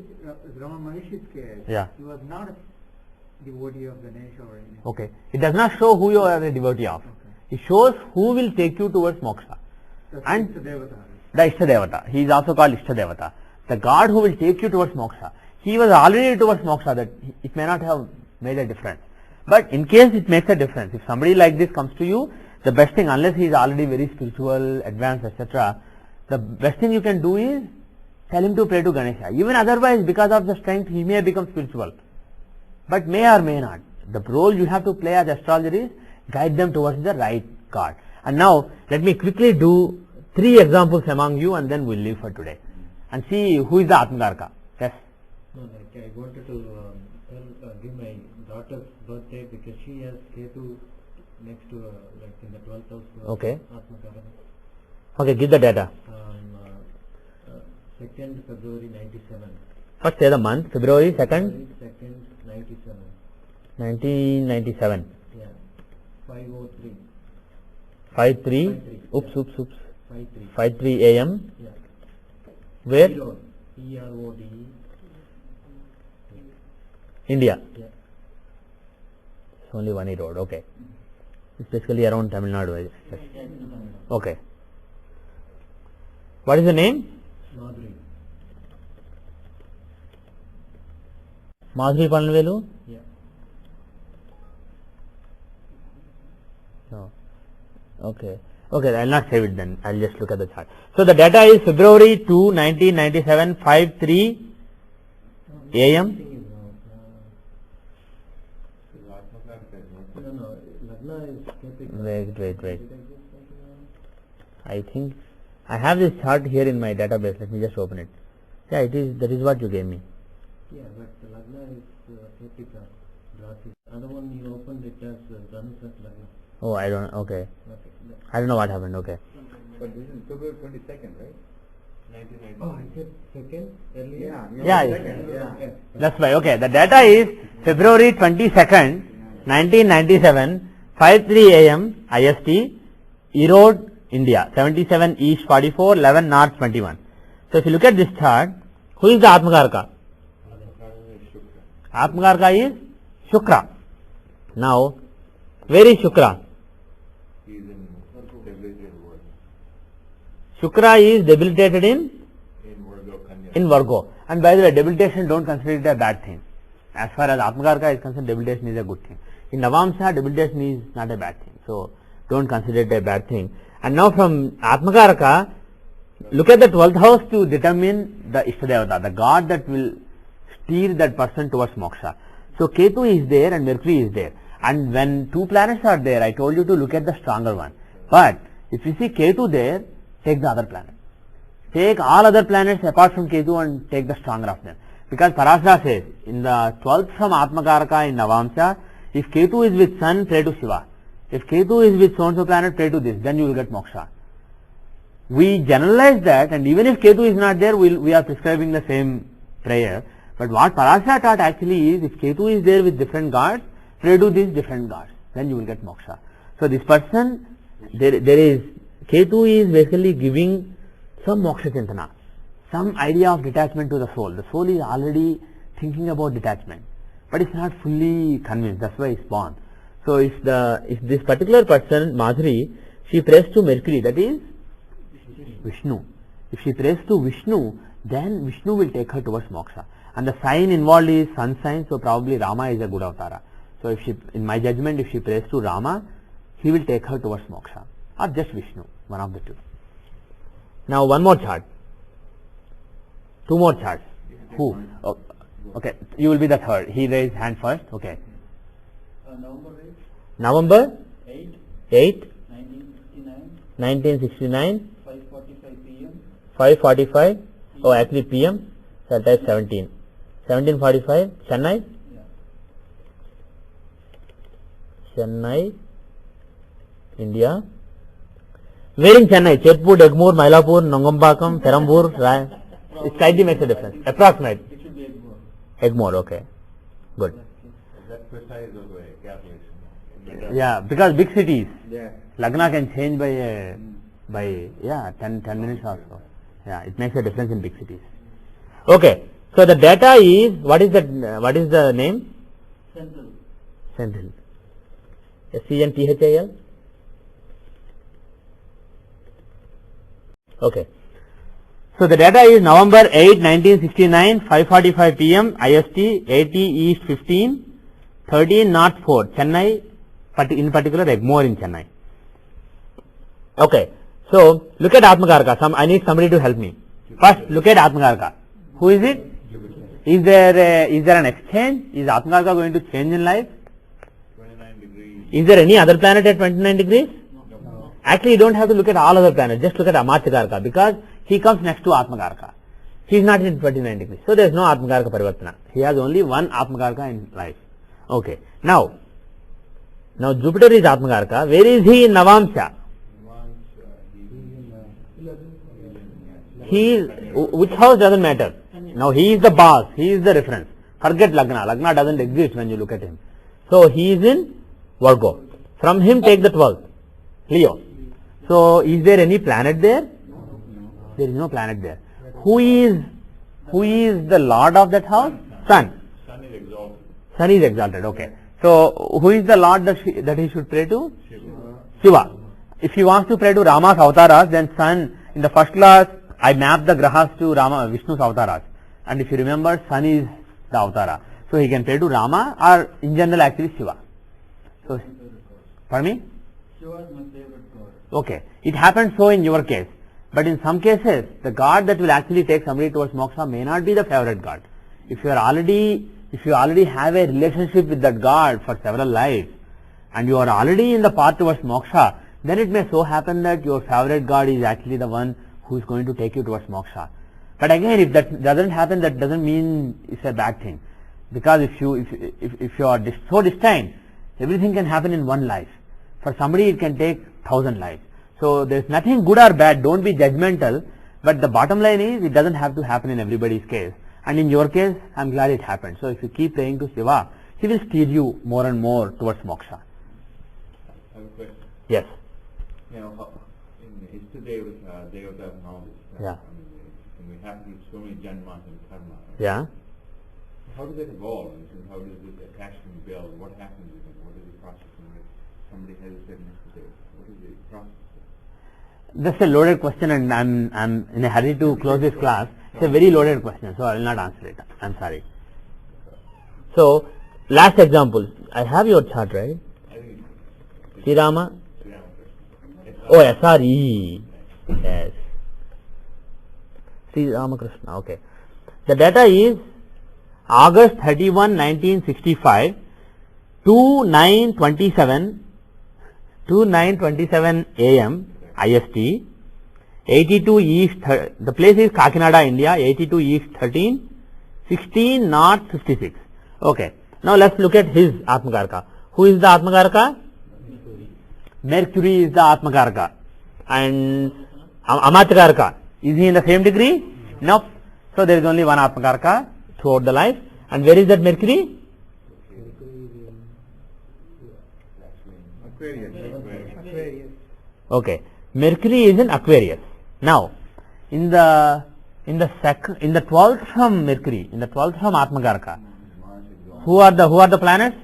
Speaker 4: Ramana Maharshi's case,
Speaker 3: Yeah.
Speaker 4: he was not a devotee of Ganesha or anything.
Speaker 3: Okay. It does not show who you are a devotee of. It shows who will take you towards moksha.
Speaker 4: That's
Speaker 3: And
Speaker 4: Devata.
Speaker 3: the Ishtadevata. He is also called Ishtadevata. The God who will take you towards moksha. He was already towards moksha, that it may not have made a difference. But in case it makes a difference, if somebody like this comes to you, the best thing, unless he is already very spiritual, advanced, etc., the best thing you can do is tell him to pray to Ganesha. Even otherwise, because of the strength, he may become spiritual. But may or may not. The role you have to play as astrologer is guide them towards the right God. And now, let me quickly do 3 examples among you, and then we'll leave for today. And see who is the Atmakaraka. Yes?
Speaker 5: No, like I wanted to give my daughter's birthday because she has Ketu next to like in the 12th house.
Speaker 3: Okay.
Speaker 5: Atmakaraka.
Speaker 3: Okay, give the data.
Speaker 5: 2nd February 97.
Speaker 3: First say the month, February 2nd,
Speaker 5: February 2nd, 97.
Speaker 3: 1997.
Speaker 5: Yeah. 503.
Speaker 3: 53. Oops.
Speaker 5: 53.
Speaker 3: 53 AM.
Speaker 5: Yeah.
Speaker 3: Where?
Speaker 5: Erode. ERODE.
Speaker 3: India.
Speaker 5: Yeah.
Speaker 3: It's only one road. Okay. It's basically around Tamil Nadu. Yes. Okay. What is the name?
Speaker 5: Madhuri.
Speaker 3: Madhuri Panvelu?
Speaker 5: Yeah.
Speaker 3: No. Okay. Okay, I'll not save it then. I'll just look at the chart. So the data is February 2, 1997, 5:03 AM.
Speaker 5: No. Lagna is Ketu.
Speaker 3: Wait. I think I have this chart here in my database. Let me just open it. Yeah, it is. That is what you gave me.
Speaker 5: Yeah, but Lagna is Ketika. Other one you opened it as Dhanus as Lagna.
Speaker 3: Oh, I don't. Okay.
Speaker 5: Okay.
Speaker 3: I don't know what happened. Okay.
Speaker 4: But this is February 22nd, right?
Speaker 5: 1990. Oh, I said second earlier?
Speaker 3: Yeah.
Speaker 5: Okay.
Speaker 3: That's why. Okay. The data is February 22nd, 1997, 5:03 AM IST, Erode, India, 77 East 44, 11 North 21. So if you look at this chart, who is the Atmakaraka? Atmakaraka is Shukra. Now, where is Shukra?
Speaker 5: He is in debilitated world.
Speaker 3: Shukra is debilitated in
Speaker 5: Virgo, Kanya.
Speaker 3: Virgo. And by the way, debilitation, don't consider it a bad thing. As far as Atmakaraka is concerned, debilitation is a good thing. In Navamsa, debilitation is not a bad thing. So, don't consider it a bad thing. And now from Atmakaraka, look at the 12th house to determine the Ishtadevata, the God that will steer that person towards moksha. So, Ketu is there and Mercury is there. And when 2 planets are there, I told you to look at the stronger one. But if you see Ketu there, take the other planet. Take all other planets apart from Ketu and take the stronger of them. Because Parashara says, in the 12th from Atmakaraka in Navamsa, if Ketu is with Sun, pray to Shiva. If Ketu is with so-and-so planet, pray to this, then you will get moksha. we generalize that, and even if Ketu is not there, we are prescribing the same prayer. But what Parasya taught actually is, if Ketu is there with different gods, pray to these different gods, then you will get moksha. So this person, there is, Ketu is basically giving some moksha chintana, some idea of detachment to the soul. The soul is already thinking about detachment, but it's not fully convinced. That's why it's born. So if this particular person, Madhuri, she prays to Mercury, that is Vishnu. If she prays to Vishnu, then Vishnu will take her towards moksha. And the sign involved is sun sign, so probably Rama is a good avatara. So if she, in my judgment, if she prays to Rama, he will take her towards moksha, or just Vishnu, one of the two. Now one more chart. Two more charts. Who? Oh, okay, you will be the third. He raised hand first. Okay. November 8, 1969,
Speaker 5: 5:45 p.m.
Speaker 3: 5:45. Oh, actually PM. So I'll type 17. 17:45. Chennai. Chennai, India. Where in Chennai? Chetpur, Egmore, Mylapur, Nongambakam, Perambur, Rai. It slightly makes a difference. Approximate.
Speaker 5: It should be Egmore.
Speaker 3: Egmore, okay. Good.
Speaker 4: That precise of a calculation.
Speaker 3: Yeah, because big cities,
Speaker 4: Yeah.
Speaker 3: Lagna can change by 10 minutes or so. Yeah, it makes a difference in big cities. Okay. So the data is, what is the name? Central. SCNTHAL. Okay. So the data is November 8, 1969, 5:45 p.m. IST, 80 East 15, 13 North 4, Chennai, in particular Egmore in Chennai. Okay. So look at Atmakarka. I need somebody to help me. First, look at Atmakarka. Who is it? Is there an exchange? Is Atmakarka going to change in life?
Speaker 4: 29 degrees.
Speaker 3: Is there any other planet at 29 degrees?
Speaker 4: No.
Speaker 3: Actually, you don't have to look at all other planets. Just look at Amartyakarka, because he comes next to Atmakarka. He is not in 29 degrees. So there is no Atmakarka Parivartana. He has only one Atmakarka in life. Okay. Now Jupiter is Atmakarka. Where is he in Navamsha? Which house doesn't matter. Now he is the boss. He is the reference. Forget Lagna. Lagna doesn't exist when you look at him. So he is in Virgo. From him take the 12th. Leo. So is there any planet there? There is no planet there. Who is the lord of that house? Sun.
Speaker 4: Sun is exalted.
Speaker 3: Sun is exalted. Okay. So who is the lord that he should pray to? Shiva. If he wants to pray to Rama's avataras, then Sun, in the first class I mapped the grahas to Vishnu's avataras. And if you remember, Sun is the avatara. So he can pray to Rama, or in general actually Shiva. So, pardon me?
Speaker 5: Shiva is my favorite god.
Speaker 3: Okay. It happens so in your case. But in some cases, the god that will actually take somebody towards moksha may not be the favorite god. If you already have a relationship with that god for several lives, and you are already in the path towards moksha, then it may so happen that your favorite god is actually the one who is going to take you towards moksha. But again, if that doesn't happen, that doesn't mean it's a bad thing. Because if you are so destined, everything can happen in one life. For somebody it can take 1,000 lives. So there is nothing good or bad, don't be judgmental, but the bottom line is it doesn't have to happen in everybody's case. And in your case, I am glad it happened. So if you keep praying to Shiva, he will steer you more and more towards moksha.
Speaker 4: I have a question.
Speaker 3: Yes.
Speaker 4: You know, yesterday was Devata and all this.
Speaker 3: Yeah.
Speaker 4: And we have to do so many janmas and karma. Right?
Speaker 3: Yeah.
Speaker 4: How does that evolve? And how does this attachment build? What happens with it? What is the process in which somebody has said yesterday? What is the process?
Speaker 3: That's a loaded question, and I'm in a hurry to close this class. It's a very loaded question, so I will not answer it. I'm sorry. So, last example. I have your chart, right?
Speaker 4: I think
Speaker 3: Sri Rama.
Speaker 4: Sri Ramakrishna.
Speaker 3: Oh, SRE. Yes. Sri Ramakrishna. Okay. The data is August 31, 1965, 29:27 a.m. IST, 82 East, the place is Kakinada, India, 82 East 13, 16 North 56. Okay. Now let's look at his Atmakarka. Who is the Atmakarka? Mercury is the Atmakarka. And Amatyakaraka. Is he in the same degree? Nope. So there is only one Atmakaraka throughout the life. And where is that Mercury?
Speaker 4: Aquarius.
Speaker 3: Okay. Mercury is in Aquarius. Now, in the 12th from Mercury, in the 12th from Atmakaraka, who are the planets?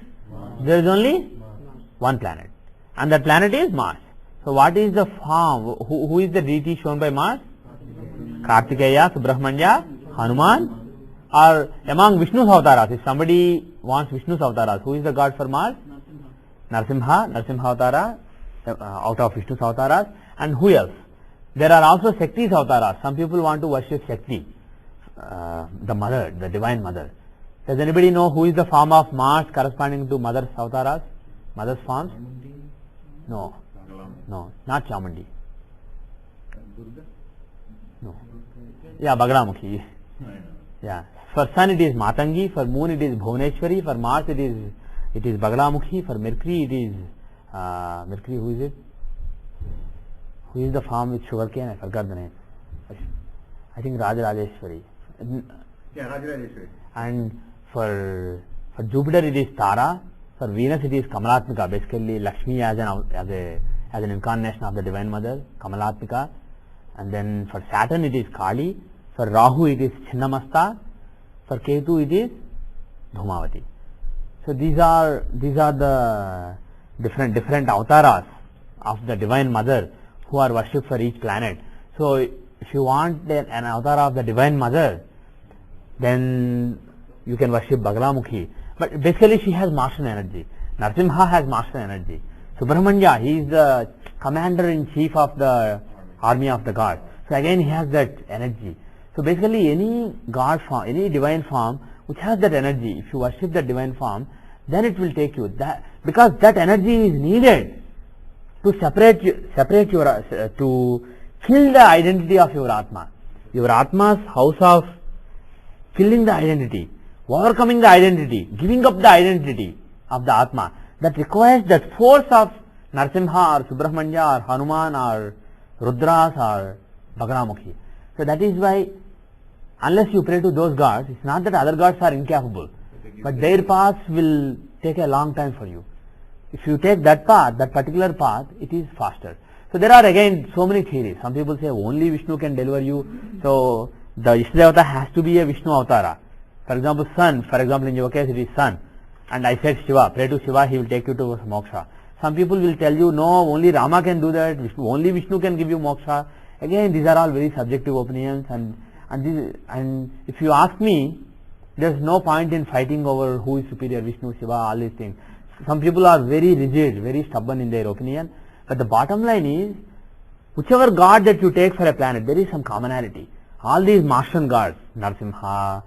Speaker 3: There is only one planet, and that planet is Mars. So what is the form? Who is the deity shown by Mars? Kartikeya, Subramanya, Hanuman. Or among Vishnu's avatars, if somebody wants Vishnu's avatars, who is the god for Mars? Narasimha avatara, out of Vishnu's avatars. And who else? There are also Shakti's avatars. Some people want to worship Shakti, the mother, the divine mother. Does anybody know who is the form of Mars corresponding to mother's avatars? Mother's forms? No. No, not Chamundi. No. Yeah, Bagramukhi. Yeah. For sun it is Matangi, for moon it is Bhuvaneshwari, for Mars it is Bagramukhi, for Mercury it is Mercury, who is it? Who is the farm with sugarcane? I forgot the name. I think Rajarajeshwari.
Speaker 4: Yeah, Rajarajeshwari.
Speaker 3: And for Jupiter it is Tara, for Venus it is Kamalatmika, basically Lakshmi as an incarnation of the Divine Mother, Kamalatmika. And then for Saturn it is Kali, for Rahu it is Chinnamasta, for Ketu it is Dhumavati. So these are the different avatars of the Divine Mother who are worshipped for each planet. So if you want an avatar of the Divine Mother, then you can worship Baglamukhi. But basically she has Martian energy. Narasimha has Martian energy. Subramanya, he is the commander-in-chief of the army of the gods. So again he has that energy. So basically any god form, any divine form which has that energy, if you worship that divine form, then it will take you. Because that energy is needed to separate your, to kill the identity of your Atma. Your Atma's house of killing the identity, overcoming the identity, giving up the identity of the Atma, that requires that force of Narasimha or Subramanya or Hanuman or Rudras or Bagramukhi. So that is why unless you pray to those gods, it's not that other gods are incapable, but their paths will take a long time for you. If you take that path, that particular path, it is faster. So there are again so many theories. Some people say only Vishnu can deliver you. So the Ishtadevata has to be a Vishnu avatara. For example, sun. For example, in your case it is sun. And I said Shiva. Pray to Shiva, he will take you to moksha. Some people will tell you, no, only Rama can do that. Only Vishnu can give you moksha. Again, these are all very subjective opinions. And if you ask me, there is no point in fighting over who is superior, Vishnu, Shiva, all these things. Some people are very rigid, very stubborn in their opinion. But the bottom line is, whichever god that you take for a planet, there is some commonality. All these Martian gods, Narasimha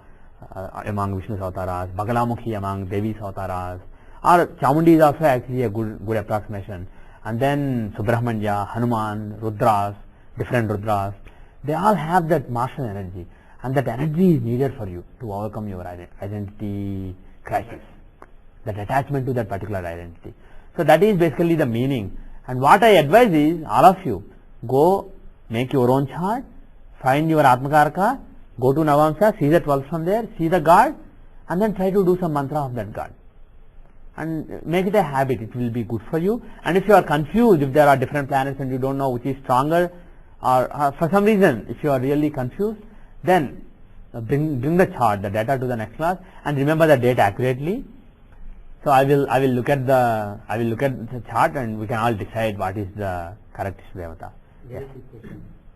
Speaker 3: among Vishnu's avatars, Bagalamukhi among Devi's avatars, or Chamundi is also actually a good approximation. And then Subramanya, Hanuman, Rudras, different Rudras, they all have that Martian energy. And that energy is needed for you to overcome your identity crisis, that attachment to that particular identity. So that is basically the meaning. And what I advise is, all of you, go make your own chart, find your Atmakaraka, go to Navamsha, see the 12 from there, see the god, and then try to do some mantra of that god. And make it a habit, it will be good for you. And if you are confused, if there are different planets and you don't know which is stronger, or for some reason, if you are really confused, then bring the chart, the data to the next class, and remember the date accurately. So I will look at the chart, and we can all decide what is the correct Devata. Yes.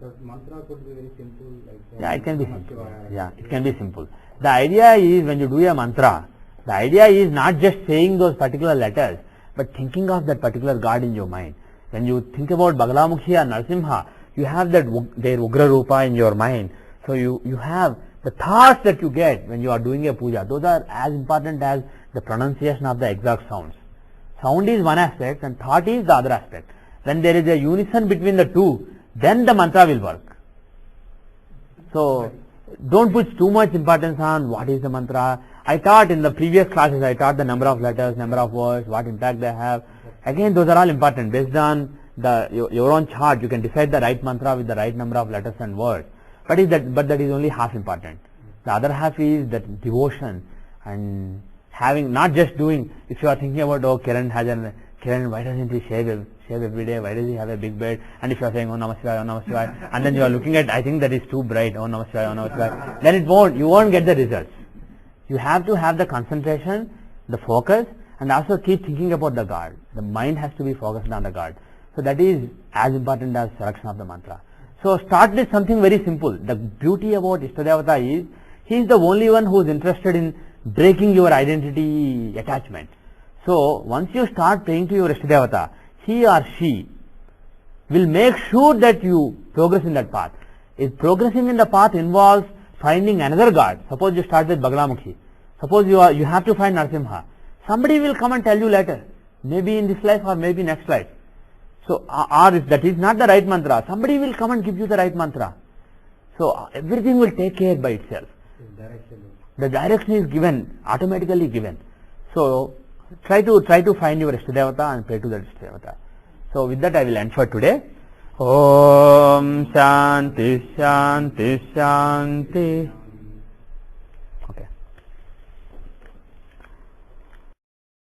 Speaker 5: The mantra could be very simple, like
Speaker 3: yeah, it can be simple. Yeah, it can be simple. The idea is, when you do a mantra, the idea is not just saying those particular letters, but thinking of that particular god in your mind. When you think about Bagalamukhi or Narasimha, you have that their Ugra Rupa in your mind. So you have the thoughts that you get when you are doing a puja. Those are as important as the pronunciation of the exact sounds. Sound is one aspect and thought is the other aspect. When there is a unison between the two, then the mantra will work. So don't put too much importance on what is the mantra. I taught in the previous classes, I taught the number of letters, number of words, what impact they have. Again, those are all important based on your own chart, you can decide the right mantra with the right number of letters and words. But that is only half important. The other half is that devotion and having, not just doing. If you are thinking about, oh, Kiran, why doesn't he shave every day? Why does he have a big beard? And if you are saying, oh Namah Shivaya, oh Namah Shivaya, and then you are looking at, I think that is too bright, oh Namah Shivaya, oh Namah Shivaya, then you won't get the results. You have to have the concentration, the focus, and also keep thinking about the God. The mind has to be focused on the God. So that is as important as selection of the mantra. So start with something very simple. The beauty about Ishtadevata is, he is the only one who is interested in breaking your identity attachment. So once you start praying to your Ishtadevata, he or she will make sure that you progress in that path. If progressing in the path involves finding another God, suppose you start with Bagalamukhi, suppose you have to find Narasimha, somebody will come and tell you later, maybe in this life or maybe next life. So, or if that is not the right mantra, somebody will come and give you the right mantra. So everything will take care by itself. The direction is given, automatically given. So try to find your Ishtadevata and pray to that Ishtadevata. So with that I will end for today. Om Shanti Shanti Shanti.